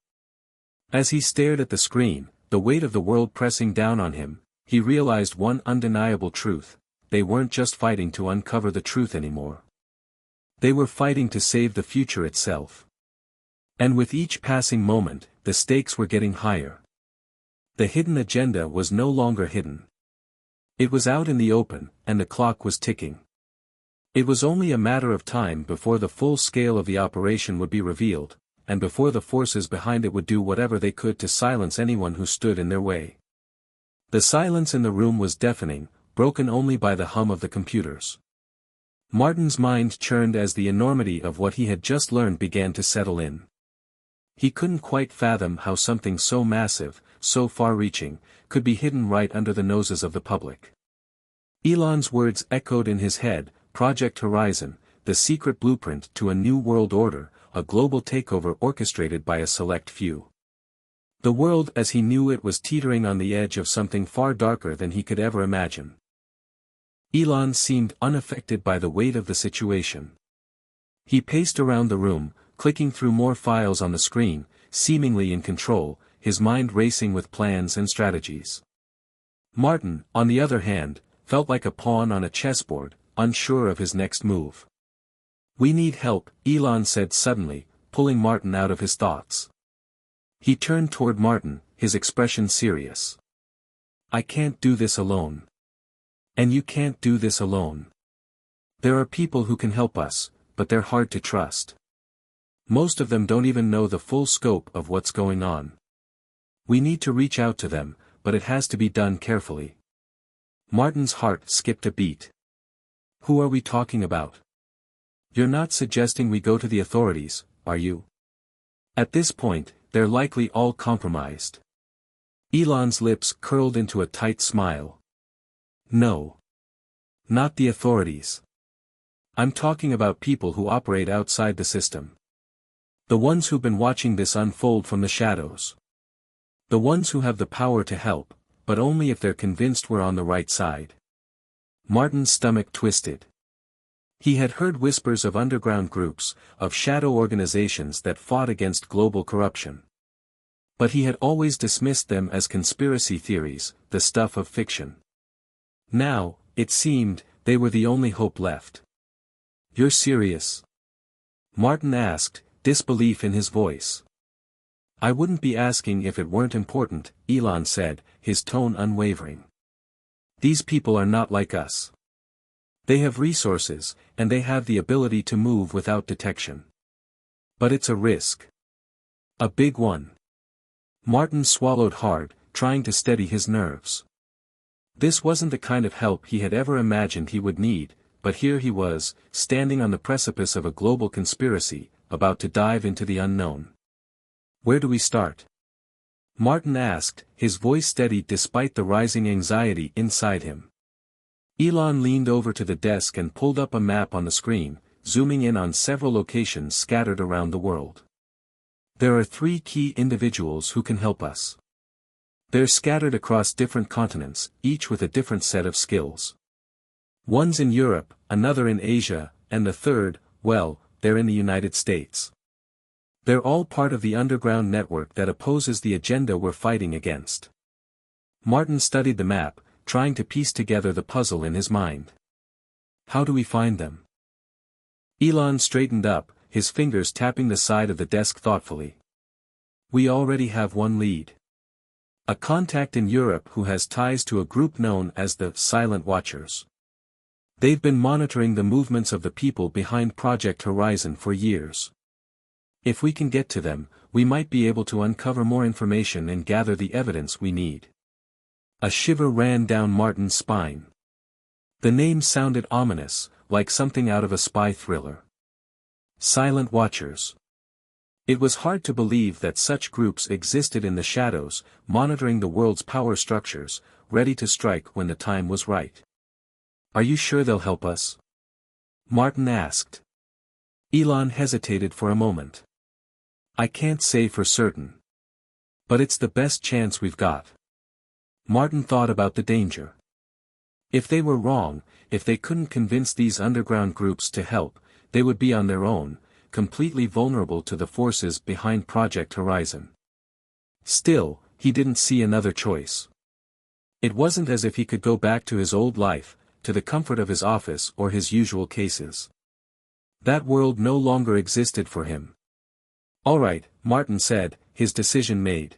As he stared at the screen, the weight of the world pressing down on him, he realized one undeniable truth: they weren't just fighting to uncover the truth anymore. They were fighting to save the future itself. And with each passing moment, the stakes were getting higher. The hidden agenda was no longer hidden. It was out in the open, and the clock was ticking. It was only a matter of time before the full scale of the operation would be revealed, and before the forces behind it would do whatever they could to silence anyone who stood in their way. The silence in the room was deafening, broken only by the hum of the computers. Martin's mind churned as the enormity of what he had just learned began to settle in. He couldn't quite fathom how something so massive, so far-reaching, could be hidden right under the noses of the public. Elon's words echoed in his head: Project Horizon, the secret blueprint to a new world order, a global takeover orchestrated by a select few. The world as he knew it was teetering on the edge of something far darker than he could ever imagine. Elon seemed unaffected by the weight of the situation. He paced around the room, clicking through more files on the screen, seemingly in control, his mind racing with plans and strategies. Martin, on the other hand, felt like a pawn on a chessboard, unsure of his next move. "We need help," Elon said suddenly, pulling Martin out of his thoughts. He turned toward Martin, his expression serious. "I can't do this alone. And you can't do this alone. There are people who can help us, but they're hard to trust. Most of them don't even know the full scope of what's going on. We need to reach out to them, but it has to be done carefully." Martin's heart skipped a beat. "Who are we talking about? You're not suggesting we go to the authorities, are you? At this point, they're likely all compromised." Elon's lips curled into a tight smile. "No. Not the authorities. I'm talking about people who operate outside the system. The ones who've been watching this unfold from the shadows. The ones who have the power to help, but only if they're convinced we're on the right side." Martin's stomach twisted. He had heard whispers of underground groups, of shadow organizations that fought against global corruption. But he had always dismissed them as conspiracy theories, the stuff of fiction. Now, it seemed, they were the only hope left. "You're serious?" Martin asked, disbelief in his voice. "I wouldn't be asking if it weren't important," Elon said, his tone unwavering. "These people are not like us. They have resources, and they have the ability to move without detection. But it's a risk. A big one." Martin swallowed hard, trying to steady his nerves. This wasn't the kind of help he had ever imagined he would need, but here he was, standing on the precipice of a global conspiracy, about to dive into the unknown. "Where do we start?" Martin asked, his voice steady despite the rising anxiety inside him. Elon leaned over to the desk and pulled up a map on the screen, zooming in on several locations scattered around the world. "There are 3 key individuals who can help us. They're scattered across different continents, each with a different set of skills. One's in Europe, another in Asia, and the third, well, they're in the United States. They're all part of the underground network that opposes the agenda we're fighting against." Martin studied the map, trying to piece together the puzzle in his mind. "How do we find them?" Elon straightened up, his fingers tapping the side of the desk thoughtfully. "We already have one lead. A contact in Europe who has ties to a group known as the Silent Watchers. They've been monitoring the movements of the people behind Project Horizon for years. If we can get to them, we might be able to uncover more information and gather the evidence we need." A shiver ran down Martin's spine. The name sounded ominous, like something out of a spy thriller. Silent Watchers. It was hard to believe that such groups existed in the shadows, monitoring the world's power structures, ready to strike when the time was right. "Are you sure they'll help us?" Martin asked. Elon hesitated for a moment. "I can't say for certain. But it's the best chance we've got." Martin thought about the danger. If they were wrong, if they couldn't convince these underground groups to help, they would be on their own, completely vulnerable to the forces behind Project Horizon. Still, he didn't see another choice. It wasn't as if he could go back to his old life, to the comfort of his office or his usual cases. That world no longer existed for him. "All right," Martin said, his decision made.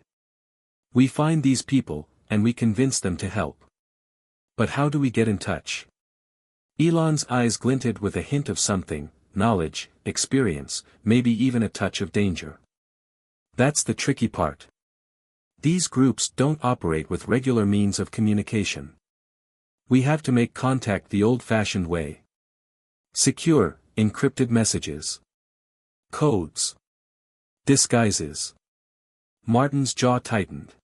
"We find these people, and we convince them to help. But how do we get in touch?" Elon's eyes glinted with a hint of something, knowledge, experience, maybe even a touch of danger. "That's the tricky part. These groups don't operate with regular means of communication. We have to make contact the old-fashioned way. Secure, encrypted messages. Codes. Disguises." Martin's jaw tightened.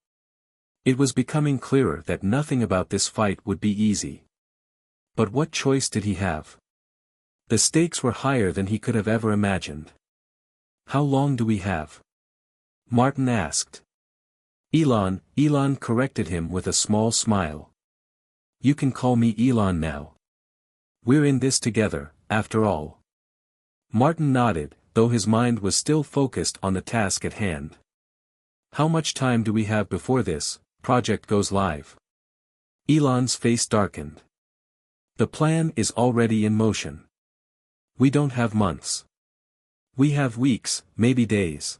It was becoming clearer that nothing about this fight would be easy. But what choice did he have? The stakes were higher than he could have ever imagined. "How long do we have?" Martin asked. Elon corrected him with a small smile. "You can call me Elon now. We're in this together, after all. Martin nodded, though his mind was still focused on the task at hand. How much time do we have before this project goes live? Elon's face darkened. The plan is already in motion. We don't have months. We have weeks, maybe days.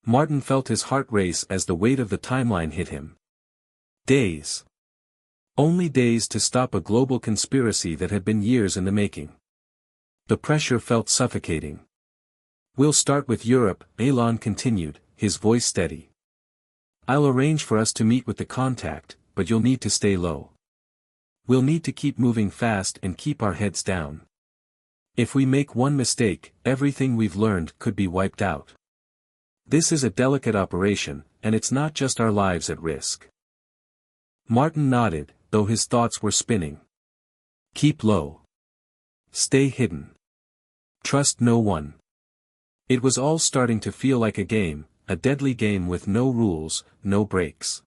Martin felt his heart race as the weight of the timeline hit him. Days. Only days to stop a global conspiracy that had been years in the making. The pressure felt suffocating. We'll start with Europe, Elon continued, his voice steady. I'll arrange for us to meet with the contact, but you'll need to stay low. We'll need to keep moving fast and keep our heads down. If we make one mistake, everything we've learned could be wiped out. This is a delicate operation, and it's not just our lives at risk. Martin nodded, though his thoughts were spinning. Keep low. Stay hidden. Trust no one. It was all starting to feel like a game, a deadly game with no rules, no breaks.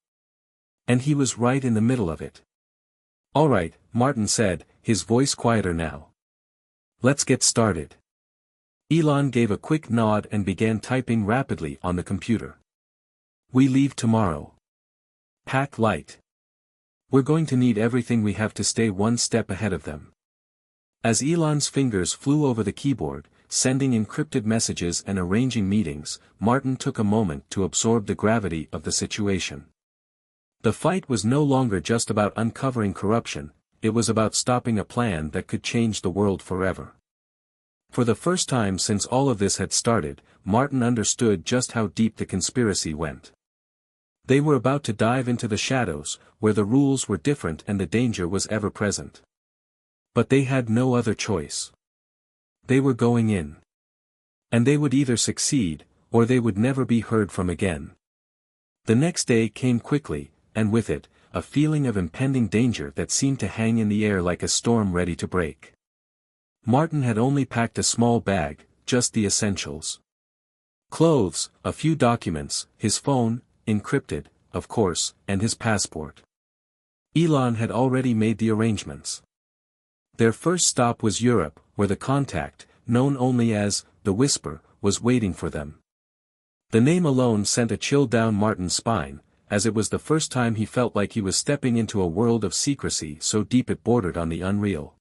And he was right in the middle of it. All right, Martin said, his voice quieter now. Let's get started. Elon gave a quick nod and began typing rapidly on the computer. We leave tomorrow. Pack light. We're going to need everything we have to stay one step ahead of them. As Elon's fingers flew over the keyboard, sending encrypted messages and arranging meetings, Martin took a moment to absorb the gravity of the situation. The fight was no longer just about uncovering corruption, it was about stopping a plan that could change the world forever. For the first time since all of this had started, Martin understood just how deep the conspiracy went. They were about to dive into the shadows, where the rules were different and the danger was ever present. But they had no other choice. They were going in. And they would either succeed, or they would never be heard from again. The next day came quickly, and with it, a feeling of impending danger that seemed to hang in the air like a storm ready to break. Martin had only packed a small bag, just the essentials. Clothes, a few documents, his phone, encrypted, of course, and his passport. Elon had already made the arrangements. Their first stop was Europe, where the contact, known only as the Whisper, was waiting for them. The name alone sent a chill down Martin's spine, as it was the first time he felt like he was stepping into a world of secrecy so deep it bordered on the unreal.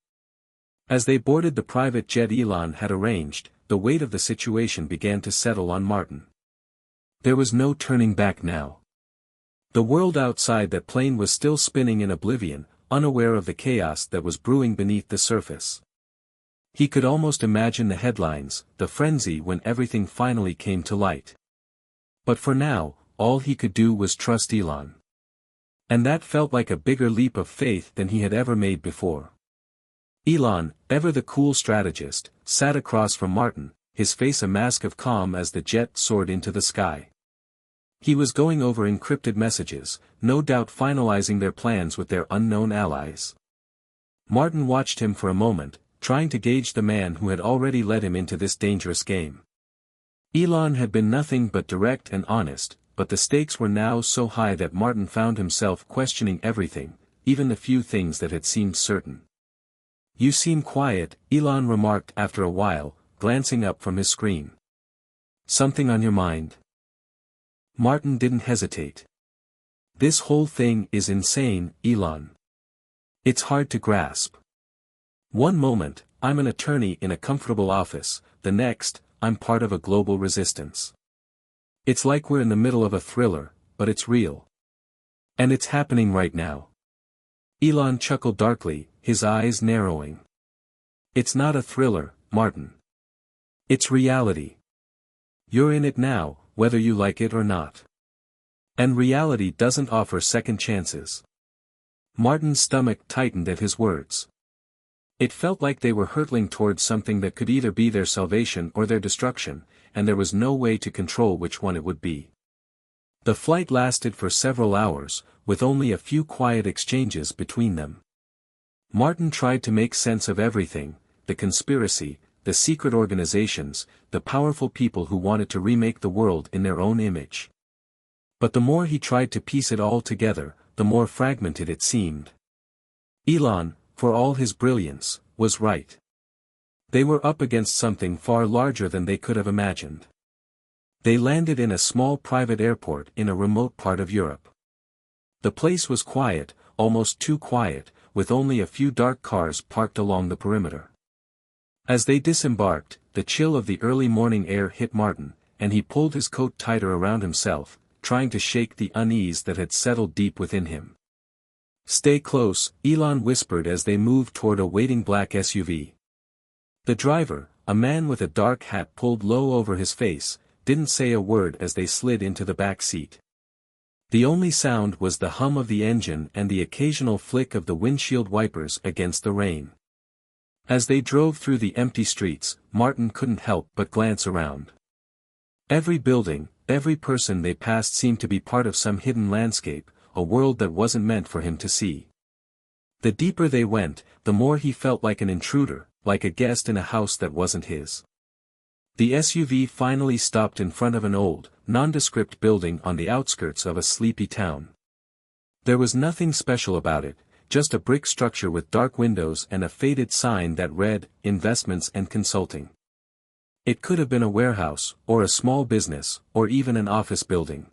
As they boarded the private jet Elon had arranged, the weight of the situation began to settle on Martin. There was no turning back now. The world outside that plane was still spinning in oblivion, unaware of the chaos that was brewing beneath the surface. He could almost imagine the headlines, the frenzy when everything finally came to light. But for now, all he could do was trust Elon. And that felt like a bigger leap of faith than he had ever made before. Elon, ever the cool strategist, sat across from Martin, his face a mask of calm as the jet soared into the sky. He was going over encrypted messages, no doubt finalizing their plans with their unknown allies. Martin watched him for a moment, trying to gauge the man who had already led him into this dangerous game. Elon had been nothing but direct and honest, but the stakes were now so high that Martin found himself questioning everything, even the few things that had seemed certain. You seem quiet, Elon remarked after a while, glancing up from his screen. Something on your mind? Martin didn't hesitate. This whole thing is insane, Elon. It's hard to grasp. One moment, I'm an attorney in a comfortable office, the next, I'm part of a global resistance. It's like we're in the middle of a thriller, but it's real. And it's happening right now. Elon chuckled darkly, his eyes narrowing. It's not a thriller, Martin. It's reality. You're in it now, whether you like it or not. And reality doesn't offer second chances. Martin's stomach tightened at his words. It felt like they were hurtling towards something that could either be their salvation or their destruction, and there was no way to control which one it would be. The flight lasted for several hours, with only a few quiet exchanges between them. Martin tried to make sense of everything, the conspiracy, the secret organizations, the powerful people who wanted to remake the world in their own image. But the more he tried to piece it all together, the more fragmented it seemed. Elon, for all his brilliance, was right. They were up against something far larger than they could have imagined. They landed in a small private airport in a remote part of Europe. The place was quiet, almost too quiet, with only a few dark cars parked along the perimeter. As they disembarked, the chill of the early morning air hit Martin, and he pulled his coat tighter around himself, trying to shake the unease that had settled deep within him. "Stay close," Elon whispered as they moved toward a waiting black SUV. The driver, a man with a dark hat pulled low over his face, didn't say a word as they slid into the back seat. The only sound was the hum of the engine and the occasional flick of the windshield wipers against the rain. As they drove through the empty streets, Martin couldn't help but glance around. Every building, every person they passed seemed to be part of some hidden landscape, a world that wasn't meant for him to see. The deeper they went, the more he felt like an intruder, like a guest in a house that wasn't his. The SUV finally stopped in front of an old, nondescript building on the outskirts of a sleepy town. There was nothing special about it, just a brick structure with dark windows and a faded sign that read, "Investments and Consulting." It could have been a warehouse, or a small business, or even an office building.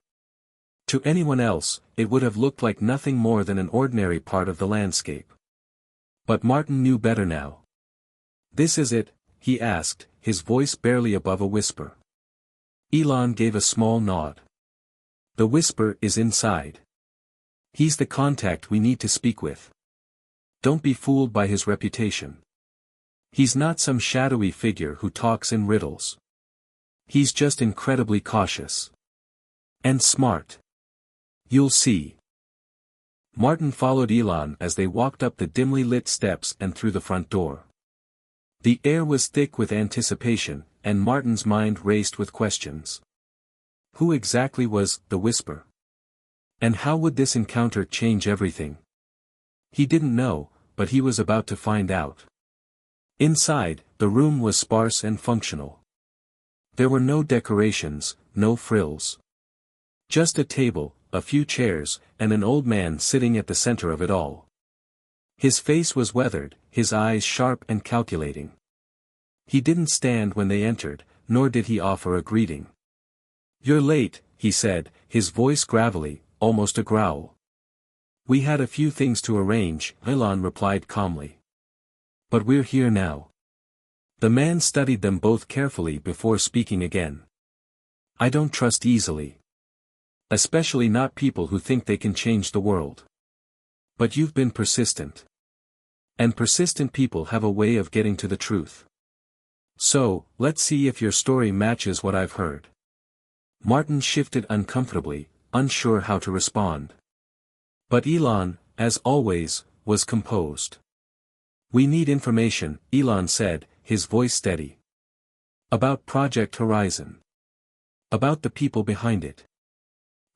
To anyone else, it would have looked like nothing more than an ordinary part of the landscape. But Martin knew better now. "This is it?" he asked, his voice barely above a whisper. Elon gave a small nod. "The whisper is inside. He's the contact we need to speak with. Don't be fooled by his reputation. He's not some shadowy figure who talks in riddles. He's just incredibly cautious. And smart. You'll see." Martin followed Elon as they walked up the dimly lit steps and through the front door. The air was thick with anticipation, and Martin's mind raced with questions. Who exactly was the Whisper? And how would this encounter change everything? He didn't know, but he was about to find out. Inside, the room was sparse and functional. There were no decorations, no frills. Just a table, a few chairs, and an old man sitting at the center of it all. His face was weathered, his eyes sharp and calculating. He didn't stand when they entered, nor did he offer a greeting. "You're late," he said, his voice gravelly, almost a growl. "We had a few things to arrange," Elon replied calmly. "But we're here now." The man studied them both carefully before speaking again. "I don't trust easily. Especially not people who think they can change the world. But you've been persistent. And persistent people have a way of getting to the truth. So, let's see if your story matches what I've heard." Martin shifted uncomfortably, unsure how to respond. But Elon, as always, was composed. "We need information," Elon said, his voice steady. "About Project Horizon. About the people behind it.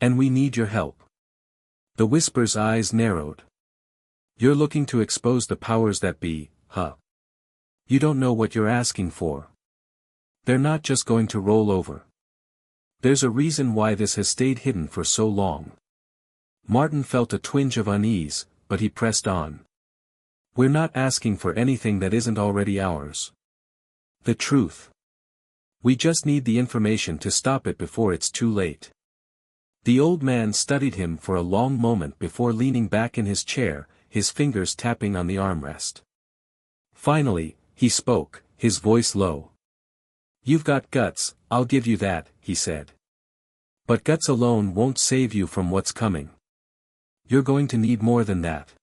And we need your help." The Whisper's eyes narrowed. "You're looking to expose the powers that be, huh? You don't know what you're asking for. They're not just going to roll over. There's a reason why this has stayed hidden for so long." Martin felt a twinge of unease, but he pressed on. "We're not asking for anything that isn't already ours. The truth. We just need the information to stop it before it's too late." The old man studied him for a long moment before leaning back in his chair, his fingers tapping on the armrest. Finally, he spoke, his voice low. "You've got guts, I'll give you that," he said. "But guts alone won't save you from what's coming. You're going to need more than that.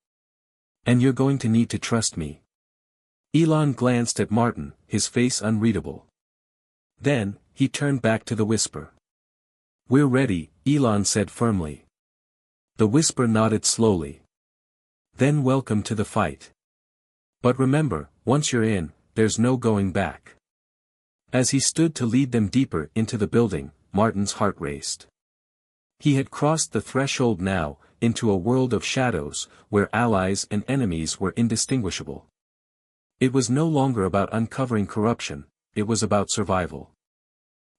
And you're going to need to trust me." Elon glanced at Martin, his face unreadable. Then, he turned back to the Whisper. "We're ready," Elon said firmly. The Whisper nodded slowly. "Then welcome to the fight. But remember, once you're in, there's no going back." As he stood to lead them deeper into the building, Martin's heart raced. He had crossed the threshold now, into a world of shadows, where allies and enemies were indistinguishable. It was no longer about uncovering corruption, it was about survival.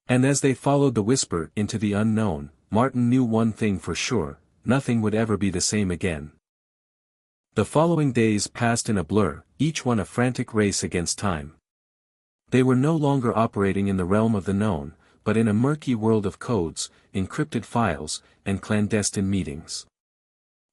And as they followed the Whisper into the unknown, Martin knew one thing for sure: nothing would ever be the same again. The following days passed in a blur, each one a frantic race against time. They were no longer operating in the realm of the known, but in a murky world of codes, encrypted files, and clandestine meetings.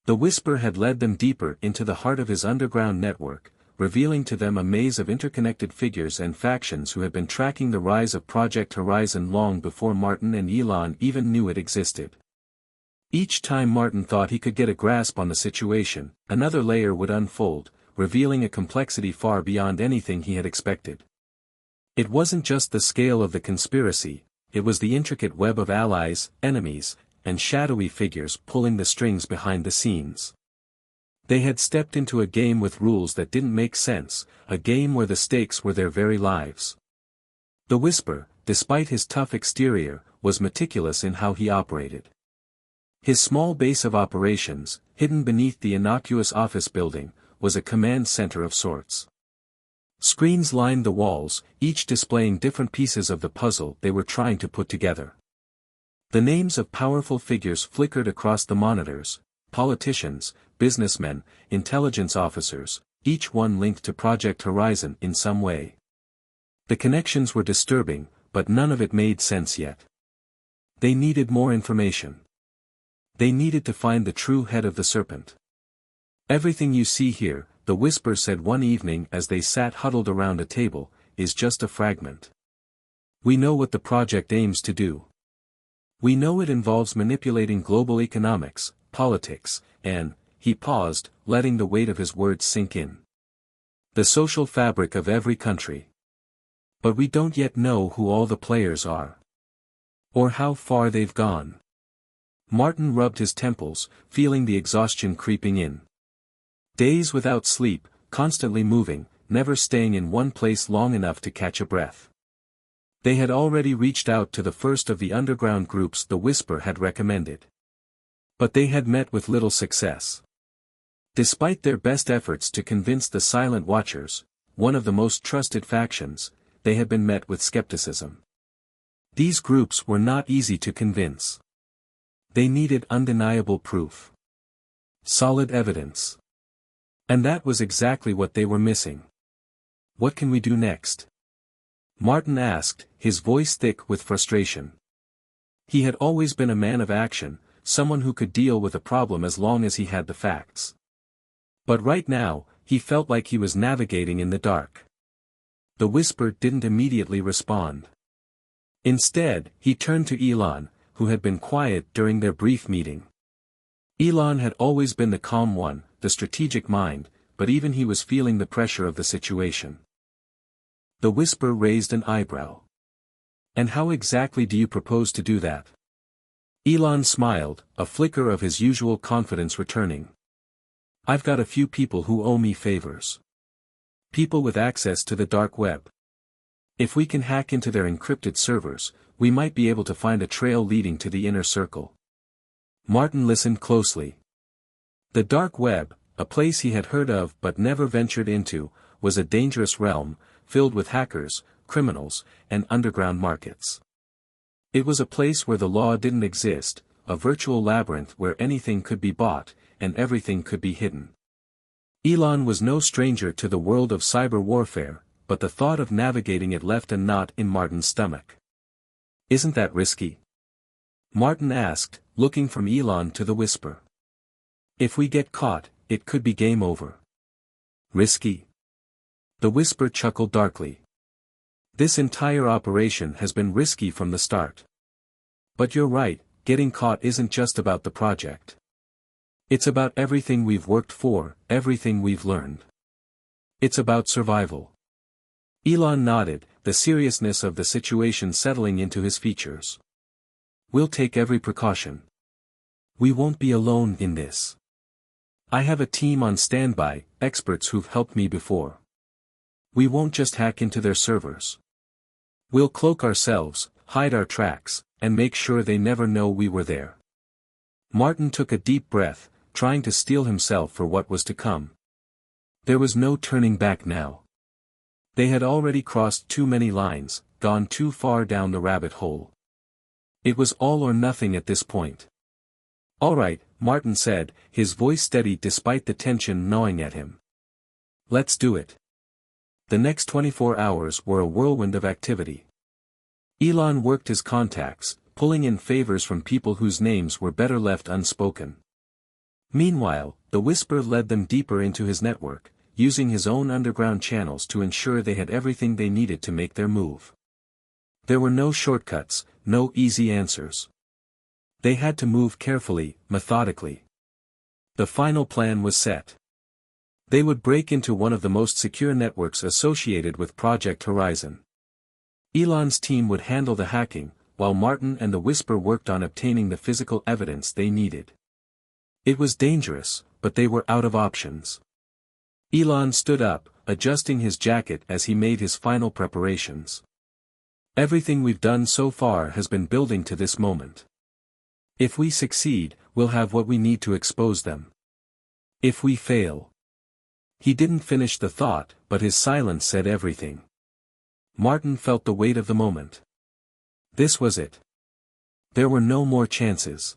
The Whisper had led them deeper into the heart of his underground network, revealing to them a maze of interconnected figures and factions who had been tracking the rise of Project Horizon long before Martin and Elon even knew it existed. Each time Martin thought he could get a grasp on the situation, another layer would unfold, revealing a complexity far beyond anything he had expected. It wasn't just the scale of the conspiracy, it was the intricate web of allies, enemies, and shadowy figures pulling the strings behind the scenes. They had stepped into a game with rules that didn't make sense, a game where the stakes were their very lives. The Whisper, despite his tough exterior, was meticulous in how he operated. His small base of operations, hidden beneath the innocuous office building, was a command center of sorts. Screens lined the walls, each displaying different pieces of the puzzle they were trying to put together. The names of powerful figures flickered across the monitors: politicians, businessmen, intelligence officers, each one linked to Project Horizon in some way. The connections were disturbing, but none of it made sense yet. They needed more information. They needed to find the true head of the serpent. "Everything you see here," the Whisper said one evening as they sat huddled around a table, "is just a fragment. We know what the project aims to do. We know it involves manipulating global economics, politics, and," he paused, letting the weight of his words sink in, "the social fabric of every country. But we don't yet know who all the players are. Or how far they've gone." Martin rubbed his temples, feeling the exhaustion creeping in. Days without sleep, constantly moving, never staying in one place long enough to catch a breath. They had already reached out to the first of the underground groups the Whisper had recommended. But they had met with little success. Despite their best efforts to convince the Silent Watchers, one of the most trusted factions, they had been met with skepticism. These groups were not easy to convince. They needed undeniable proof. Solid evidence. And that was exactly what they were missing. "What can we do next?" Martin asked, his voice thick with frustration. He had always been a man of action, someone who could deal with a problem as long as he had the facts. But right now, he felt like he was navigating in the dark. The Whisper didn't immediately respond. Instead, he turned to Elon, who had been quiet during their brief meeting. Elon had always been the calm one, the strategic mind, but even he was feeling the pressure of the situation. The Whisper raised an eyebrow. "And how exactly do you propose to do that?" Elon smiled, a flicker of his usual confidence returning. "I've got a few people who owe me favors. People with access to the dark web. If we can hack into their encrypted servers, we might be able to find a trail leading to the inner circle." Martin listened closely. The dark web, a place he had heard of but never ventured into, was a dangerous realm, filled with hackers, criminals, and underground markets. It was a place where the law didn't exist, a virtual labyrinth where anything could be bought, and everything could be hidden. Elon was no stranger to the world of cyber warfare, but the thought of navigating it left a knot in Martin's stomach. "Isn't that risky?" Martin asked, looking from Elon to the Whisper. "If we get caught, it could be game over." "Risky?" The Whisper chuckled darkly. "This entire operation has been risky from the start. But you're right, getting caught isn't just about the project. It's about everything we've worked for, everything we've learned. It's about survival." Elon nodded, the seriousness of the situation settling into his features. "We'll take every precaution. We won't be alone in this. I have a team on standby, experts who've helped me before. We won't just hack into their servers. We'll cloak ourselves, hide our tracks, and make sure they never know we were there." Martin took a deep breath, trying to steel himself for what was to come. There was no turning back now. They had already crossed too many lines, gone too far down the rabbit hole. It was all or nothing at this point. "All right, Martin said, his voice steady despite the tension gnawing at him. Let's do it. The next 24 hours were a whirlwind of activity. Elon worked his contacts, pulling in favors from people whose names were better left unspoken. Meanwhile, the Whisper led them deeper into his network, using his own underground channels to ensure they had everything they needed to make their move. There were no shortcuts, no easy answers. They had to move carefully, methodically. The final plan was set. They would break into one of the most secure networks associated with Project Horizon. Elon's team would handle the hacking, while Martin and the Whisper worked on obtaining the physical evidence they needed. It was dangerous, but they were out of options. Elon stood up, adjusting his jacket as he made his final preparations. Everything we've done so far has been building to this moment. If we succeed, we'll have what we need to expose them. If we fail. He didn't finish the thought, but his silence said everything. Martin felt the weight of the moment. This was it. There were no more chances.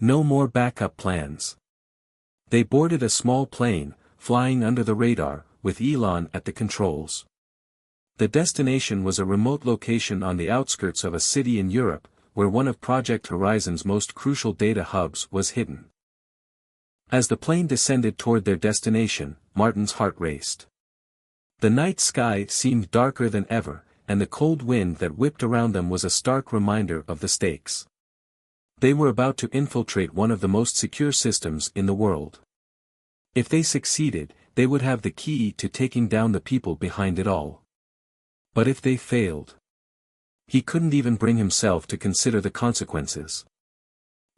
No more backup plans. They boarded a small plane, flying under the radar, with Elon at the controls. The destination was a remote location on the outskirts of a city in Europe, where one of Project Horizon's most crucial data hubs was hidden. As the plane descended toward their destination, Martin's heart raced. The night sky seemed darker than ever, and the cold wind that whipped around them was a stark reminder of the stakes. They were about to infiltrate one of the most secure systems in the world. If they succeeded, they would have the key to taking down the people behind it all. But if they failed? He couldn't even bring himself to consider the consequences.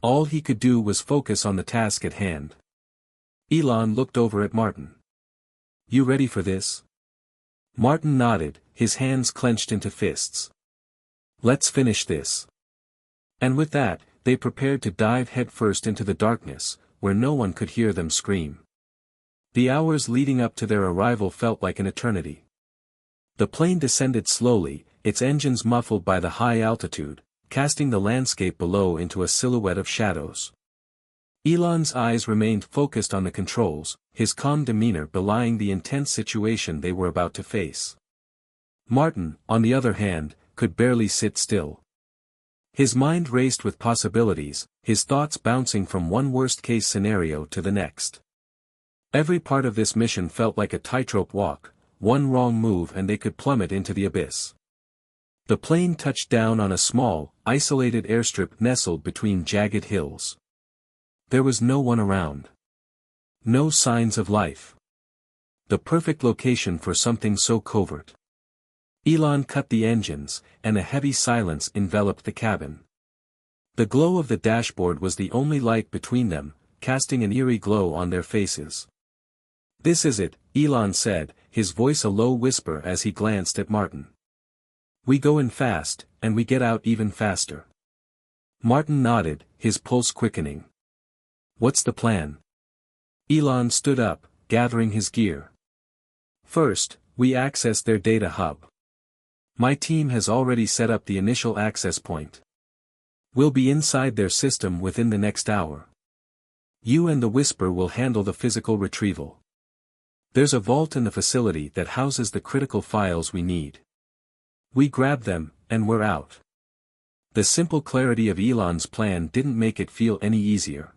All he could do was focus on the task at hand. Elon looked over at Martin. You ready for this? Martin nodded, his hands clenched into fists. Let's finish this. And with that, they prepared to dive headfirst into the darkness, where no one could hear them scream. The hours leading up to their arrival felt like an eternity. The plane descended slowly, its engines muffled by the high altitude, casting the landscape below into a silhouette of shadows. Elon's eyes remained focused on the controls, his calm demeanor belying the intense situation they were about to face. Martin, on the other hand, could barely sit still. His mind raced with possibilities, his thoughts bouncing from one worst-case scenario to the next. Every part of this mission felt like a tightrope walk, one wrong move and they could plummet into the abyss. The plane touched down on a small, isolated airstrip nestled between jagged hills. There was no one around. No signs of life. The perfect location for something so covert. Elon cut the engines, and a heavy silence enveloped the cabin. The glow of the dashboard was the only light between them, casting an eerie glow on their faces. This is it, Elon said, his voice a low whisper as he glanced at Martin. We go in fast, and we get out even faster. Martin nodded, his pulse quickening. What's the plan? Elon stood up, gathering his gear. First, we access their data hub. My team has already set up the initial access point. We'll be inside their system within the next hour. You and the Whisper will handle the physical retrieval. There's a vault in the facility that houses the critical files we need. We grab them, and we're out. The simple clarity of Elon's plan didn't make it feel any easier.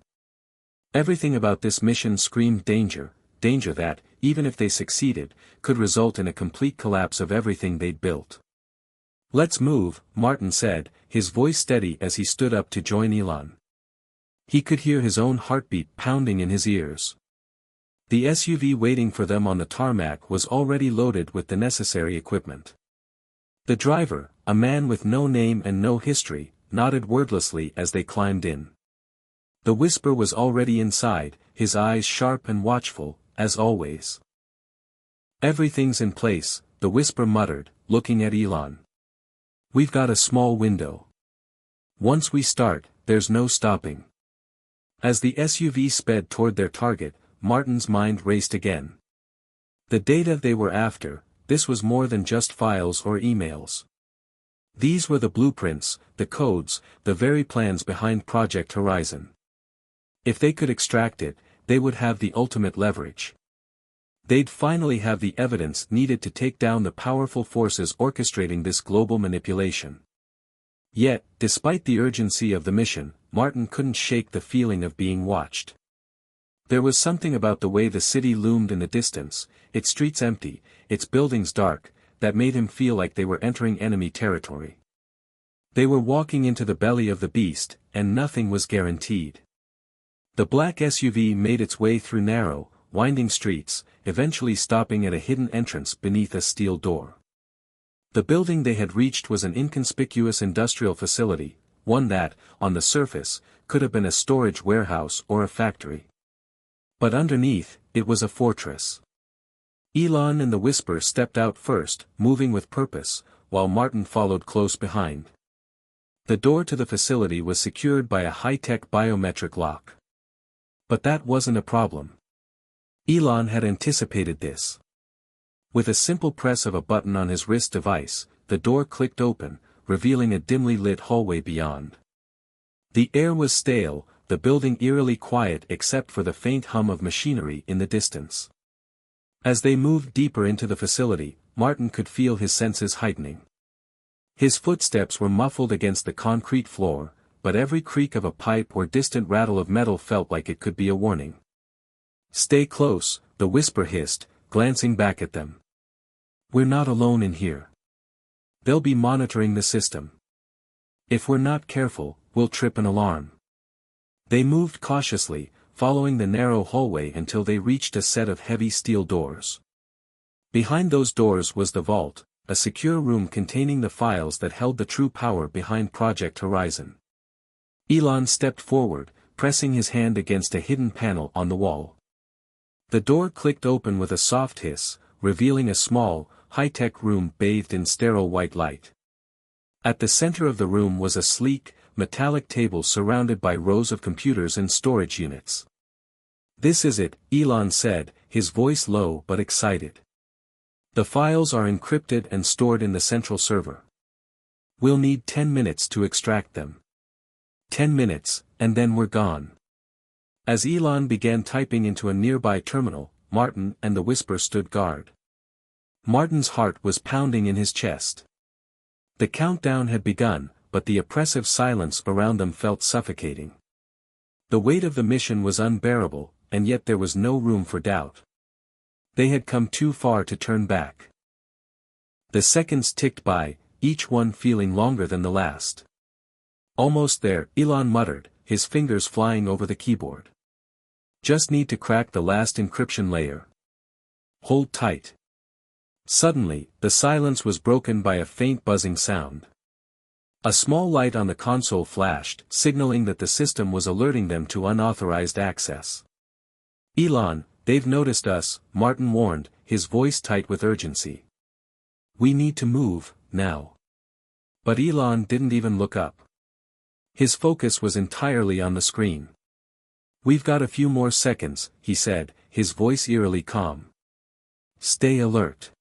Everything about this mission screamed danger, danger that, even if they succeeded, could result in a complete collapse of everything they'd built. Let's move, Martin said, his voice steady as he stood up to join Elon. He could hear his own heartbeat pounding in his ears. The SUV waiting for them on the tarmac was already loaded with the necessary equipment. The driver, a man with no name and no history, nodded wordlessly as they climbed in. The Whisper was already inside, his eyes sharp and watchful, as always. Everything's in place, the Whisper muttered, looking at Elon. We've got a small window. Once we start, there's no stopping. As the SUV sped toward their target, Martin's mind raced again. The data they were after, this was more than just files or emails. These were the blueprints, the codes, the very plans behind Project Horizon. If they could extract it, they would have the ultimate leverage. They'd finally have the evidence needed to take down the powerful forces orchestrating this global manipulation. Yet, despite the urgency of the mission, Martin couldn't shake the feeling of being watched. There was something about the way the city loomed in the distance, its streets empty, its buildings dark, that made him feel like they were entering enemy territory. They were walking into the belly of the beast, and nothing was guaranteed. The black SUV made its way through narrow, winding streets, eventually stopping at a hidden entrance beneath a steel door. The building they had reached was an inconspicuous industrial facility, one that, on the surface, could have been a storage warehouse or a factory. But underneath, it was a fortress. Elon and the Whisper stepped out first, moving with purpose, while Martin followed close behind. The door to the facility was secured by a high-tech biometric lock. But that wasn't a problem. Elon had anticipated this. With a simple press of a button on his wrist device, the door clicked open, revealing a dimly lit hallway beyond. The air was stale, the building eerily quiet except for the faint hum of machinery in the distance. As they moved deeper into the facility, Martin could feel his senses heightening. His footsteps were muffled against the concrete floor, but every creak of a pipe or distant rattle of metal felt like it could be a warning. "Stay close," the Whisper hissed, glancing back at them. "We're not alone in here. They'll be monitoring the system. If we're not careful, we'll trip an alarm." They moved cautiously, following the narrow hallway until they reached a set of heavy steel doors. Behind those doors was the vault, a secure room containing the files that held the true power behind Project Horizon. Elon stepped forward, pressing his hand against a hidden panel on the wall. The door clicked open with a soft hiss, revealing a small, high-tech room bathed in sterile white light. At the center of the room was a sleek, metallic table surrounded by rows of computers and storage units. "This is it," Elon said, his voice low but excited. "The files are encrypted and stored in the central server. We'll need 10 minutes to extract them. 10 minutes, and then we're gone." As Elon began typing into a nearby terminal, Martin and the Whisper stood guard. Martin's heart was pounding in his chest. The countdown had begun, but the oppressive silence around them felt suffocating. The weight of the mission was unbearable, and yet there was no room for doubt. They had come too far to turn back. The seconds ticked by, each one feeling longer than the last. "Almost there," Elon muttered, his fingers flying over the keyboard. "Just need to crack the last encryption layer. Hold tight." Suddenly, the silence was broken by a faint buzzing sound. A small light on the console flashed, signaling that the system was alerting them to unauthorized access. "Elon, they've noticed us," Martin warned, his voice tight with urgency. "We need to move, now." But Elon didn't even look up. His focus was entirely on the screen. "We've got a few more seconds," he said, his voice eerily calm. "Stay alert."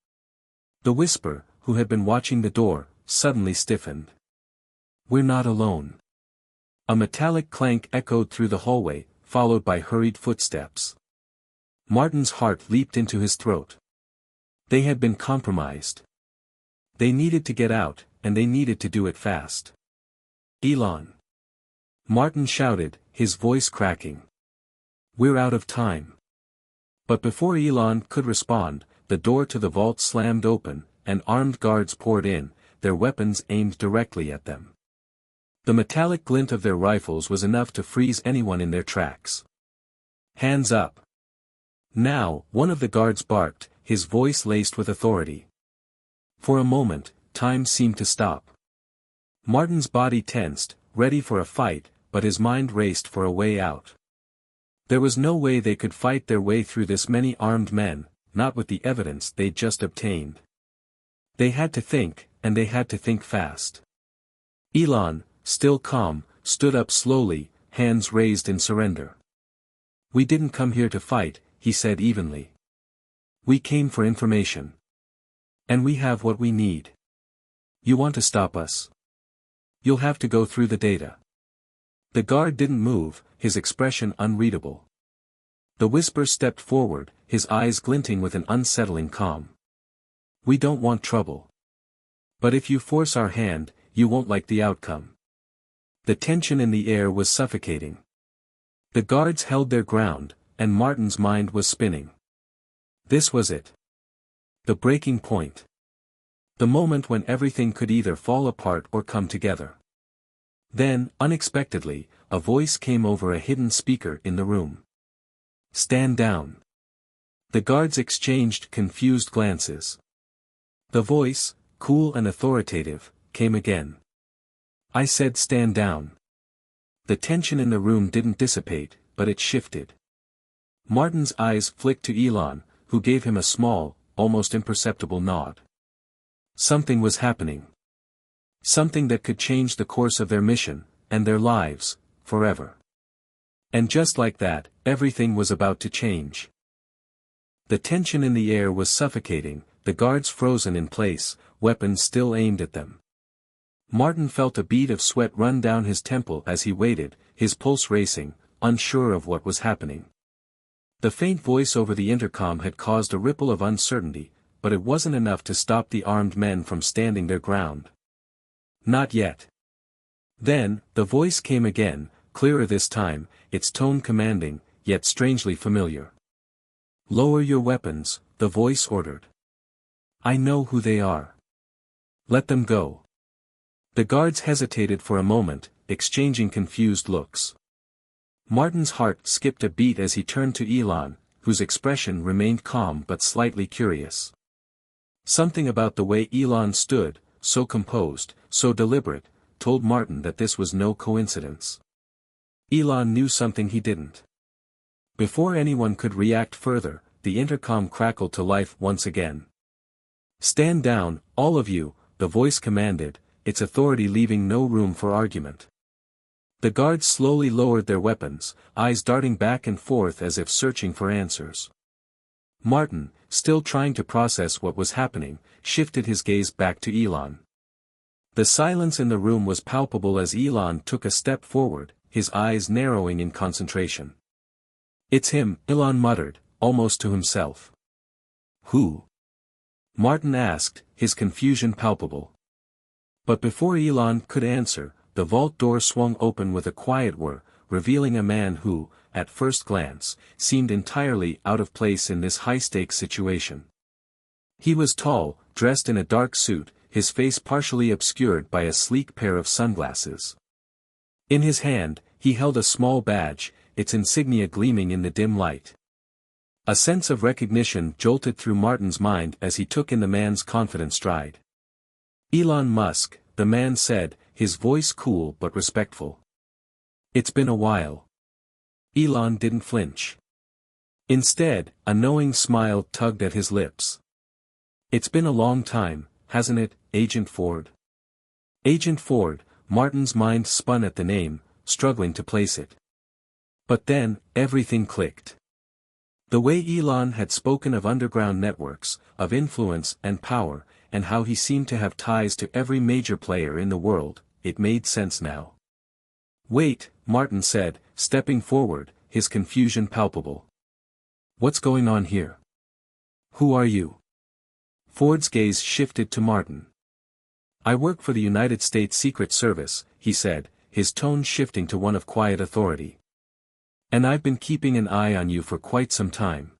The Whisper, who had been watching the door, suddenly stiffened. "We're not alone." A metallic clank echoed through the hallway, followed by hurried footsteps. Martin's heart leaped into his throat. They had been compromised. They needed to get out, and they needed to do it fast. "Elon!" Martin shouted, his voice cracking. "We're out of time." But before Elon could respond, the door to the vault slammed open, and armed guards poured in, their weapons aimed directly at them. The metallic glint of their rifles was enough to freeze anyone in their tracks. "Hands up!" Now, one of the guards barked, his voice laced with authority. For a moment, time seemed to stop. Martin's body tensed, ready for a fight, but his mind raced for a way out. There was no way they could fight their way through this many armed men, not with the evidence they'd just obtained. They had to think, and they had to think fast. Elon, still calm, stood up slowly, hands raised in surrender. "We didn't come here to fight," he said evenly. "We came for information. And we have what we need. You want to stop us? You'll have to go through the data." The guard didn't move, his expression unreadable. The whisper stepped forward, his eyes glinting with an unsettling calm. "We don't want trouble. But if you force our hand, you won't like the outcome." The tension in the air was suffocating. The guards held their ground, and Martin's mind was spinning. This was it. The breaking point. The moment when everything could either fall apart or come together. Then, unexpectedly, a voice came over a hidden speaker in the room. "Stand down." The guards exchanged confused glances. The voice, cool and authoritative, came again. "I said stand down." The tension in the room didn't dissipate, but it shifted. Martin's eyes flicked to Elon, who gave him a small, almost imperceptible nod. Something was happening. Something that could change the course of their mission, and their lives, forever. And just like that, everything was about to change. The tension in the air was suffocating, the guards frozen in place, weapons still aimed at them. Martin felt a bead of sweat run down his temple as he waited, his pulse racing, unsure of what was happening. The faint voice over the intercom had caused a ripple of uncertainty, but it wasn't enough to stop the armed men from standing their ground. Not yet. Then, the voice came again, clearer this time, its tone commanding, yet strangely familiar. "Lower your weapons," the voice ordered. "I know who they are. Let them go." The guards hesitated for a moment, exchanging confused looks. Martin's heart skipped a beat as he turned to Elon, whose expression remained calm but slightly curious. Something about the way Elon stood, so composed, so deliberate, told Martin that this was no coincidence. Elon knew something he didn't. Before anyone could react further, the intercom crackled to life once again. "Stand down, all of you," the voice commanded, its authority leaving no room for argument. The guards slowly lowered their weapons, eyes darting back and forth as if searching for answers. Martin, still trying to process what was happening, shifted his gaze back to Elon. The silence in the room was palpable as Elon took a step forward, his eyes narrowing in concentration. "It's him," Elon muttered, almost to himself. "Who?" Martin asked, his confusion palpable. But before Elon could answer, the vault door swung open with a quiet whir, revealing a man who, at first glance, seemed entirely out of place in this high-stakes situation. He was tall, dressed in a dark suit, his face partially obscured by a sleek pair of sunglasses. In his hand, he held a small badge, its insignia gleaming in the dim light. A sense of recognition jolted through Martin's mind as he took in the man's confident stride. "Elon Musk," the man said, his voice cool but respectful. "It's been a while." Elon didn't flinch. Instead, a knowing smile tugged at his lips. "It's been a long time, hasn't it, Agent Ford?" Agent Ford, Martin's mind spun at the name, struggling to place it. But then, everything clicked. The way Elon had spoken of underground networks, of influence and power, and how he seemed to have ties to every major player in the world, it made sense now. "Wait," Martin said, stepping forward, his confusion palpable. "What's going on here? Who are you?" Ford's gaze shifted to Martin. "I work for the United States Secret Service," he said, his tone shifting to one of quiet authority. "And I've been keeping an eye on you for quite some time."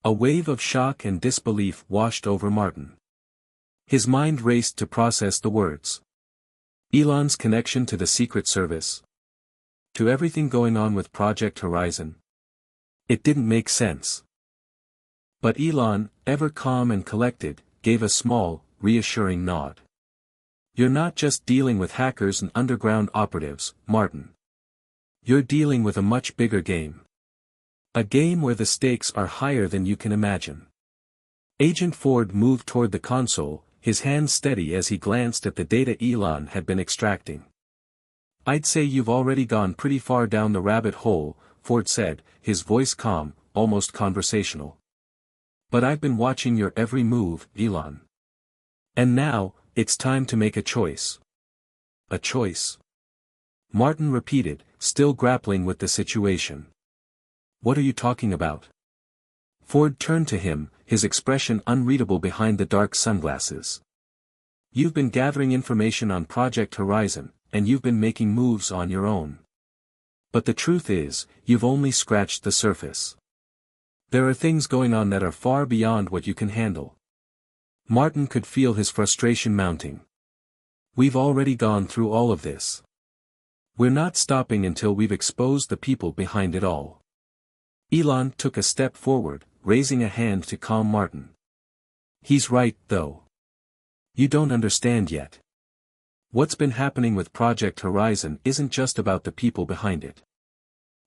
A wave of shock and disbelief washed over Martin. His mind raced to process the words. Elon's connection to the Secret Service? To everything going on with Project Horizon? It didn't make sense. But Elon, ever calm and collected, gave a small, reassuring nod. "You're not just dealing with hackers and underground operatives, Martin. You're dealing with a much bigger game. A game where the stakes are higher than you can imagine." Agent Ford moved toward the console, his hand steady as he glanced at the data Elon had been extracting. "I'd say you've already gone pretty far down the rabbit hole," Ford said, his voice calm, almost conversational. "But I've been watching your every move, Elon. And now, it's time to make a choice." "A choice?" Martin repeated, still grappling with the situation. What are you talking about? Ford turned to him, his expression unreadable behind the dark sunglasses. You've been gathering information on Project Horizon, and you've been making moves on your own. But the truth is, you've only scratched the surface. There are things going on that are far beyond what you can handle. Martin could feel his frustration mounting. We've already gone through all of this. We're not stopping until we've exposed the people behind it all. Elon took a step forward, raising a hand to calm Martin. He's right, though. You don't understand yet. What's been happening with Project Horizon isn't just about the people behind it.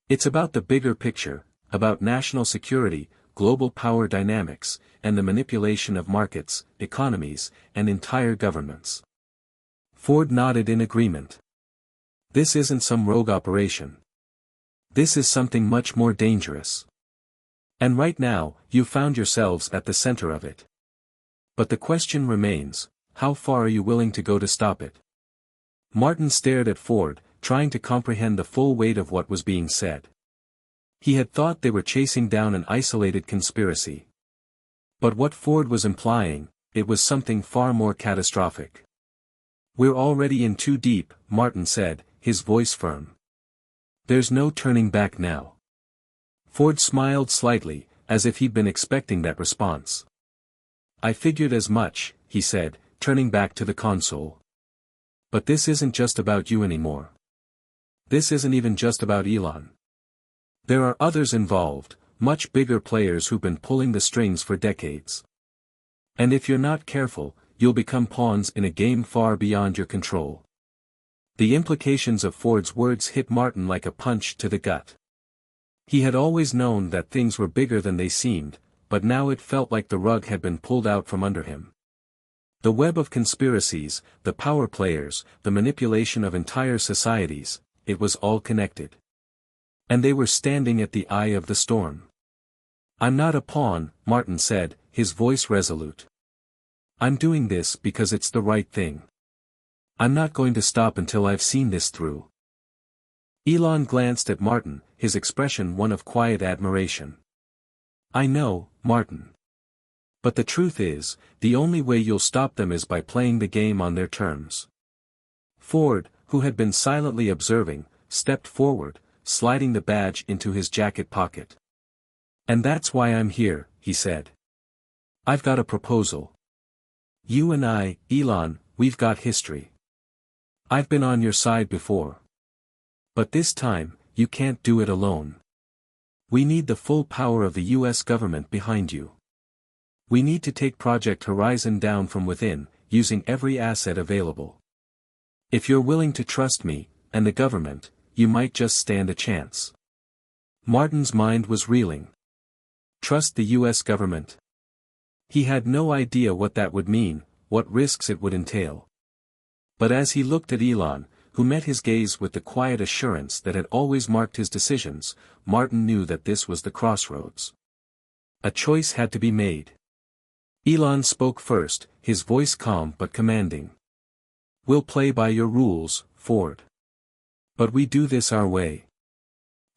It's about the bigger picture, about national security, global power dynamics, and the manipulation of markets, economies, and entire governments. Ford nodded in agreement. This isn't some rogue operation. This is something much more dangerous. And right now, you've found yourselves at the center of it. But the question remains, how far are you willing to go to stop it? Martin stared at Ford, trying to comprehend the full weight of what was being said. He had thought they were chasing down an isolated conspiracy. But what Ford was implying, it was something far more catastrophic. We're already in too deep, Martin said, his voice firm. There's no turning back now. Ford smiled slightly, as if he'd been expecting that response. I figured as much, he said, turning back to the console. But this isn't just about you anymore. This isn't even just about Elon. There are others involved, much bigger players who've been pulling the strings for decades. And if you're not careful, you'll become pawns in a game far beyond your control. The implications of Ford's words hit Martin like a punch to the gut. He had always known that things were bigger than they seemed, but now it felt like the rug had been pulled out from under him. The web of conspiracies, the power players, the manipulation of entire societies, it was all connected. And they were standing at the eye of the storm. I'm not a pawn, Martin said, his voice resolute. I'm doing this because it's the right thing. I'm not going to stop until I've seen this through. Elon glanced at Martin, his expression one of quiet admiration. I know, Martin. But the truth is, the only way you'll stop them is by playing the game on their terms. Ford, who had been silently observing, stepped forward, sliding the badge into his jacket pocket. And that's why I'm here, he said. I've got a proposal. You and I, Elon, we've got history. I've been on your side before. But this time, you can't do it alone. We need the full power of the US government behind you. We need to take Project Horizon down from within, using every asset available. If you're willing to trust me, and the government, you might just stand a chance. Martin's mind was reeling. Trust the US government? He had no idea what that would mean, what risks it would entail. But as he looked at Elon, who met his gaze with the quiet assurance that had always marked his decisions, Martin knew that this was the crossroads. A choice had to be made. Elon spoke first, his voice calm but commanding. We'll play by your rules, Ford. But we do this our way.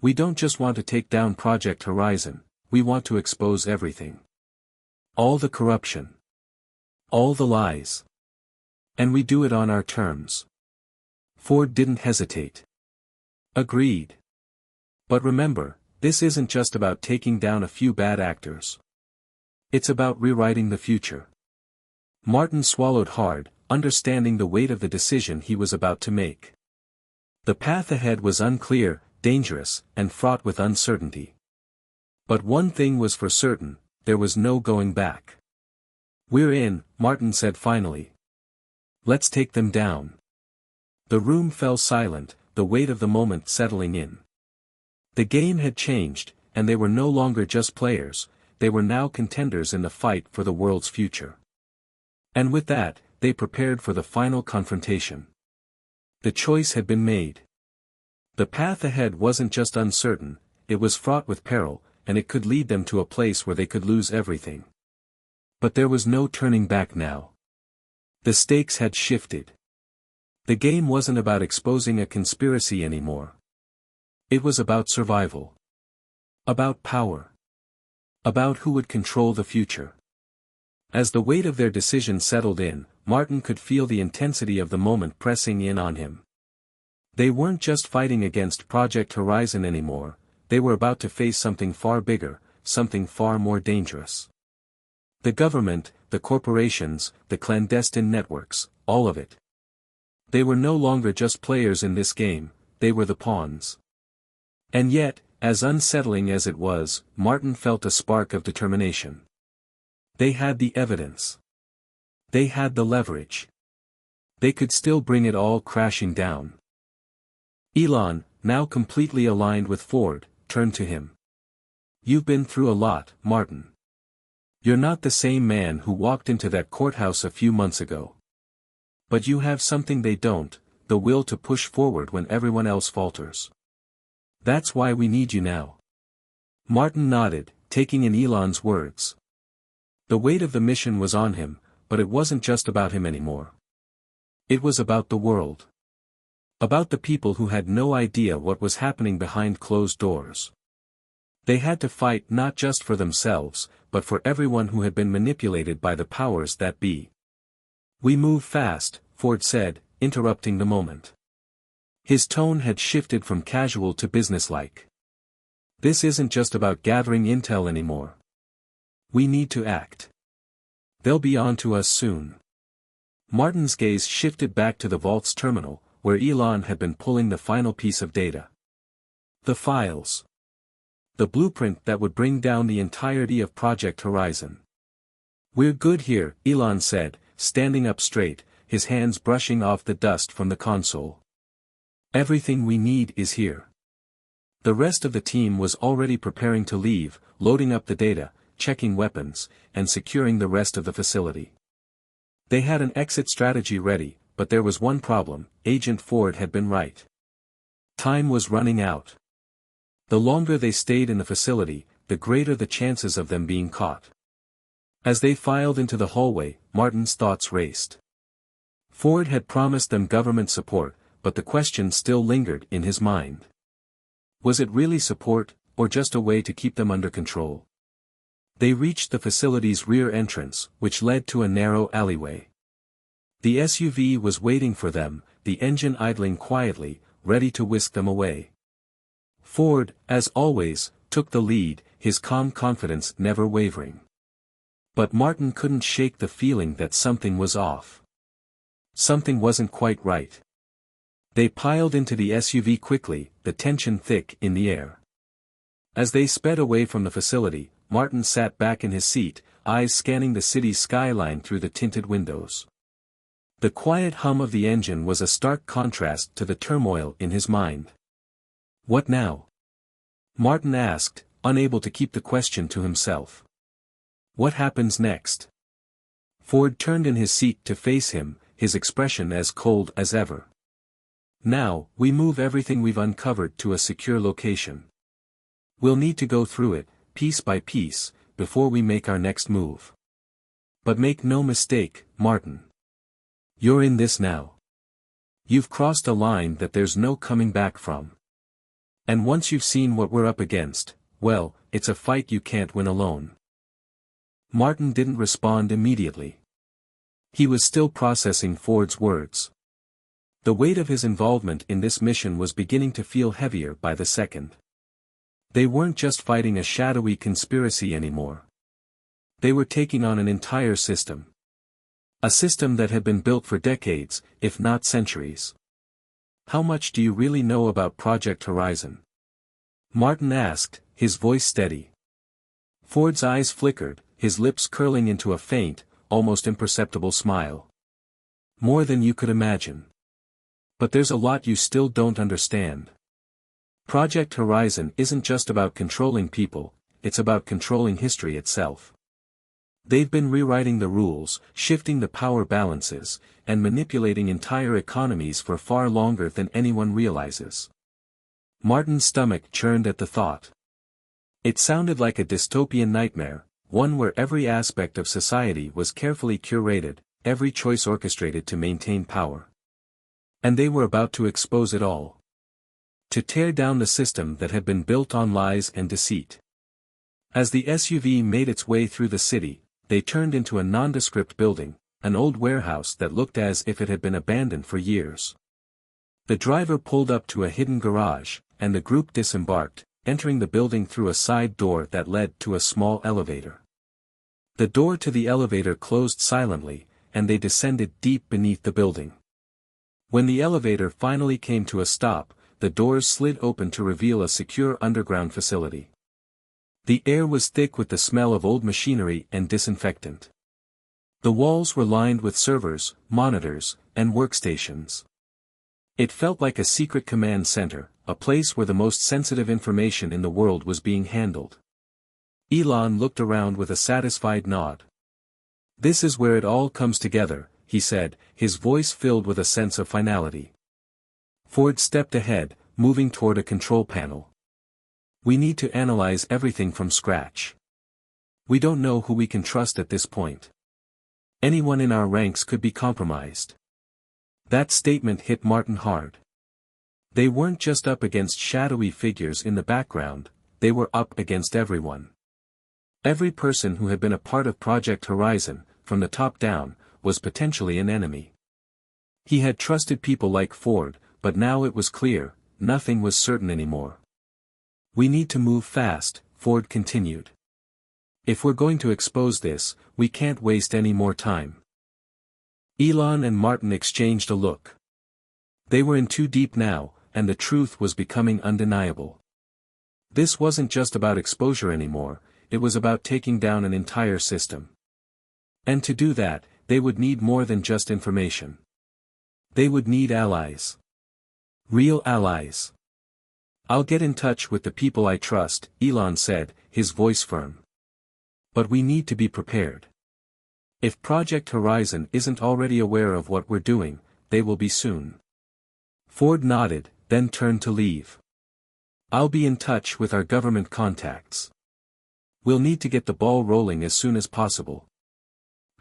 We don't just want to take down Project Horizon, we want to expose everything. All the corruption. All the lies. And we do it on our terms. Ford didn't hesitate. Agreed. But remember, this isn't just about taking down a few bad actors. It's about rewriting the future. Martin swallowed hard, understanding the weight of the decision he was about to make. The path ahead was unclear, dangerous, and fraught with uncertainty. But one thing was for certain, there was no going back. We're in, Martin said finally. Let's take them down. The room fell silent, the weight of the moment settling in. The game had changed, and they were no longer just players, they were now contenders in the fight for the world's future. And with that, they prepared for the final confrontation. The choice had been made. The path ahead wasn't just uncertain, it was fraught with peril, and it could lead them to a place where they could lose everything. But there was no turning back now. The stakes had shifted. The game wasn't about exposing a conspiracy anymore. It was about survival. About power. About who would control the future. As the weight of their decision settled in, Martin could feel the intensity of the moment pressing in on him. They weren't just fighting against Project Horizon anymore, they were about to face something far bigger, something far more dangerous. The government, the corporations, the clandestine networks, all of it. They were no longer just players in this game, they were the pawns. And yet, as unsettling as it was, Martin felt a spark of determination. They had the evidence. They had the leverage. They could still bring it all crashing down. Elon, now completely aligned with Ford, turned to him. "You've been through a lot, Martin. You're not the same man who walked into that courthouse a few months ago. But you have something they don't, the will to push forward when everyone else falters. That's why we need you now." Martin nodded, taking in Elon's words. The weight of the mission was on him, but it wasn't just about him anymore. It was about the world. About the people who had no idea what was happening behind closed doors. They had to fight not just for themselves, but for everyone who had been manipulated by the powers that be. "We move fast," Ford said, interrupting the moment. His tone had shifted from casual to businesslike. "This isn't just about gathering intel anymore. We need to act. They'll be on to us soon." Martin's gaze shifted back to the vault's terminal, where Elon had been pulling the final piece of data. The files. The blueprint that would bring down the entirety of Project Horizon. "We're good here," Elon said, standing up straight, his hands brushing off the dust from the console. "Everything we need is here." The rest of the team was already preparing to leave, loading up the data, checking weapons, and securing the rest of the facility. They had an exit strategy ready, but there was one problem: Agent Ford had been right. Time was running out. The longer they stayed in the facility, the greater the chances of them being caught. As they filed into the hallway, Martin's thoughts raced. Ford had promised them government support, but the question still lingered in his mind. Was it really support, or just a way to keep them under control? They reached the facility's rear entrance, which led to a narrow alleyway. The SUV was waiting for them, the engine idling quietly, ready to whisk them away. Ford, as always, took the lead, his calm confidence never wavering. But Martin couldn't shake the feeling that something was off. Something wasn't quite right. They piled into the SUV quickly, the tension thick in the air. As they sped away from the facility, Martin sat back in his seat, eyes scanning the city's skyline through the tinted windows. The quiet hum of the engine was a stark contrast to the turmoil in his mind. "What now?" Martin asked, unable to keep the question to himself. "What happens next?" Ford turned in his seat to face him, his expression as cold as ever. "Now, we move everything we've uncovered to a secure location. We'll need to go through it, piece by piece, before we make our next move. But make no mistake, Martin. You're in this now. You've crossed a line that there's no coming back from. And once you've seen what we're up against, well, it's a fight you can't win alone." Martin didn't respond immediately. He was still processing Ford's words. The weight of his involvement in this mission was beginning to feel heavier by the second. They weren't just fighting a shadowy conspiracy anymore. They were taking on an entire system. A system that had been built for decades, if not centuries. "How much do you really know about Project Horizon?" Martin asked, his voice steady. Ford's eyes flickered, his lips curling into a faint, almost imperceptible smile. "More than you could imagine. But there's a lot you still don't understand. Project Horizon isn't just about controlling people, it's about controlling history itself. They've been rewriting the rules, shifting the power balances, and manipulating entire economies for far longer than anyone realizes." Martin's stomach churned at the thought. It sounded like a dystopian nightmare, one where every aspect of society was carefully curated, every choice orchestrated to maintain power. And they were about to expose it all. To tear down the system that had been built on lies and deceit. As the SUV made its way through the city, they turned into a nondescript building, an old warehouse that looked as if it had been abandoned for years. The driver pulled up to a hidden garage, and the group disembarked, entering the building through a side door that led to a small elevator. The door to the elevator closed silently, and they descended deep beneath the building. When the elevator finally came to a stop, the doors slid open to reveal a secure underground facility. The air was thick with the smell of old machinery and disinfectant. The walls were lined with servers, monitors, and workstations. It felt like a secret command center, a place where the most sensitive information in the world was being handled. Elon looked around with a satisfied nod. "This is where it all comes together," he said, his voice filled with a sense of finality. Ford stepped ahead, moving toward a control panel. "We need to analyze everything from scratch. We don't know who we can trust at this point. Anyone in our ranks could be compromised." That statement hit Martin hard. They weren't just up against shadowy figures in the background, they were up against everyone. Every person who had been a part of Project Horizon, from the top down, was potentially an enemy. He had trusted people like Ford, but now it was clear, nothing was certain anymore. "We need to move fast," Ford continued. "If we're going to expose this, we can't waste any more time." Elon and Martin exchanged a look. They were in too deep now, and the truth was becoming undeniable. This wasn't just about exposure anymore, it was about taking down an entire system. And to do that, they would need more than just information. They would need allies. Real allies. "I'll get in touch with the people I trust," Elon said, his voice firm. "But we need to be prepared. If Project Horizon isn't already aware of what we're doing, they will be soon." Ford nodded, then turned to leave. "I'll be in touch with our government contacts. We'll need to get the ball rolling as soon as possible."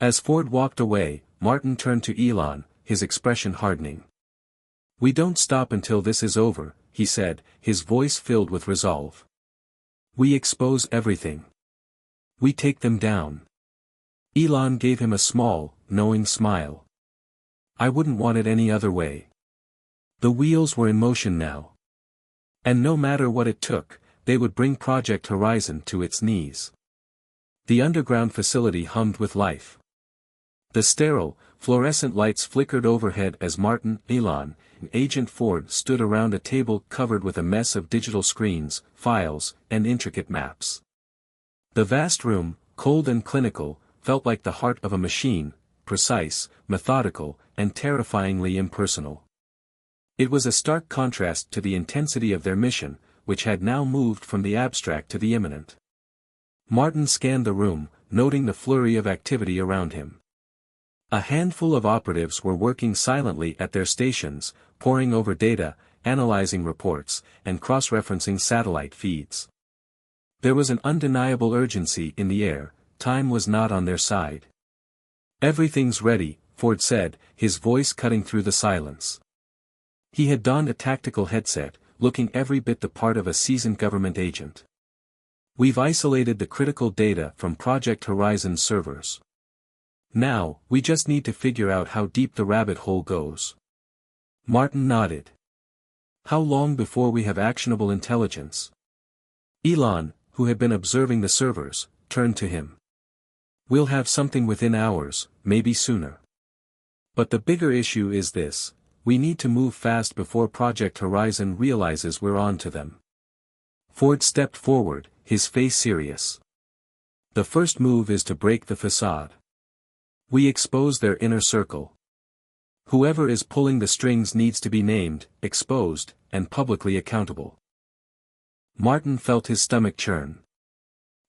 As Ford walked away, Martin turned to Elon, his expression hardening. "We don't stop until this is over," he said, his voice filled with resolve. "We expose everything. We take them down." Elon gave him a small, knowing smile. "I wouldn't want it any other way." The wheels were in motion now. And no matter what it took, they would bring Project Horizon to its knees. The underground facility hummed with life. The sterile, fluorescent lights flickered overhead as Martin, Elon, and Agent Ford stood around a table covered with a mess of digital screens, files, and intricate maps. The vast room, cold and clinical, felt like the heart of a machine, precise, methodical, and terrifyingly impersonal. It was a stark contrast to the intensity of their mission, which had now moved from the abstract to the imminent. Martin scanned the room, noting the flurry of activity around him. A handful of operatives were working silently at their stations, poring over data, analyzing reports, and cross-referencing satellite feeds. There was an undeniable urgency in the air, time was not on their side. "Everything's ready," Ford said, his voice cutting through the silence. He had donned a tactical headset, looking every bit the part of a seasoned government agent. "We've isolated the critical data from Project Horizon's servers. Now, we just need to figure out how deep the rabbit hole goes." Martin nodded. "How long before we have actionable intelligence?" Elon, who had been observing the servers, turned to him. "We'll have something within hours, maybe sooner. But the bigger issue is this: we need to move fast before Project Horizon realizes we're on to them." Ford stepped forward, his face serious. "The first move is to break the facade. We expose their inner circle. Whoever is pulling the strings needs to be named, exposed, and publicly accountable." Martin felt his stomach churn.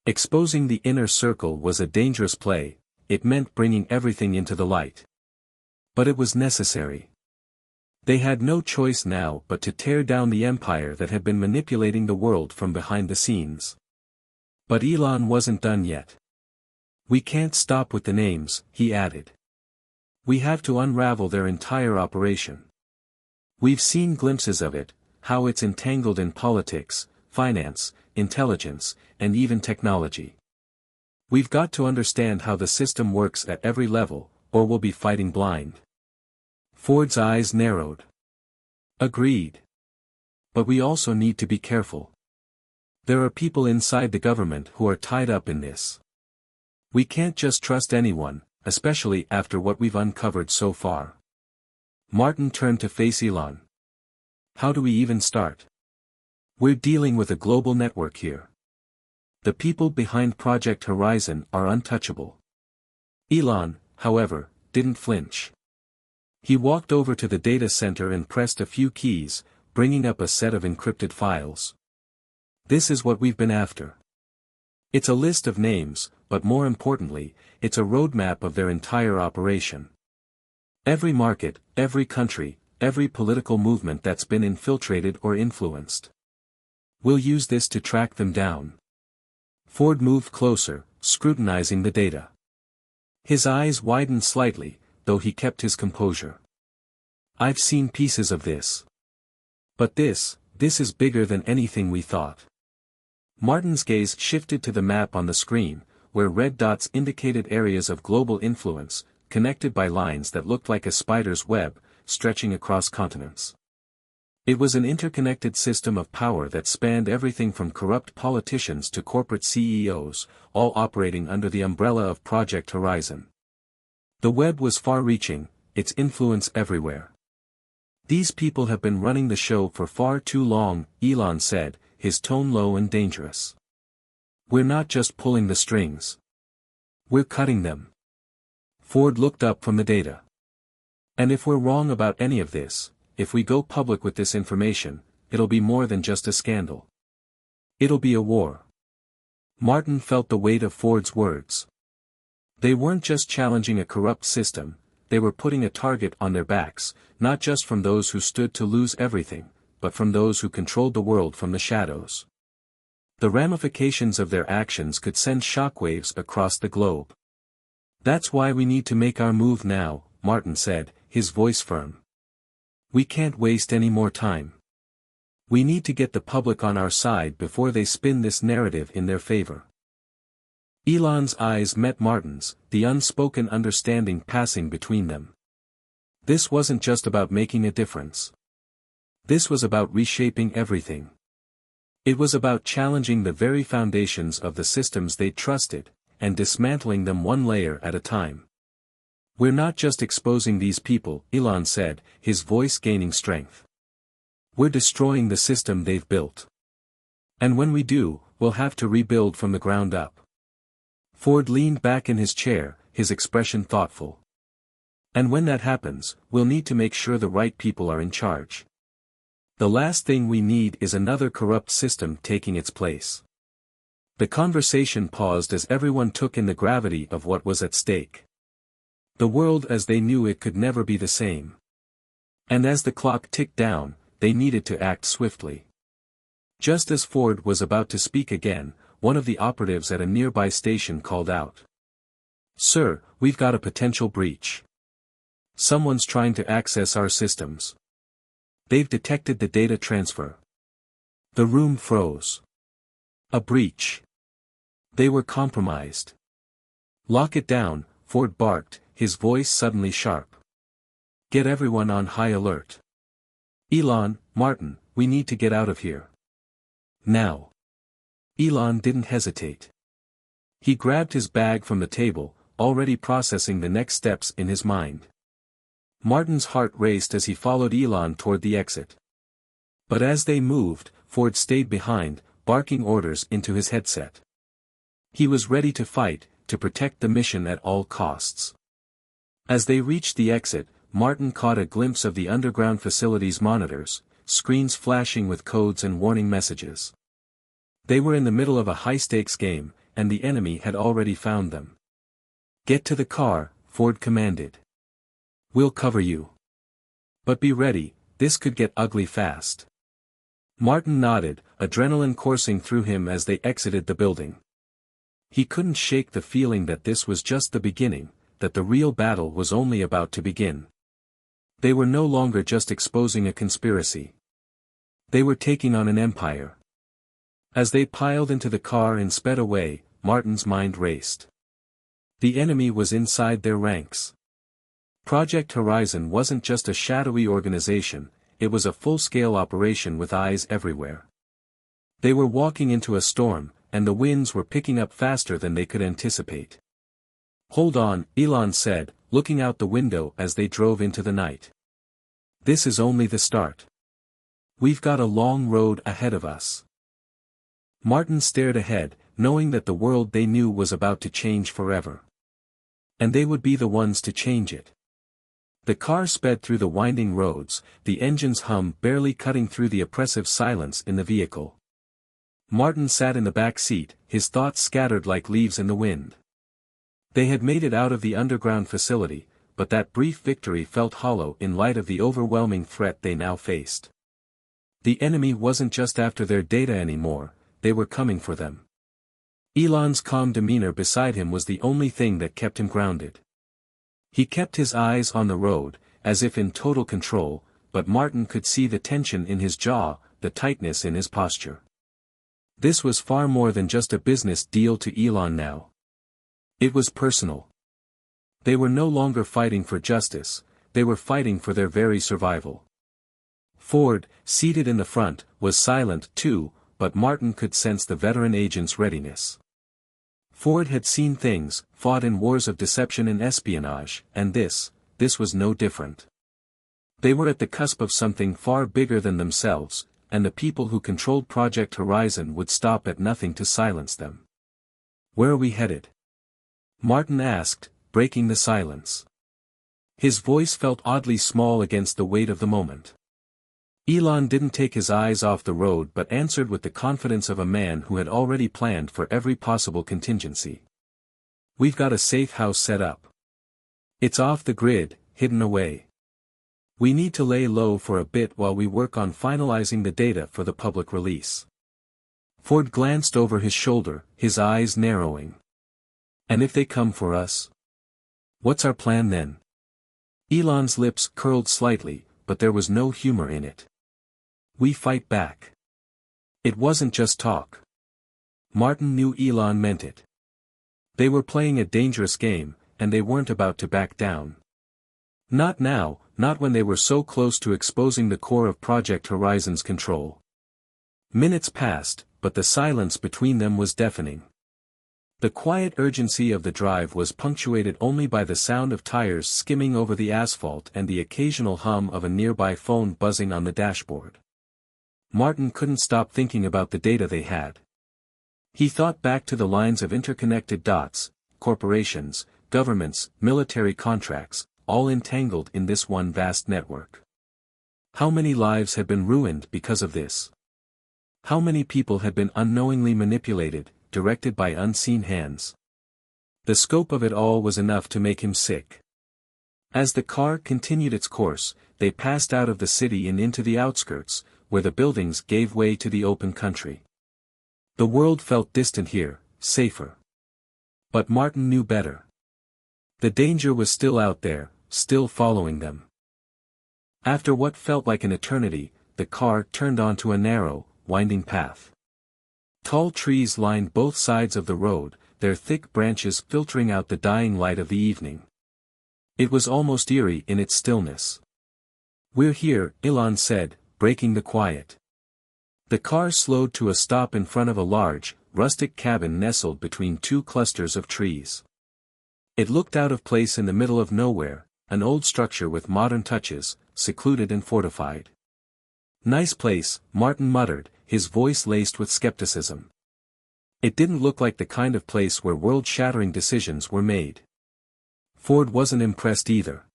Exposing the inner circle was a dangerous play, it meant bringing everything into the light. But it was necessary. They had no choice now but to tear down the empire that had been manipulating the world from behind the scenes. But Elon wasn't done yet. "We can't stop with the names," he added. "We have to unravel their entire operation. We've seen glimpses of it, how it's entangled in politics, finance, intelligence, and even technology. We've got to understand how the system works at every level, or we'll be fighting blind. Ford's eyes narrowed. Agreed. But we also need to be careful. There are people inside the government who are tied up in this. We can't just trust anyone, especially after what we've uncovered so far. Martin turned to face Elon. How do we even start? We're dealing with a global network here. The people behind Project Horizon are untouchable. Elon, however, didn't flinch. He walked over to the data center and pressed a few keys, bringing up a set of encrypted files. This is what we've been after. It's a list of names, but more importantly, it's a roadmap of their entire operation. Every market, every country, every political movement that's been infiltrated or influenced. We'll use this to track them down. Ford moved closer, scrutinizing the data. His eyes widened slightly, though he kept his composure. I've seen pieces of this. But this is bigger than anything we thought. Martin's gaze shifted to the map on the screen, where red dots indicated areas of global influence, connected by lines that looked like a spider's web, stretching across continents. It was an interconnected system of power that spanned everything from corrupt politicians to corporate CEOs, all operating under the umbrella of Project Horizon. The web was far-reaching, its influence everywhere. These people have been running the show for far too long, Elon said, his tone low and dangerous. We're not just pulling the strings. We're cutting them. Ford looked up from the data. And if we're wrong about any of this, if we go public with this information, it'll be more than just a scandal. It'll be a war. Martin felt the weight of Ford's words. They weren't just challenging a corrupt system, they were putting a target on their backs, not just from those who stood to lose everything, but from those who controlled the world from the shadows. The ramifications of their actions could send shockwaves across the globe. That's why we need to make our move now, Martin said, his voice firm. We can't waste any more time. We need to get the public on our side before they spin this narrative in their favor. Elon's eyes met Martin's, the unspoken understanding passing between them. This wasn't just about making a difference. This was about reshaping everything. It was about challenging the very foundations of the systems they trusted, and dismantling them one layer at a time. We're not just exposing these people, Elon said, his voice gaining strength. We're destroying the system they've built. And when we do, we'll have to rebuild from the ground up. Ford leaned back in his chair, his expression thoughtful. And when that happens, we'll need to make sure the right people are in charge. The last thing we need is another corrupt system taking its place. The conversation paused as everyone took in the gravity of what was at stake. The world as they knew it could never be the same. And as the clock ticked down, they needed to act swiftly. Just as Ford was about to speak again, one of the operatives at a nearby station called out. "Sir, we've got a potential breach. Someone's trying to access our systems. They've detected the data transfer." The room froze. A breach. They were compromised. "Lock it down," Ford barked, his voice suddenly sharp. "Get everyone on high alert. Elon, Martin, we need to get out of here. Now." Elon didn't hesitate. He grabbed his bag from the table, already processing the next steps in his mind. Martin's heart raced as he followed Elon toward the exit. But as they moved, Ford stayed behind, barking orders into his headset. He was ready to fight, to protect the mission at all costs. As they reached the exit, Martin caught a glimpse of the underground facility's monitors, screens flashing with codes and warning messages. They were in the middle of a high-stakes game, and the enemy had already found them. "Get to the car," Ford commanded. "We'll cover you. But be ready, this could get ugly fast." Martin nodded, adrenaline coursing through him as they exited the building. He couldn't shake the feeling that this was just the beginning, that the real battle was only about to begin. They were no longer just exposing a conspiracy. They were taking on an empire. As they piled into the car and sped away, Martin's mind raced. The enemy was inside their ranks. Project Horizon wasn't just a shadowy organization, it was a full-scale operation with eyes everywhere. They were walking into a storm, and the winds were picking up faster than they could anticipate. "Hold on," Elon said, looking out the window as they drove into the night. "This is only the start. We've got a long road ahead of us." Martin stared ahead, knowing that the world they knew was about to change forever. And they would be the ones to change it. The car sped through the winding roads, the engine's hum barely cutting through the oppressive silence in the vehicle. Martin sat in the back seat, his thoughts scattered like leaves in the wind. They had made it out of the underground facility, but that brief victory felt hollow in light of the overwhelming threat they now faced. The enemy wasn't just after their data anymore, they were coming for them. Elon's calm demeanor beside him was the only thing that kept him grounded. He kept his eyes on the road, as if in total control, but Martin could see the tension in his jaw, the tightness in his posture. This was far more than just a business deal to Elon now. It was personal. They were no longer fighting for justice, they were fighting for their very survival. Ford, seated in the front, was silent too, but Martin could sense the veteran agent's readiness. Ford had seen things, fought in wars of deception and espionage, and this was no different. They were at the cusp of something far bigger than themselves, and the people who controlled Project Horizon would stop at nothing to silence them. "Where are we headed?" Martin asked, breaking the silence. His voice felt oddly small against the weight of the moment. Elon didn't take his eyes off the road but answered with the confidence of a man who had already planned for every possible contingency. "We've got a safe house set up. It's off the grid, hidden away. We need to lay low for a bit while we work on finalizing the data for the public release." Ford glanced over his shoulder, his eyes narrowing. "And if they come for us? What's our plan then?" Elon's lips curled slightly, but there was no humor in it. "We fight back." It wasn't just talk. Martin knew Elon meant it. They were playing a dangerous game, and they weren't about to back down. Not now, not when they were so close to exposing the core of Project Horizon's control. Minutes passed, but the silence between them was deafening. The quiet urgency of the drive was punctuated only by the sound of tires skimming over the asphalt and the occasional hum of a nearby phone buzzing on the dashboard. Martin couldn't stop thinking about the data they had. He thought back to the lines of interconnected dots, corporations, governments, military contracts, all entangled in this one vast network. How many lives had been ruined because of this? How many people had been unknowingly manipulated, directed by unseen hands? The scope of it all was enough to make him sick. As the car continued its course, they passed out of the city and into the outskirts, where the buildings gave way to the open country. The world felt distant here, safer. But Martin knew better. The danger was still out there, still following them. After what felt like an eternity, the car turned onto a narrow, winding path. Tall trees lined both sides of the road, their thick branches filtering out the dying light of the evening. It was almost eerie in its stillness. "We're here," Elon said, breaking the quiet. The car slowed to a stop in front of a large, rustic cabin nestled between two clusters of trees. It looked out of place in the middle of nowhere, an old structure with modern touches, secluded and fortified. "Nice place," Martin muttered, his voice laced with skepticism. It didn't look like the kind of place where world-shattering decisions were made. Ford wasn't impressed either.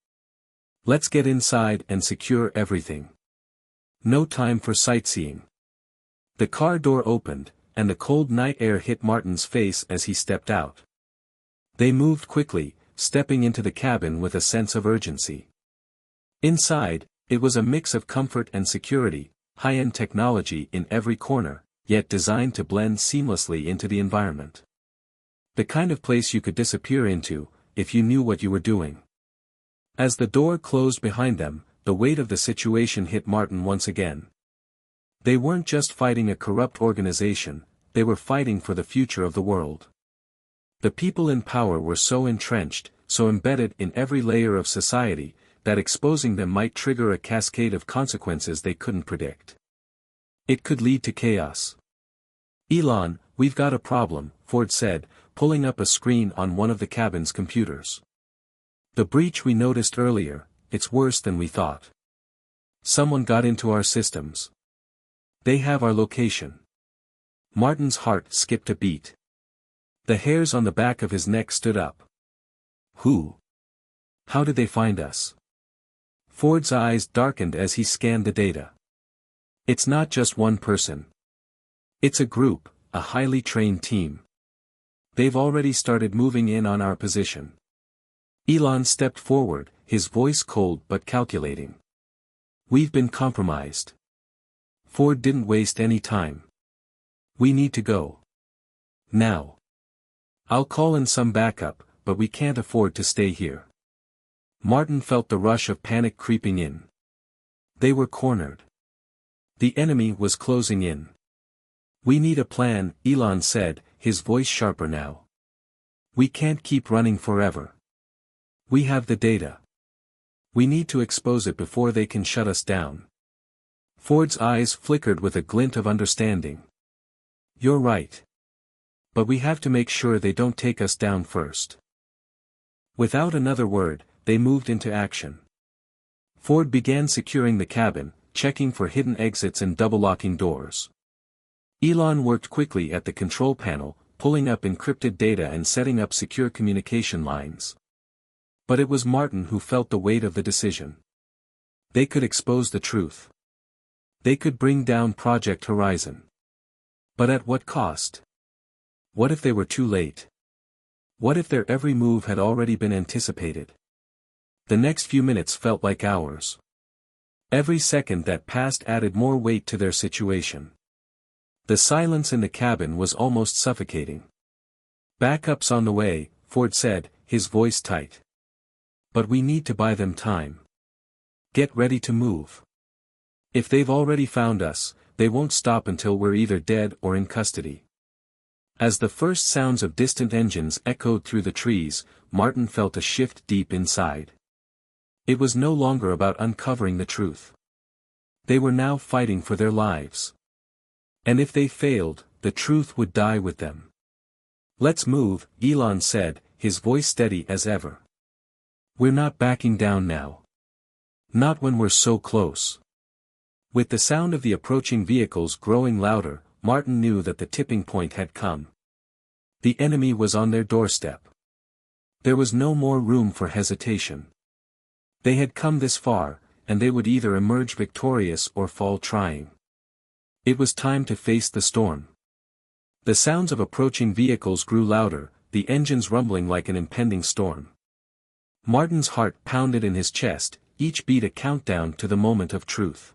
"Let's get inside and secure everything. No time for sightseeing." The car door opened, and the cold night air hit Martin's face as he stepped out. They moved quickly, stepping into the cabin with a sense of urgency. Inside, it was a mix of comfort and security, high-end technology in every corner, yet designed to blend seamlessly into the environment. The kind of place you could disappear into, if you knew what you were doing. As the door closed behind them, the weight of the situation hit Martin once again. They weren't just fighting a corrupt organization, they were fighting for the future of the world. The people in power were so entrenched, so embedded in every layer of society, that exposing them might trigger a cascade of consequences they couldn't predict. It could lead to chaos. "Elon, we've got a problem," Ford said, pulling up a screen on one of the cabin's computers. "The breach we noticed earlier, it's worse than we thought. Someone got into our systems. They have our location." Martin's heart skipped a beat. The hairs on the back of his neck stood up. "Who? How did they find us?" Ford's eyes darkened as he scanned the data. "It's not just one person. It's a group, a highly trained team. They've already started moving in on our position." Elon stepped forward, his voice cold but calculating. "We've been compromised." Ford didn't waste any time. "We need to go. Now. I'll call in some backup, but we can't afford to stay here." Martin felt the rush of panic creeping in. They were cornered. The enemy was closing in. "We need a plan," Elon said, his voice sharper now. "We can't keep running forever. We have the data. We need to expose it before they can shut us down." Ford's eyes flickered with a glint of understanding. "You're right. But we have to make sure they don't take us down first." Without another word, they moved into action. Ford began securing the cabin, checking for hidden exits and double-locking doors. Elon worked quickly at the control panel, pulling up encrypted data and setting up secure communication lines. But it was Martin who felt the weight of the decision. They could expose the truth. They could bring down Project Horizon. But at what cost? What if they were too late? What if their every move had already been anticipated? The next few minutes felt like hours. Every second that passed added more weight to their situation. The silence in the cabin was almost suffocating. "Backup's on the way," Ford said, his voice tight. "But we need to buy them time. Get ready to move. If they've already found us, they won't stop until we're either dead or in custody." As the first sounds of distant engines echoed through the trees, Martin felt a shift deep inside. It was no longer about uncovering the truth. They were now fighting for their lives. And if they failed, the truth would die with them. "Let's move," Elon said, his voice steady as ever. "We're not backing down now. Not when we're so close." With the sound of the approaching vehicles growing louder, Martin knew that the tipping point had come. The enemy was on their doorstep. There was no more room for hesitation. They had come this far, and they would either emerge victorious or fall trying. It was time to face the storm. The sounds of approaching vehicles grew louder, the engines rumbling like an impending storm. Martin's heart pounded in his chest, each beat a countdown to the moment of truth.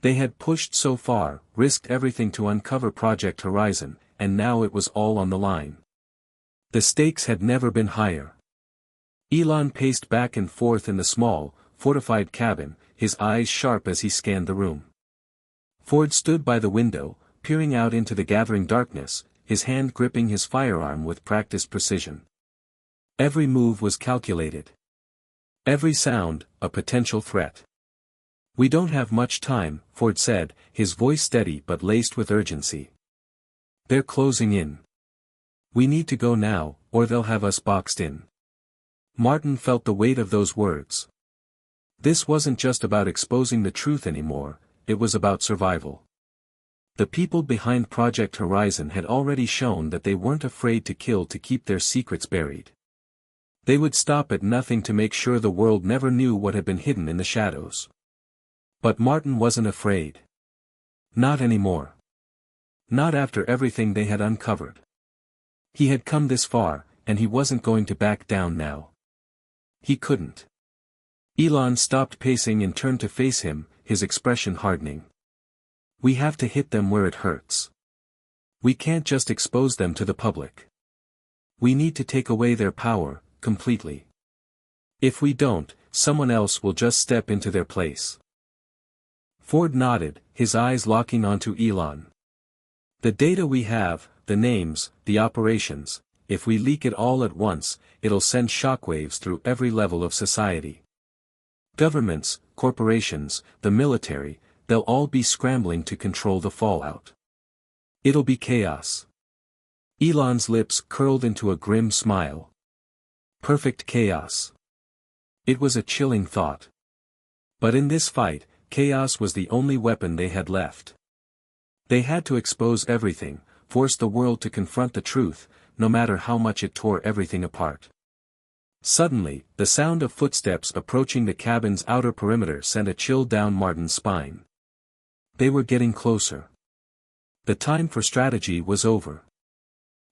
They had pushed so far, risked everything to uncover Project Horizon, and now it was all on the line. The stakes had never been higher. Elon paced back and forth in the small, fortified cabin, his eyes sharp as he scanned the room. Ford stood by the window, peering out into the gathering darkness, his hand gripping his firearm with practiced precision. Every move was calculated. Every sound, a potential threat. "We don't have much time," Ford said, his voice steady but laced with urgency. "They're closing in. We need to go now, or they'll have us boxed in." Martin felt the weight of those words. This wasn't just about exposing the truth anymore, it was about survival. The people behind Project Horizon had already shown that they weren't afraid to kill to keep their secrets buried. They would stop at nothing to make sure the world never knew what had been hidden in the shadows. But Martin wasn't afraid. Not anymore. Not after everything they had uncovered. He had come this far, and he wasn't going to back down now. He couldn't. Elon stopped pacing and turned to face him, his expression hardening. "We have to hit them where it hurts. We can't just expose them to the public. We need to take away their power, completely." If we don't, someone else will just step into their place. Ford nodded, his eyes locking onto Elon. The data we have, the names, the operations, if we leak it all at once, it'll send shockwaves through every level of society. Governments, corporations, the military, they'll all be scrambling to control the fallout. It'll be chaos. Elon's lips curled into a grim smile. Perfect chaos. It was a chilling thought. But in this fight, chaos was the only weapon they had left. They had to expose everything, force the world to confront the truth, no matter how much it tore everything apart. Suddenly, the sound of footsteps approaching the cabin's outer perimeter sent a chill down Martin's spine. They were getting closer. The time for strategy was over.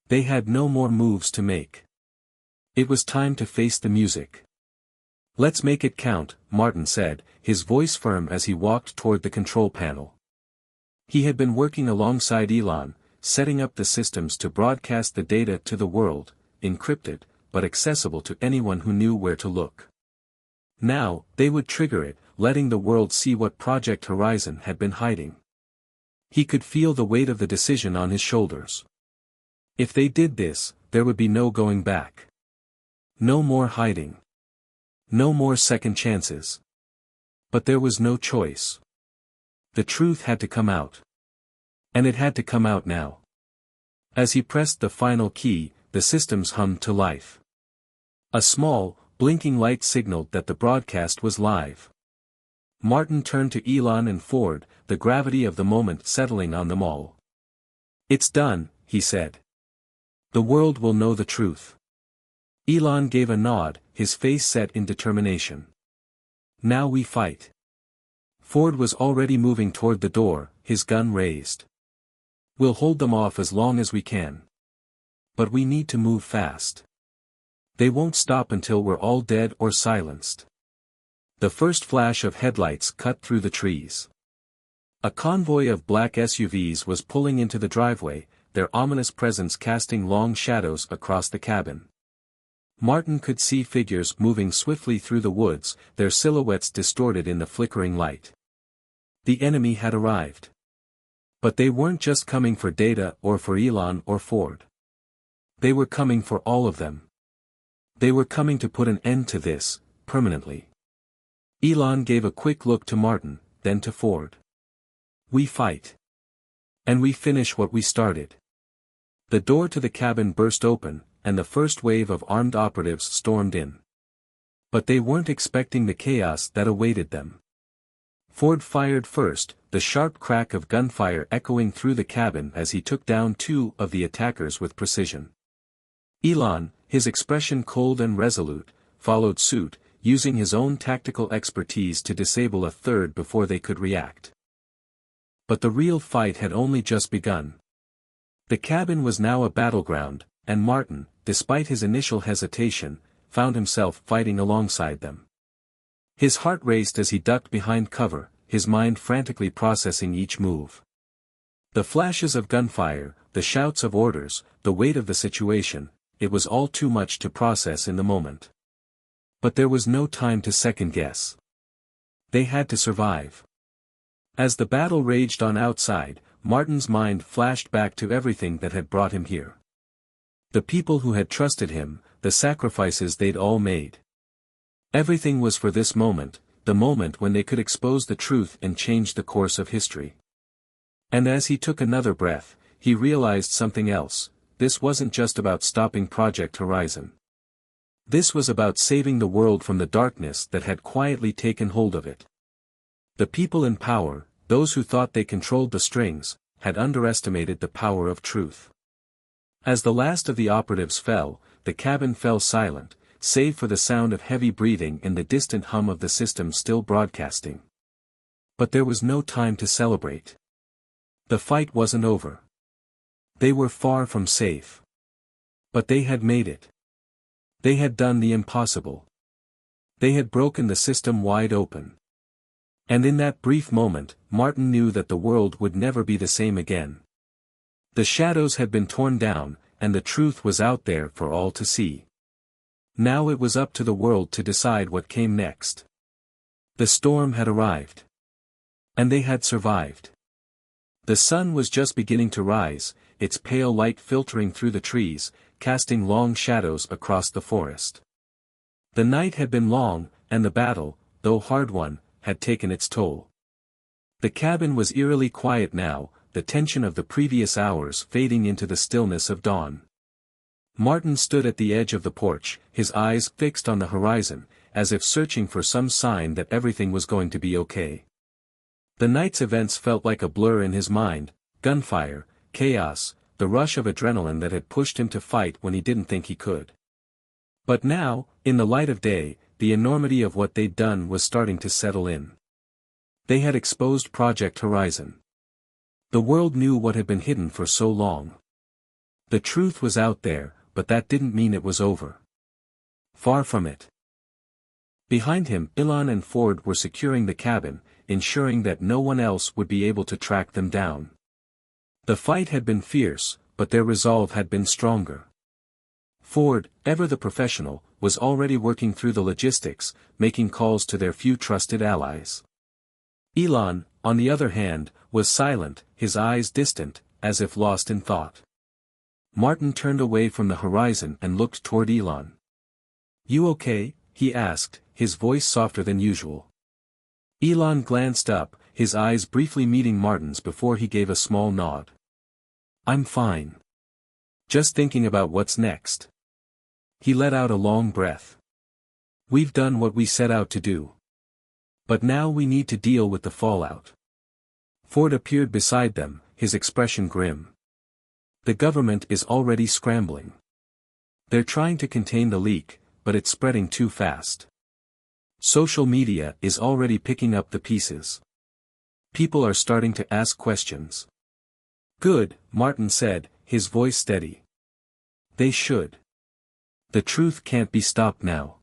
They had no more moves to make. It was time to face the music. "Let's make it count," Martin said, his voice firm as he walked toward the control panel. He had been working alongside Elon, setting up the systems to broadcast the data to the world, encrypted, but accessible to anyone who knew where to look. Now, they would trigger it, letting the world see what Project Horizon had been hiding. He could feel the weight of the decision on his shoulders. If they did this, there would be no going back. No more hiding. No more second chances. But there was no choice. The truth had to come out. And it had to come out now. As he pressed the final key, the systems hummed to life. A small, blinking light signaled that the broadcast was live. Martin turned to Elon and Ford, the gravity of the moment settling on them all. "It's done," he said. "The world will know the truth." Elon gave a nod, his face set in determination. "Now we fight." Ford was already moving toward the door, his gun raised. "We'll hold them off as long as we can. But we need to move fast. They won't stop until we're all dead or silenced." The first flash of headlights cut through the trees. A convoy of black SUVs was pulling into the driveway, their ominous presence casting long shadows across the cabin. Martin could see figures moving swiftly through the woods, their silhouettes distorted in the flickering light. The enemy had arrived. But they weren't just coming for Data or for Elon or Ford. They were coming for all of them. They were coming to put an end to this, permanently. Elon gave a quick look to Martin, then to Ford. "We fight. And we finish what we started." The door to the cabin burst open, and the first wave of armed operatives stormed in. But they weren't expecting the chaos that awaited them. Ford fired first, the sharp crack of gunfire echoing through the cabin as he took down two of the attackers with precision. Elon, his expression cold and resolute, followed suit, using his own tactical expertise to disable a third before they could react. But the real fight had only just begun. The cabin was now a battleground, and Martin, despite his initial hesitation, found himself fighting alongside them. His heart raced as he ducked behind cover, his mind frantically processing each move. The flashes of gunfire, the shouts of orders, the weight of the situation, it was all too much to process in the moment. But there was no time to second-guess. They had to survive. As the battle raged on outside, Martin's mind flashed back to everything that had brought him here. The people who had trusted him, the sacrifices they'd all made. Everything was for this moment, the moment when they could expose the truth and change the course of history. And as he took another breath, he realized something else. This wasn't just about stopping Project Horizon. This was about saving the world from the darkness that had quietly taken hold of it. The people in power, those who thought they controlled the strings, had underestimated the power of truth. As the last of the operatives fell, the cabin fell silent, save for the sound of heavy breathing and the distant hum of the system still broadcasting. But there was no time to celebrate. The fight wasn't over. They were far from safe. But they had made it. They had done the impossible. They had broken the system wide open. And in that brief moment, Martin knew that the world would never be the same again. The shadows had been torn down, and the truth was out there for all to see. Now it was up to the world to decide what came next. The storm had arrived. And they had survived. The sun was just beginning to rise, its pale light filtering through the trees, casting long shadows across the forest. The night had been long, and the battle, though hard one, had taken its toll. The cabin was eerily quiet now, the tension of the previous hours fading into the stillness of dawn. Martin stood at the edge of the porch, his eyes fixed on the horizon, as if searching for some sign that everything was going to be okay. The night's events felt like a blur in his mind: gunfire, chaos, the rush of adrenaline that had pushed him to fight when he didn't think he could. But now, in the light of day, the enormity of what they'd done was starting to settle in. They had exposed Project Horizon. The world knew what had been hidden for so long. The truth was out there, but that didn't mean it was over. Far from it. Behind him, Elon and Ford were securing the cabin, ensuring that no one else would be able to track them down. The fight had been fierce, but their resolve had been stronger. Ford, ever the professional, was already working through the logistics, making calls to their few trusted allies. Elon, on the other hand, was silent, his eyes distant, as if lost in thought. Martin turned away from the horizon and looked toward Elon. "You okay?" he asked, his voice softer than usual. Elon glanced up, his eyes briefly meeting Martin's before he gave a small nod. "I'm fine. Just thinking about what's next." He let out a long breath. "We've done what we set out to do. But now we need to deal with the fallout." Ford appeared beside them, his expression grim. "The government is already scrambling. They're trying to contain the leak, but it's spreading too fast. Social media is already picking up the pieces. People are starting to ask questions." "Good," Martin said, his voice steady. "They should. The truth can't be stopped now."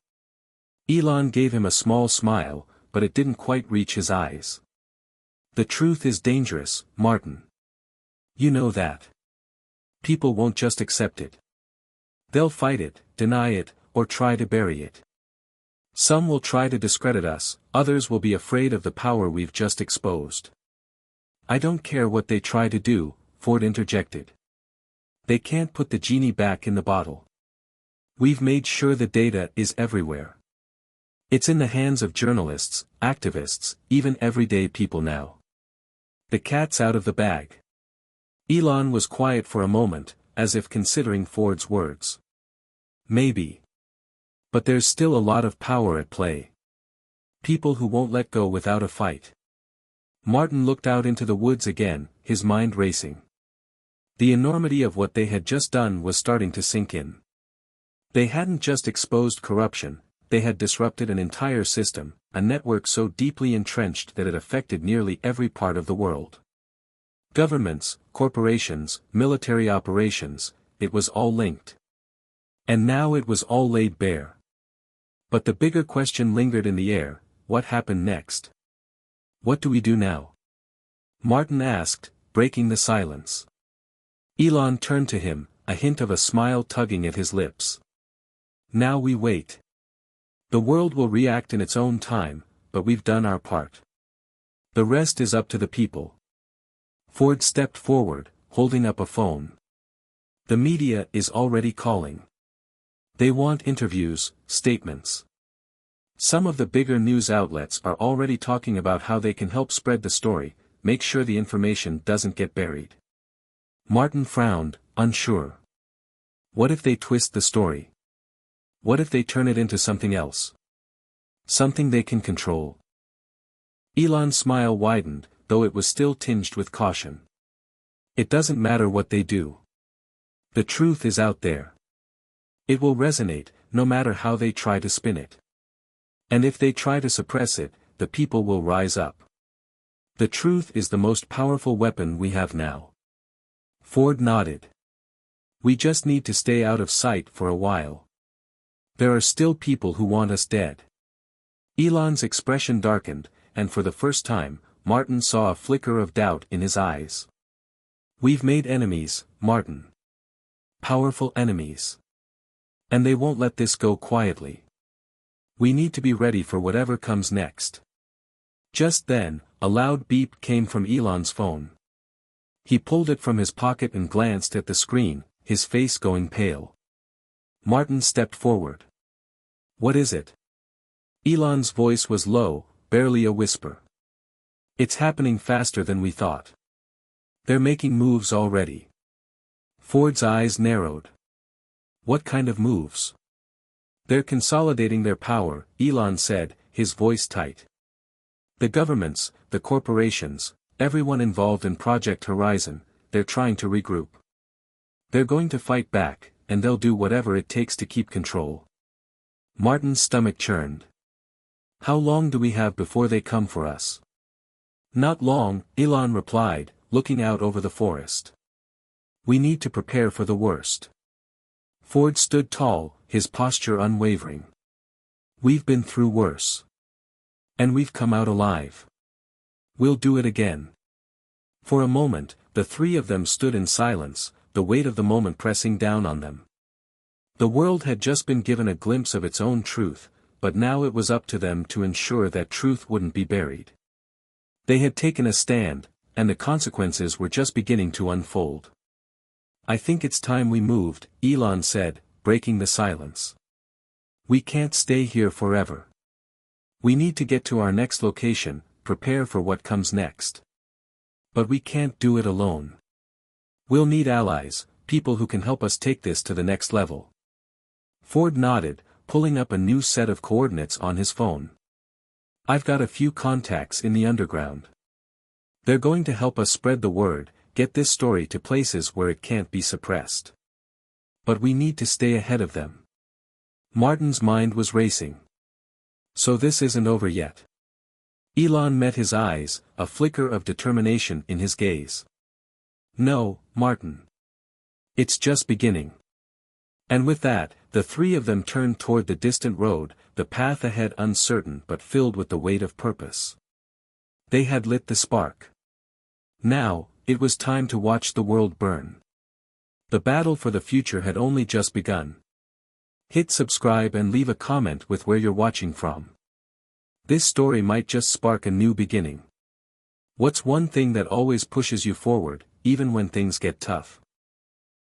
Elon gave him a small smile, but it didn't quite reach his eyes. "The truth is dangerous, Martin. You know that. People won't just accept it. They'll fight it, deny it, or try to bury it. Some will try to discredit us, others will be afraid of the power we've just exposed." "I don't care what they try to do," Ford interjected. "They can't put the genie back in the bottle. We've made sure the data is everywhere. It's in the hands of journalists, activists, even everyday people now. The cat's out of the bag." Elon was quiet for a moment, as if considering Ford's words. "Maybe. But there's still a lot of power at play. People who won't let go without a fight." Martin looked out into the woods again, his mind racing. The enormity of what they had just done was starting to sink in. They hadn't just exposed corruption, they had disrupted an entire system, a network so deeply entrenched that it affected nearly every part of the world. Governments, corporations, military operations, it was all linked. And now it was all laid bare. But the bigger question lingered in the air: what happened next? "What do we do now?" Martin asked, breaking the silence. Elon turned to him, a hint of a smile tugging at his lips. "Now we wait. The world will react in its own time, but we've done our part. The rest is up to the people." Ford stepped forward, holding up a phone. "The media is already calling. They want interviews, statements. Some of the bigger news outlets are already talking about how they can help spread the story, make sure the information doesn't get buried." Martin frowned, unsure. What if they twist the story? What if they turn it into something else? Something they can control? Elon's smile widened, though it was still tinged with caution. "It doesn't matter what they do. The truth is out there. It will resonate, no matter how they try to spin it. And if they try to suppress it, the people will rise up. The truth is the most powerful weapon we have now." Ford nodded. "We just need to stay out of sight for a while. There are still people who want us dead." Elon's expression darkened, and for the first time, Martin saw a flicker of doubt in his eyes. "We've made enemies, Martin. Powerful enemies. And they won't let this go quietly. We need to be ready for whatever comes next. Just then, a loud beep came from Elon's phone. He pulled it from his pocket and glanced at the screen, his face going pale. Martin stepped forward. "What is it?" Elon's voice was low, barely a whisper. "It's happening faster than we thought. They're making moves already." Ford's eyes narrowed. "What kind of moves?" "They're consolidating their power," Elon said, his voice tight. "The governments, the corporations, everyone involved in Project Horizon, they're trying to regroup. They're going to fight back, and they'll do whatever it takes to keep control." Martin's stomach churned. "How long do we have before they come for us?" "Not long," Elon replied, looking out over the forest. "We need to prepare for the worst." Ford stood tall, his posture unwavering. "We've been through worse. And we've come out alive. We'll do it again." For a moment, the three of them stood in silence, the weight of the moment pressing down on them. The world had just been given a glimpse of its own truth, but now it was up to them to ensure that truth wouldn't be buried. They had taken a stand, and the consequences were just beginning to unfold. "I think it's time we moved," Elon said, breaking the silence. "We can't stay here forever. We need to get to our next location, prepare for what comes next. But we can't do it alone. We'll need allies, people who can help us take this to the next level." Ford nodded, pulling up a new set of coordinates on his phone. "I've got a few contacts in the underground. They're going to help us spread the word, get this story to places where it can't be suppressed. But we need to stay ahead of them." Martin's mind was racing. "So this isn't over yet?" Elon met his eyes, a flicker of determination in his gaze. "No, Martin. It's just beginning." And with that, the three of them turned toward the distant road, the path ahead uncertain but filled with the weight of purpose. They had lit the spark. Now, it was time to watch the world burn. The battle for the future had only just begun. Hit subscribe and leave a comment with where you're watching from. This story might just spark a new beginning. What's one thing that always pushes you forward, even when things get tough?